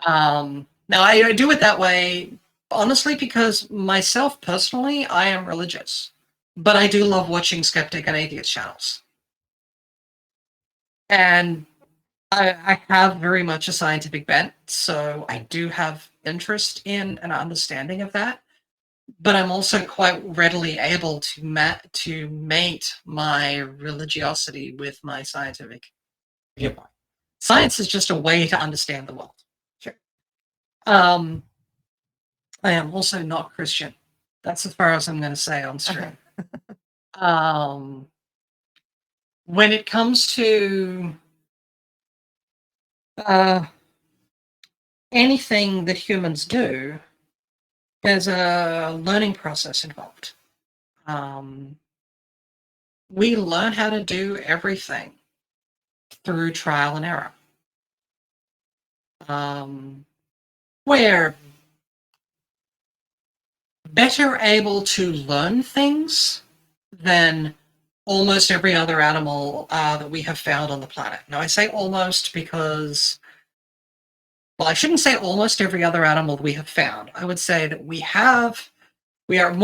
Speaker 1: Now I do it that way, honestly, because myself personally, I am religious, but I do love watching skeptic and atheist channels. And I have very much a scientific bent, so I do have interest in an understanding of that. But I'm also quite readily able to mate my religiosity with my scientific viewpoint. Science is just a way to understand the world.
Speaker 2: Sure.
Speaker 1: I am also not Christian. That's as far as I'm going to say on stream. When it comes to anything that humans do, there's a learning process involved. We learn how to do everything through trial and error. We're better able to learn things than almost every other animal that we have found on the planet. Now, I say almost because, well, I shouldn't say almost every other animal we have found. I would say that we are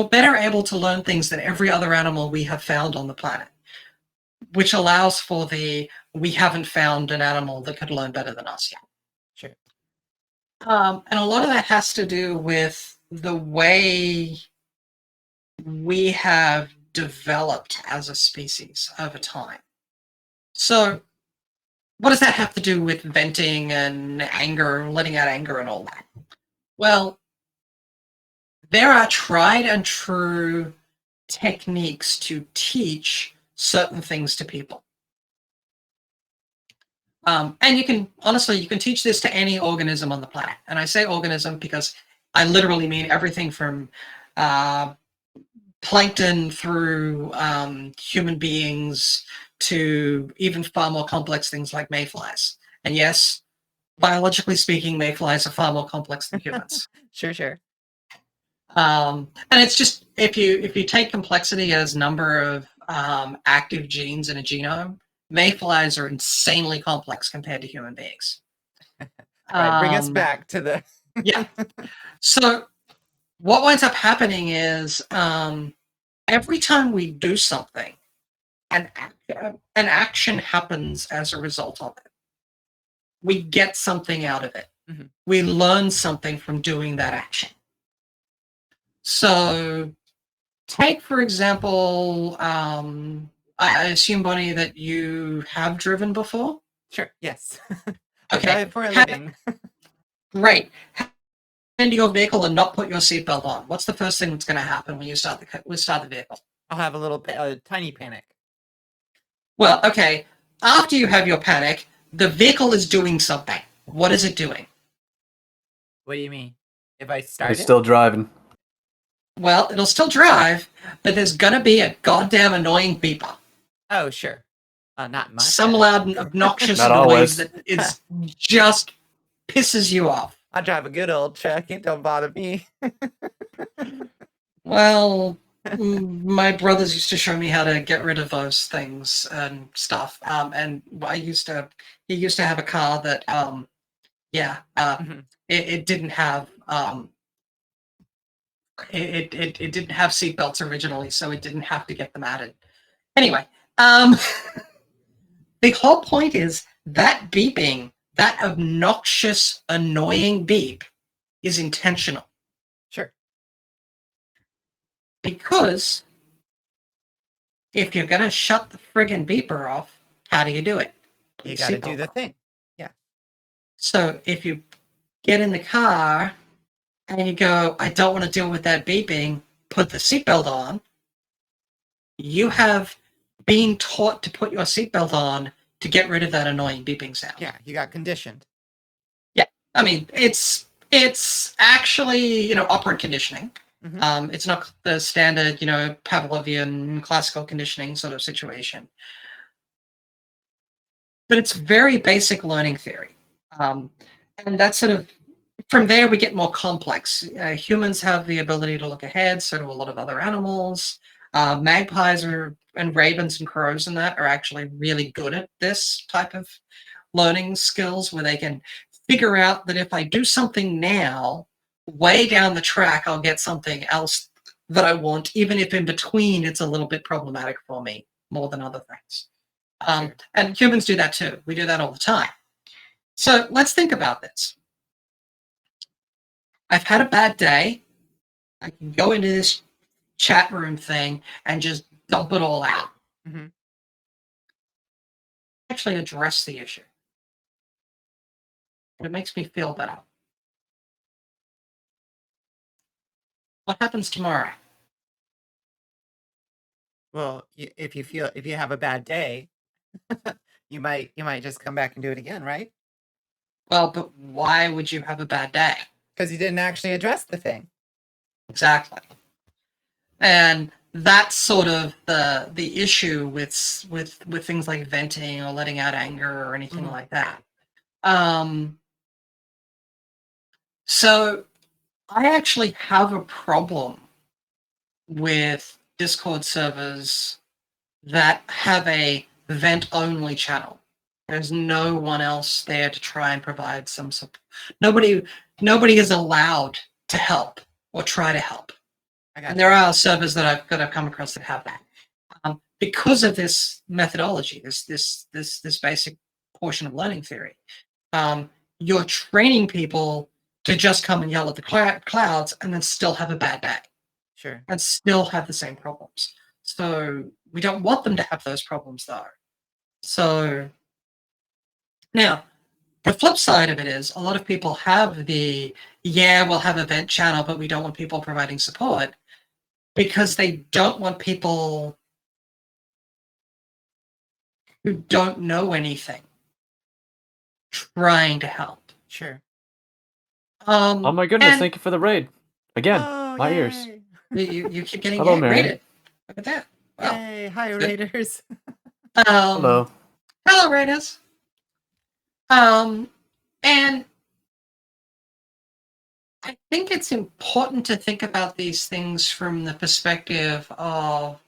Speaker 1: better able to learn things than every other animal we have found on the planet, which allows for we haven't found an animal that could learn better than us yet.
Speaker 2: Sure.
Speaker 1: And a lot of that has to do with the way we have developed as a species over time. So, what does that have to do with venting and anger, letting out anger and all that? Well, there are tried and true techniques to teach certain things to people. And you can teach this to any organism on the planet. And I say organism because I literally mean everything from plankton through human beings to even far more complex things like mayflies. And yes, biologically speaking, mayflies are far more complex than humans.
Speaker 2: Sure.
Speaker 1: And it's just if you take complexity as number of active genes in a genome, mayflies are insanely complex compared to human beings.
Speaker 2: Right, bring us back to the
Speaker 1: yeah. So what winds up happening is every time we do something, an action happens as a result of it. We get something out of it.
Speaker 2: Mm-hmm.
Speaker 1: We learn something from doing that action. So take, for example, I assume, Bonnie, that you have driven before?
Speaker 2: Sure, yes.
Speaker 1: Okay.
Speaker 2: Drive for a living.
Speaker 1: Great. Into your vehicle and not put your seatbelt on. What's the first thing that's going to happen when you start the vehicle?
Speaker 2: I'll have a tiny panic.
Speaker 1: Well, okay. After you have your panic, the vehicle is doing something. What is it doing?
Speaker 2: What do you mean? If I start
Speaker 3: It's still driving.
Speaker 1: Well, it'll still drive, but there's going to be a goddamn annoying beeper.
Speaker 2: Oh, sure. Not much.
Speaker 1: Some loud, obnoxious
Speaker 3: Not
Speaker 1: noise
Speaker 3: always.
Speaker 1: that is just pisses you off.
Speaker 2: I drive a good old truck. It don't bother me.
Speaker 1: Well, my brothers used to show me how to get rid of those things and stuff. And he used to have a car that, it didn't have, it didn't have seatbelts originally, so it didn't have to get them added. Anyway, the whole point is that beeping, that obnoxious, annoying beep, is intentional.
Speaker 2: Sure.
Speaker 1: Because if you're going to shut the friggin' beeper off, how do you do it?
Speaker 2: You got to do the thing. Yeah.
Speaker 1: So if you get in the car and you go, I don't want to deal with that beeping, put the seatbelt on, you have been taught to put your seatbelt on to get rid of that annoying beeping sound.
Speaker 2: Yeah, you got conditioned.
Speaker 1: Yeah. I mean, it's actually, operant conditioning.
Speaker 2: Mm-hmm.
Speaker 1: It's not the standard, Pavlovian classical conditioning sort of situation. But it's very basic learning theory. And that's sort of, from there we get more complex. Humans have the ability to look ahead, so do a lot of other animals. Magpies and ravens and crows and that are actually really good at this type of learning skills, where they can figure out that if I do something now, way down the track, I'll get something else that I want, even if in between it's a little bit problematic for me more than other things.
Speaker 2: Sure.
Speaker 1: And humans do that too. We do that all the time. So let's think about this. I've had a bad day. I can go into this chat room thing and just dump it all out.
Speaker 2: Mhm.
Speaker 1: Actually address the issue. It makes me feel better. What happens tomorrow?
Speaker 2: Well, if you have a bad day, you might just come back and do it again, right?
Speaker 1: Well, but why would you have a bad day?
Speaker 2: Because you didn't actually address the thing.
Speaker 1: Exactly. And that's sort of the issue with things like venting or letting out anger or anything like that. So I actually have a problem with Discord servers that have a vent only channel. There's no one else there to try and provide some support. Nobody is allowed to help or try to help. And there are servers that I've come across that have that. Because of this methodology, this basic portion of learning theory, you're training people to just come and yell at the clouds and then still have a bad day.
Speaker 2: Sure.
Speaker 1: And still have the same problems. So we don't want them to have those problems though. So now the flip side of it is a lot of people have we'll have a vent channel, but we don't want people providing support because they don't want people who don't know anything trying to help.
Speaker 2: Sure.
Speaker 3: Oh my goodness!
Speaker 1: And
Speaker 3: Thank you for the raid again.
Speaker 2: Oh,
Speaker 3: My ears.
Speaker 2: yay.
Speaker 1: you keep getting
Speaker 3: Hello, Mary.
Speaker 1: rated. Look at that. Wow.
Speaker 2: Yay. Hi,
Speaker 1: Good.
Speaker 2: Raiders.
Speaker 3: Hello.
Speaker 1: Hello, Raiders. And I think it's important to think about these things from the perspective of,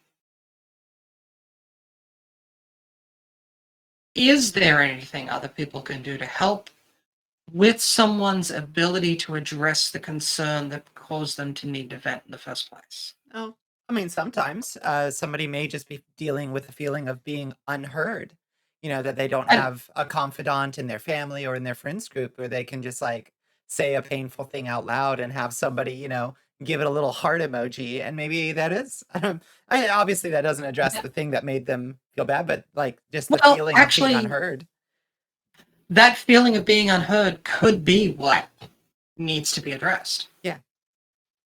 Speaker 1: is there anything other people can do to help with someone's ability to address the concern that caused them to need to vent in the first place?
Speaker 2: Oh, I mean, sometimes somebody may just be dealing with the feeling of being unheard, that they don't
Speaker 1: And
Speaker 2: have a confidant in their family or in their friends group where they can just like say a painful thing out loud and have somebody, give it a little heart emoji. And maybe that is, obviously that doesn't address the thing that made them feel bad, but like just the
Speaker 1: well,
Speaker 2: feeling of being
Speaker 1: actually,
Speaker 2: unheard.
Speaker 1: that feeling of being unheard could be what needs to be addressed.
Speaker 2: Yeah.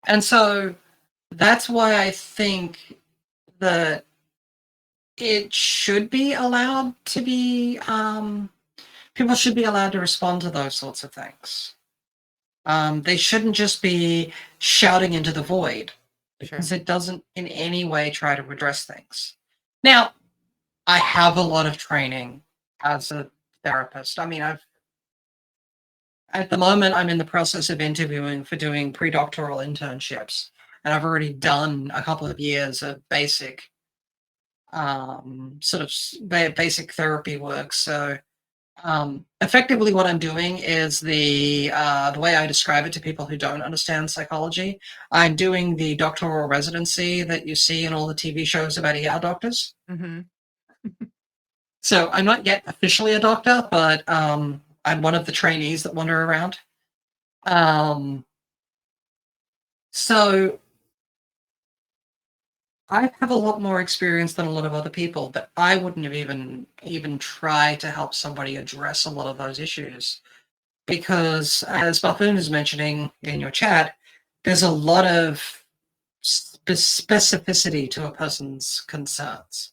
Speaker 1: And so that's why I think that it should be allowed to be, people should be allowed to respond to those sorts of things. They shouldn't just be shouting into the void because it doesn't in any way try to address things. Now, I have a lot of training as a therapist. I mean, at the moment, I'm in the process of interviewing for doing pre-doctoral internships, and I've already done a couple of years of basic, basic therapy work. So, effectively, what I'm doing is the way I describe it to people who don't understand psychology. I'm doing the doctoral residency that you see in all the TV shows about ER doctors.
Speaker 2: Mm-hmm.
Speaker 1: So I'm not yet officially a doctor, but I'm one of the trainees that wander around. So I have a lot more experience than a lot of other people, but I wouldn't have even tried to help somebody address a lot of those issues. Because as Buffoon is mentioning in your chat, there's a lot of specificity to a person's concerns.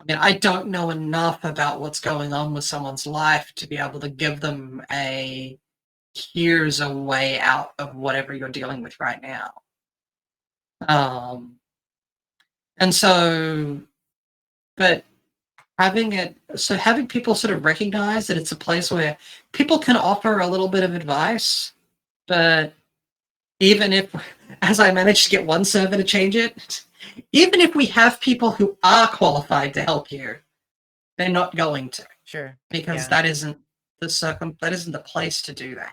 Speaker 1: I mean, I don't know enough about what's going on with someone's life to be able to give them here's a way out of whatever you're dealing with right now. And so, but having people sort of recognize that it's a place where people can offer a little bit of advice, but even if, as I managed to get one server to change it, even if we have people who are qualified to help you, they're not going to.
Speaker 2: Sure.
Speaker 1: Because that isn't the place to do that.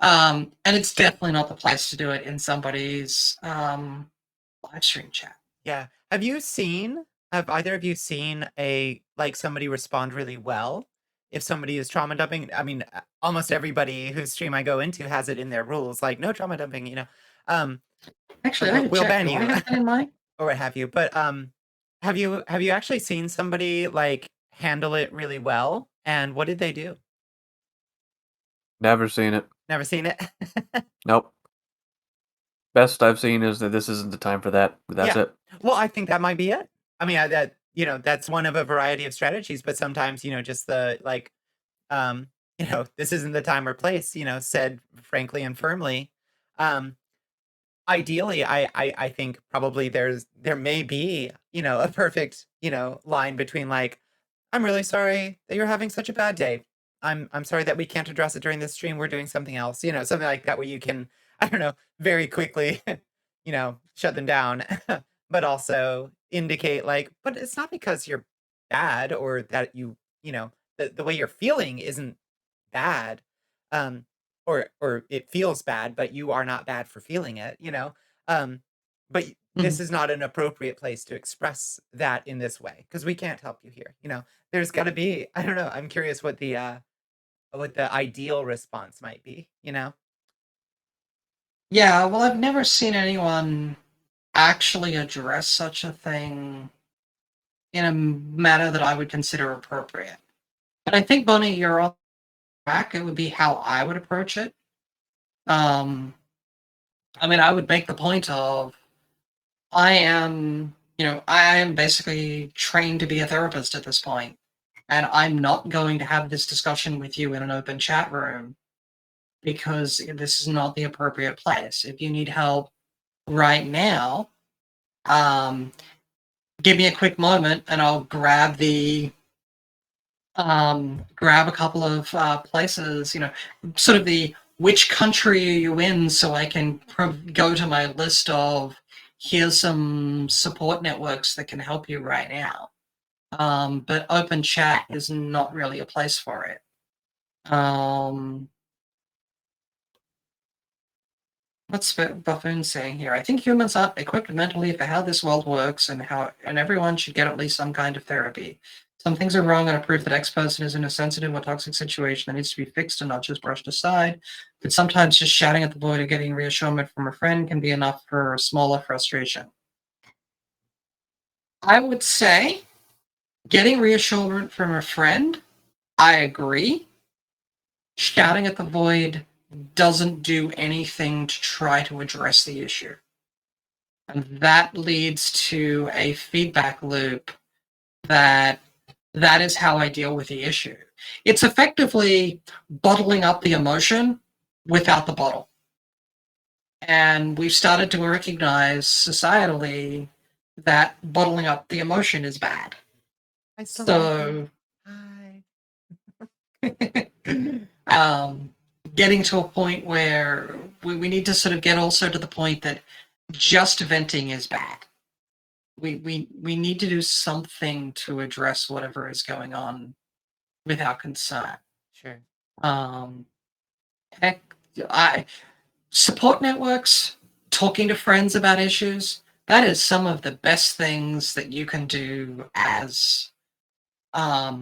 Speaker 1: And it's definitely not the place to do it in somebody's live stream chat.
Speaker 2: Yeah. Have either of you seen somebody respond really well if somebody is trauma dumping, I mean, almost everybody whose stream I go into has it in their rules, like no trauma dumping, you know.
Speaker 1: Actually, I can
Speaker 2: We'll
Speaker 1: check.
Speaker 2: ban
Speaker 1: Do I
Speaker 2: you
Speaker 1: have that in mind?
Speaker 2: or what have you. But have you actually seen somebody like handle it really well? And what did they do?
Speaker 3: Never seen it.
Speaker 2: Never seen it.
Speaker 3: Nope. Best I've seen is that this isn't the time for that. That's
Speaker 2: Yeah.
Speaker 3: it.
Speaker 2: Well, I think that might be it. I mean, that you know, that's one of a variety of strategies, but sometimes, you know, just the like um, you know, this isn't the time or place, you know, said frankly and firmly. Um, ideally, I think probably there may be, you know, a perfect, you know, line between like, I'm really sorry that you're having such a bad day. I'm sorry that we can't address it during this stream. We're doing something else, you know, something like that where you can, I don't know, very quickly, you know, shut them down, but also indicate like, but it's not because you're bad or that you know, the way you're feeling isn't bad. Um, or it feels bad, but you are not bad for feeling it, you know? Um, but this
Speaker 1: Mhm.
Speaker 2: is not an appropriate place to express that in this way because we can't help you here, you know? There's gotta be, I don't know, I'm curious what the ideal response might be, you know?
Speaker 1: Yeah, well, I've never seen anyone actually address such a thing in a manner that I would consider appropriate. But I think, Bonnie, you're on track. It would be how I would approach it. Um, I mean, I would make the point of I am basically trained to be a therapist at this point, and I'm not going to have this discussion with you in an open chat room because this is not the appropriate place. If you need help right now, um, give me a quick moment and I'll grab a couple of places, sort of the which country are you in, so I can go to my list of here's some support networks that can help you right now. But open chat is not really a place for it. What's Buffoon saying here? I think humans aren't equipped mentally for how this world works, and everyone should get at least some kind of therapy. Some things are wrong and are proof that X person is in a sensitive or toxic situation that needs to be fixed and not just brushed aside. But sometimes just shouting at the void or getting reassurance from a friend can be enough for a smaller frustration. I would say getting reassurance from a friend, I agree. Shouting at the void doesn't do anything to try to address the issue. And that leads to a feedback loop that is how I deal with the issue. It's effectively bottling up the emotion without the bottle. And we've started to recognize societally that bottling up the emotion is bad.
Speaker 2: I still
Speaker 1: So
Speaker 2: hi.
Speaker 1: getting to a point where we need to sort of get also to the point that just venting is bad. We need to do something to address whatever is going on without concern.
Speaker 2: Sure.
Speaker 1: Heck, support networks, talking to friends about issues, that is some of the best things that you can do as a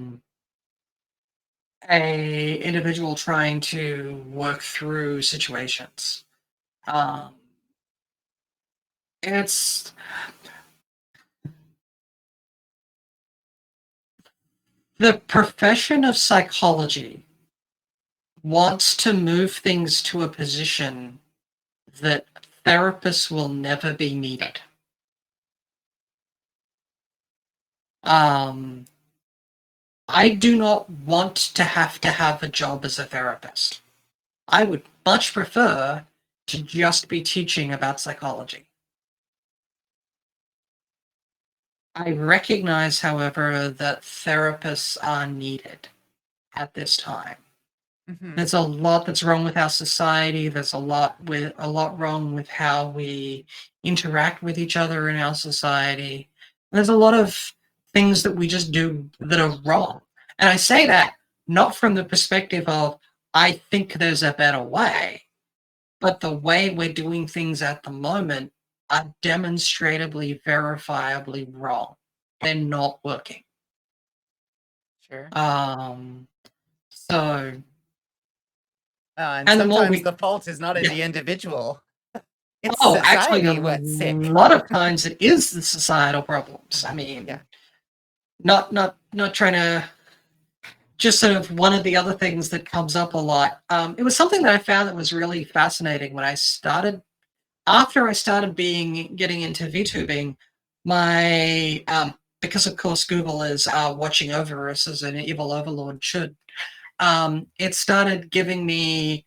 Speaker 1: individual trying to work through situations. It's the profession of psychology wants to move things to a position that therapists will never be needed. I do not want to have a job as a therapist. I would much prefer to just be teaching about psychology. I recognize, however, that therapists are needed at this time.
Speaker 2: Mhm.
Speaker 1: There's a lot that's wrong with our society. There's a lot wrong with how we interact with each other in our society. There's a lot of things that we just do that are wrong. And I say that not from the perspective of I think there's a better way, but the way we're doing things at the moment are demonstrably, verifiably wrong. They're not working.
Speaker 2: Sure.
Speaker 1: So,
Speaker 2: And
Speaker 1: and the more
Speaker 2: sometimes
Speaker 1: we,
Speaker 2: the fault is not in
Speaker 1: yeah.
Speaker 2: the individual. It's
Speaker 1: Actually,
Speaker 2: society
Speaker 1: a
Speaker 2: what's sick.
Speaker 1: lot of times it is the societal problems. I mean,
Speaker 2: Yeah.
Speaker 1: not trying to just sort of one of the other things that comes up a lot. It was something that I found that was really fascinating when I started. After I started getting into VTubing, my because of course Google is watching over us as an evil overlord should. It started giving me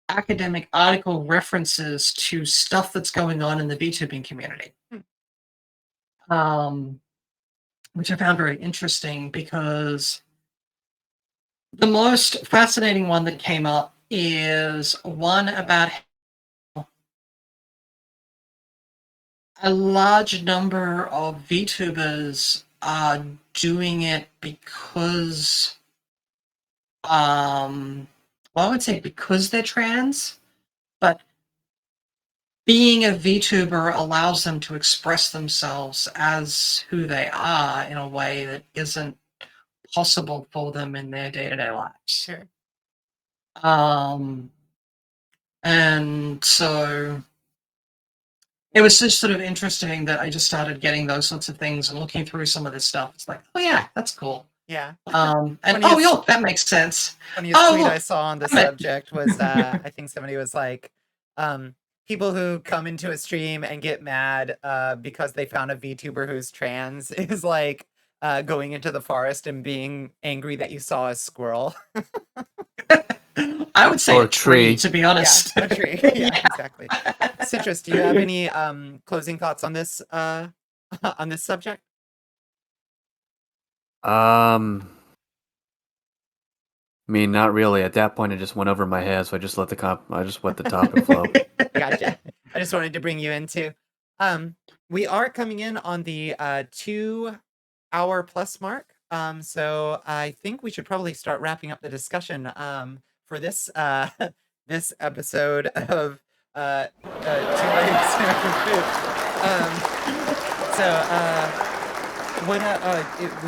Speaker 1: academic article references to stuff that's going on in the VTubing community, which I found very interesting because the most fascinating one that came up is one about how a large number of VTubers are doing it because, well, I would say because they're trans, but being a VTuber allows them to express themselves as who they are in a way that isn't possible for them in their day-to-day lives.
Speaker 2: Sure.
Speaker 1: And so it was just sort of interesting that I just started getting those sorts of things and looking through some of this stuff. It's like, oh yeah, that's cool.
Speaker 2: Yeah.
Speaker 1: And
Speaker 2: Funniest-
Speaker 1: yeah, that makes sense.
Speaker 2: Funniest tweet I
Speaker 1: look,
Speaker 2: saw on the
Speaker 1: damn it.
Speaker 2: subject was I think somebody was like, people who come into a stream and get mad because they found a VTuber who's trans is like going into the forest and being angry that you saw a squirrel.
Speaker 1: I would say
Speaker 3: Or
Speaker 1: a
Speaker 3: a
Speaker 1: tree,
Speaker 3: tree.
Speaker 1: to be honest.
Speaker 2: Yeah, a tree. Yeah, exactly. Citrus, do you have any closing thoughts on this on this subject?
Speaker 3: I mean, not really. At that point, it just went over my head, so I just let the topic flow.
Speaker 2: Gotcha. I just wanted to bring you into. We are coming in on the 2-hour plus mark. So I think we should probably start wrapping up the discussion for this this episode of Two Legs in a Group. What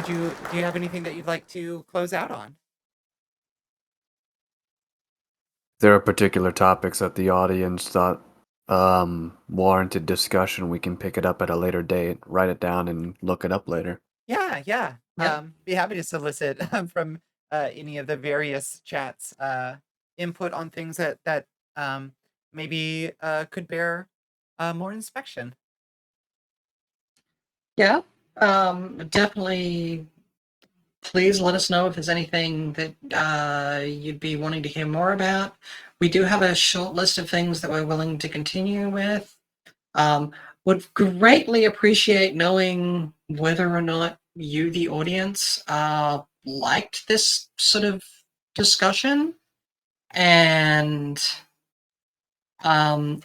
Speaker 2: do you have anything that you'd like to close out on?
Speaker 3: There are particular topics that the audience thought warranted discussion. We can pick it up at a later date, write it down, and look it up later.
Speaker 2: Yeah.
Speaker 1: Yeah.
Speaker 2: Be happy to solicit from any of the various chats input on things that maybe could bear more inspection.
Speaker 1: Yeah. Definitely. Please let us know if there's anything that you'd be wanting to hear more about. We do have a short list of things that we're willing to continue with. Would greatly appreciate knowing whether or not you, the audience, liked this sort of discussion, and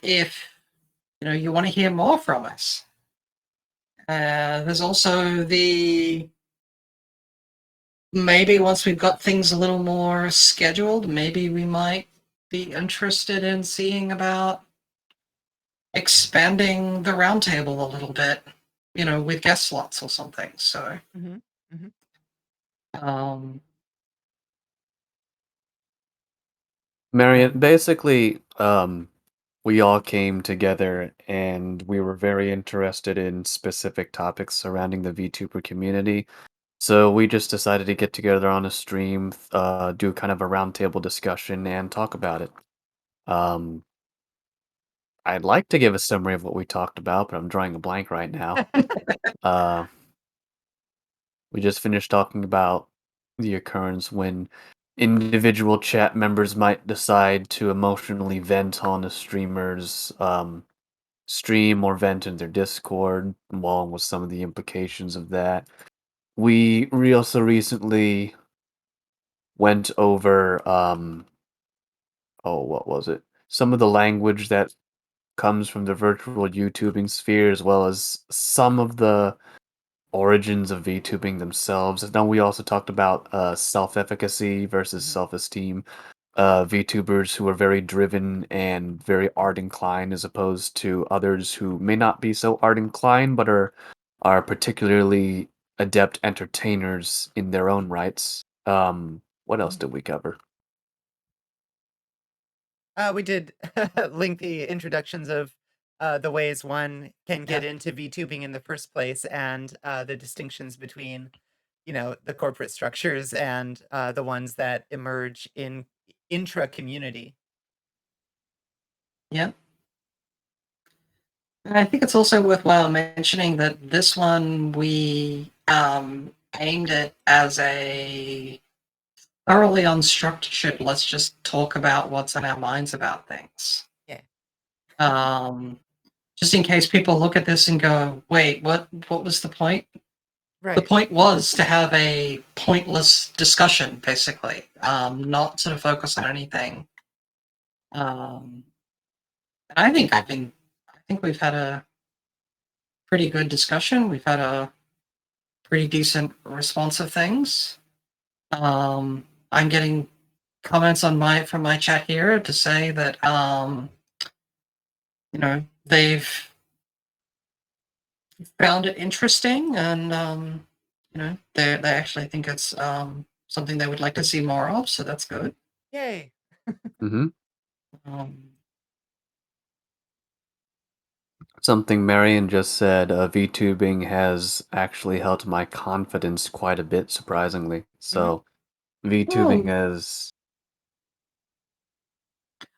Speaker 1: if you want to hear more from us. There's also maybe once we've got things a little more scheduled, maybe we might be interested in seeing about expanding the roundtable a little bit, with guest slots or something. So,
Speaker 3: Marion, basically, we all came together and we were very interested in specific topics surrounding the VTuber community. So we just decided to get together on a stream, do kind of a roundtable discussion and talk about it. I'd like to give a summary of what we talked about, but I'm drawing a blank right now. We just finished talking about the occurrence when individual chat members might decide to emotionally vent on a streamer's stream or vent in their Discord, along with some of the implications of that. We also recently went over what was it? Some of the language that comes from the virtual YouTubing sphere, as well as some of the origins of VTubing themselves. And then we also talked about self-efficacy versus self-esteem. VTubers who are very driven and very art inclined, as opposed to others who may not be so art inclined, but are particularly adept entertainers in their own rights. What else did we cover?
Speaker 2: We did lengthy introductions of the ways one can get into VTubing in the first place, and the distinctions between, the corporate structures and the ones that emerge in intra-community.
Speaker 1: Yeah. And I think it's also worthwhile mentioning that this one we aimed it as a thoroughly unstructured, let's just talk about what's in our minds about things.
Speaker 2: Yeah.
Speaker 1: Just in case people look at this and go, wait, what was the point?
Speaker 2: Right.
Speaker 1: The point was to have a pointless discussion, basically, not sort of focus on anything. And I think we've had a pretty good discussion. We've had a pretty decent response of things. I'm getting comments on from my chat here to say that they've found it interesting, and they actually think it's something they would like to see more of. So that's good.
Speaker 2: Yay.
Speaker 3: Mm-hmm.
Speaker 1: Um,
Speaker 3: Something Marion just said, VTubing has actually helped my confidence quite a bit, surprisingly. So, VTubing has...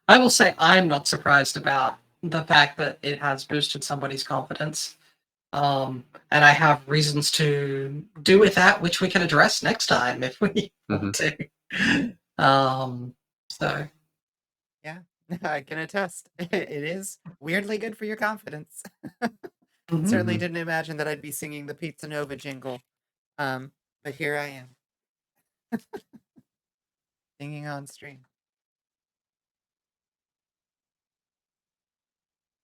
Speaker 1: I will say I'm not surprised about the fact that it has boosted somebody's confidence. And I have reasons to do with that, which we can address next time if we want to. So
Speaker 2: Yeah, I can attest. It is weirdly good for your confidence. Certainly didn't imagine that I'd be singing the Pizza Nova jingle. But here I am. Singing on stream.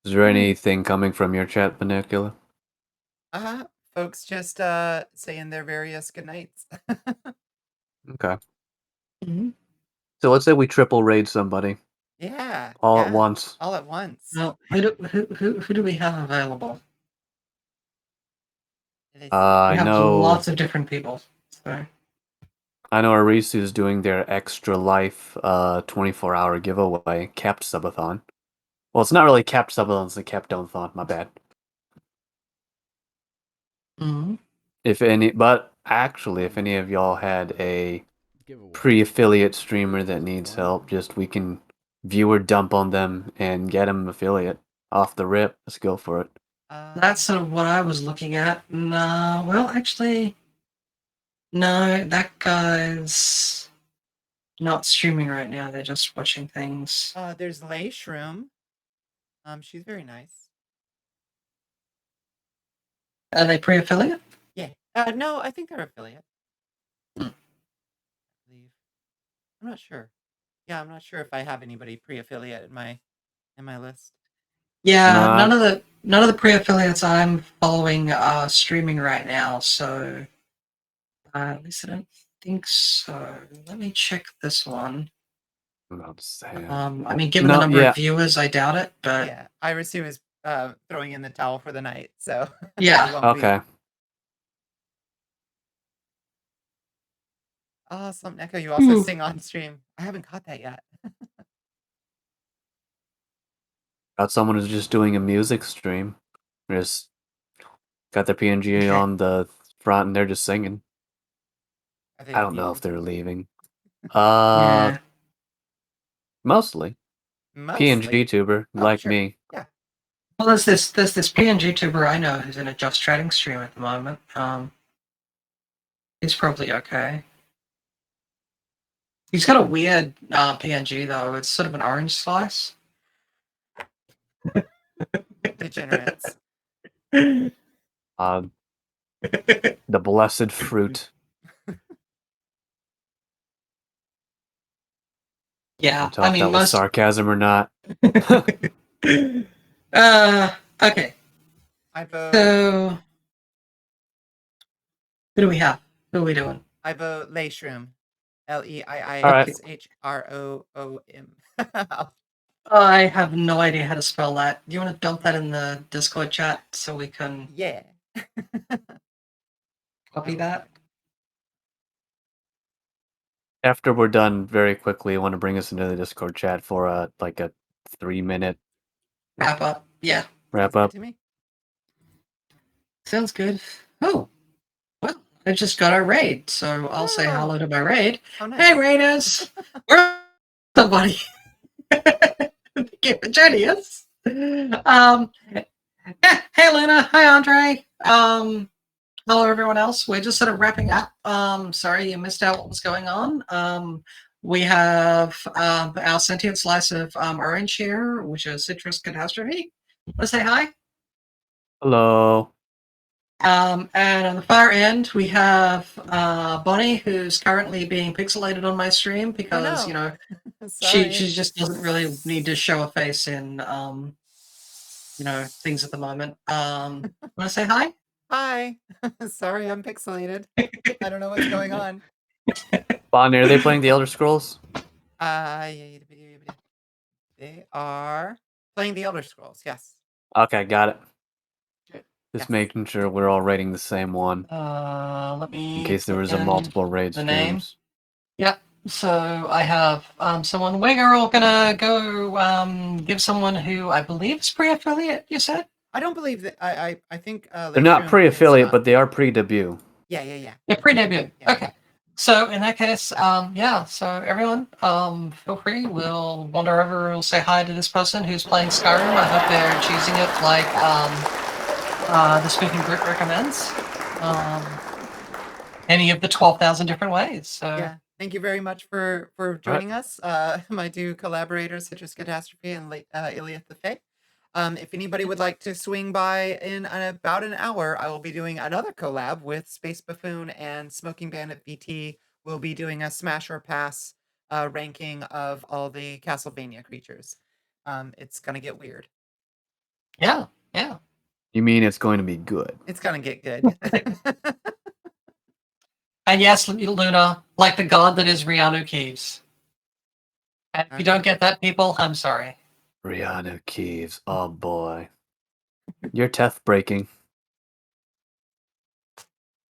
Speaker 3: Is there anything coming from your chat, Bonnicula?
Speaker 2: Folks just saying their various goodnights.
Speaker 3: Okay. So let's say we triple raid somebody.
Speaker 2: Yeah.
Speaker 3: All at once.
Speaker 2: All at once.
Speaker 1: Well, who do we have available?
Speaker 3: I
Speaker 1: we have
Speaker 3: know
Speaker 1: lots of different people. So.
Speaker 3: I know Arisu's doing their Extra Life 24-hour giveaway, capped subathon. Well, it's not really capped subathon, it's a capped donathon, my bad. If any of y'all had a pre-affiliate streamer that needs help, we can viewer dump on them and get them affiliate off the rip. Let's go for it.
Speaker 1: That's sort of what I was looking at. No, well, actually, no, that guy's not streaming right now. They're just watching things.
Speaker 2: There's Lay Shroom. She's very nice.
Speaker 1: Are they pre-affiliate?
Speaker 2: Yeah. No, I think they're affiliate. I believe. I'm not sure. Yeah, I'm not sure if I have anybody pre-affiliate in my list.
Speaker 1: Yeah, none of the pre-affiliates I'm following are streaming right now, so at least I don't think so. Let me check this one. I mean, given the number of viewers, I doubt it, but
Speaker 2: yeah, Irisu is throwing in the towel for the night, so
Speaker 1: yeah.
Speaker 3: Okay.
Speaker 2: Awesome, Neko. You also sing on stream. I haven't caught that yet.
Speaker 3: Got someone who's just doing a music stream. Just got their PNG on the front and they're just singing. I don't know if they're leaving.
Speaker 1: Yeah.
Speaker 3: Mostly. PNG tuber, like
Speaker 2: sure.
Speaker 3: me.
Speaker 2: Yeah.
Speaker 1: Well, there's this PNG tuber I know who's in a Just Chatting stream at the moment. He's probably okay. He's got a weird PNG though. It's sort of an orange slice.
Speaker 2: Degenerates.
Speaker 3: The blessed fruit.
Speaker 1: Yeah,
Speaker 3: I mean, that was sarcasm or not.
Speaker 1: Okay.
Speaker 2: I vote.
Speaker 1: So, who do we have? Who are we doing?
Speaker 2: I vote Leishroom. Leiishroom.
Speaker 1: I have no idea how to spell that. Do you want to dump that in the Discord chat so we can?
Speaker 2: Yeah.
Speaker 1: Copy that.
Speaker 3: After we're done, very quickly, I want to bring us into the Discord chat for a 3-minute
Speaker 1: Wrap up. Yeah.
Speaker 3: wrap
Speaker 2: Sounds
Speaker 3: up.
Speaker 2: good to me.
Speaker 1: Sounds good. Oh, well, I just got our raid, so I'll say
Speaker 2: Oh.
Speaker 1: hello to my raid.
Speaker 2: Oh, nice.
Speaker 1: Hey, raiders! We're somebody. Thank you for joining us. Yeah, hey, Luna. Hi, Andre. Hello, everyone else. We're just sort of wrapping up. Sorry you missed out what was going on. We have our sentient slice of orange here, which is Citruscatastrophy. Want to say hi?
Speaker 3: Hello.
Speaker 1: And on the far end, we have Bonnie, who's currently being pixelated on my stream because,
Speaker 2: no.
Speaker 1: you know,
Speaker 2: Sorry.
Speaker 1: she just doesn't really need to show a face in, you know, things at the moment. Want to say hi?
Speaker 2: Hi. Sorry, I'm pixelated. I don't know what's going on.
Speaker 3: Bonnie, are they playing the Elder Scrolls?
Speaker 2: They are playing the Elder Scrolls. Yes.
Speaker 3: Okay, got it.
Speaker 1: Good.
Speaker 3: Just
Speaker 2: Yes.
Speaker 3: making sure we're all rating the same one.
Speaker 1: Let me
Speaker 3: In case there
Speaker 1: put
Speaker 3: was a
Speaker 1: in
Speaker 3: multiple raid
Speaker 1: the name.
Speaker 3: streams.
Speaker 1: Yep. So I have someone. We're all gonna go give someone who I believe is pre-affiliate. You said?
Speaker 2: I don't believe that. I think
Speaker 3: They're not pre-affiliate, but they are pre-debut.
Speaker 2: Yeah.
Speaker 1: Yeah, pre-debut.
Speaker 2: Yeah.
Speaker 1: Okay. So in that case, yeah. So everyone, feel free. We'll wander over. We'll say hi to this person who's playing Skyrim. I hope they're choosing it like the Speaking Group recommends. Any of the 12,000 different ways. So
Speaker 2: Yeah. Thank you very much for joining us. My two collaborators, Citruscatastrophe and Illiath the Fae. If anybody would like to swing by in about an hour, I will be doing another collab with Space Buffoon and Smoking Bandit VT. We'll be doing a smash or pass ranking of all the Castlevania creatures. It's gonna get weird.
Speaker 1: yeah.
Speaker 3: You mean it's going to be good?
Speaker 2: It's gonna get good.
Speaker 1: And yes, Luna, like the god that is Rihanna Keeves. And if you don't get that, people, I'm sorry.
Speaker 3: Rihanna Keeves. Oh boy. You're teth breaking.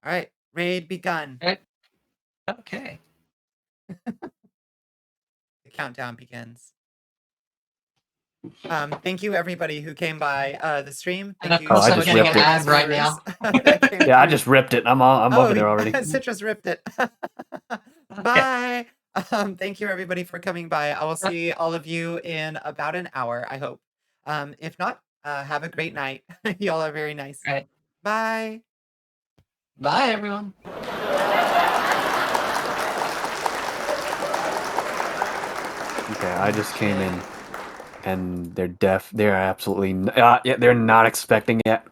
Speaker 2: All right, raid begun.
Speaker 1: Okay.
Speaker 2: The countdown begins. Thank you everybody who came by the stream. Thank you.
Speaker 3: Oh, I
Speaker 1: I'm
Speaker 3: just
Speaker 1: getting
Speaker 3: ripped
Speaker 1: an
Speaker 3: it.
Speaker 1: ad right now.
Speaker 3: Yeah, I just ripped it. I'm over there already.
Speaker 2: Citrus ripped it. Bye. Thank you everybody for coming by. I will see all of you in about an hour, I hope. If not, have a great night. Y'all are very nice.
Speaker 1: All right.
Speaker 2: Bye.
Speaker 1: Bye, everyone.
Speaker 3: Okay, I just came in, and they're deaf. They're absolutely. Yeah, they're not expecting it.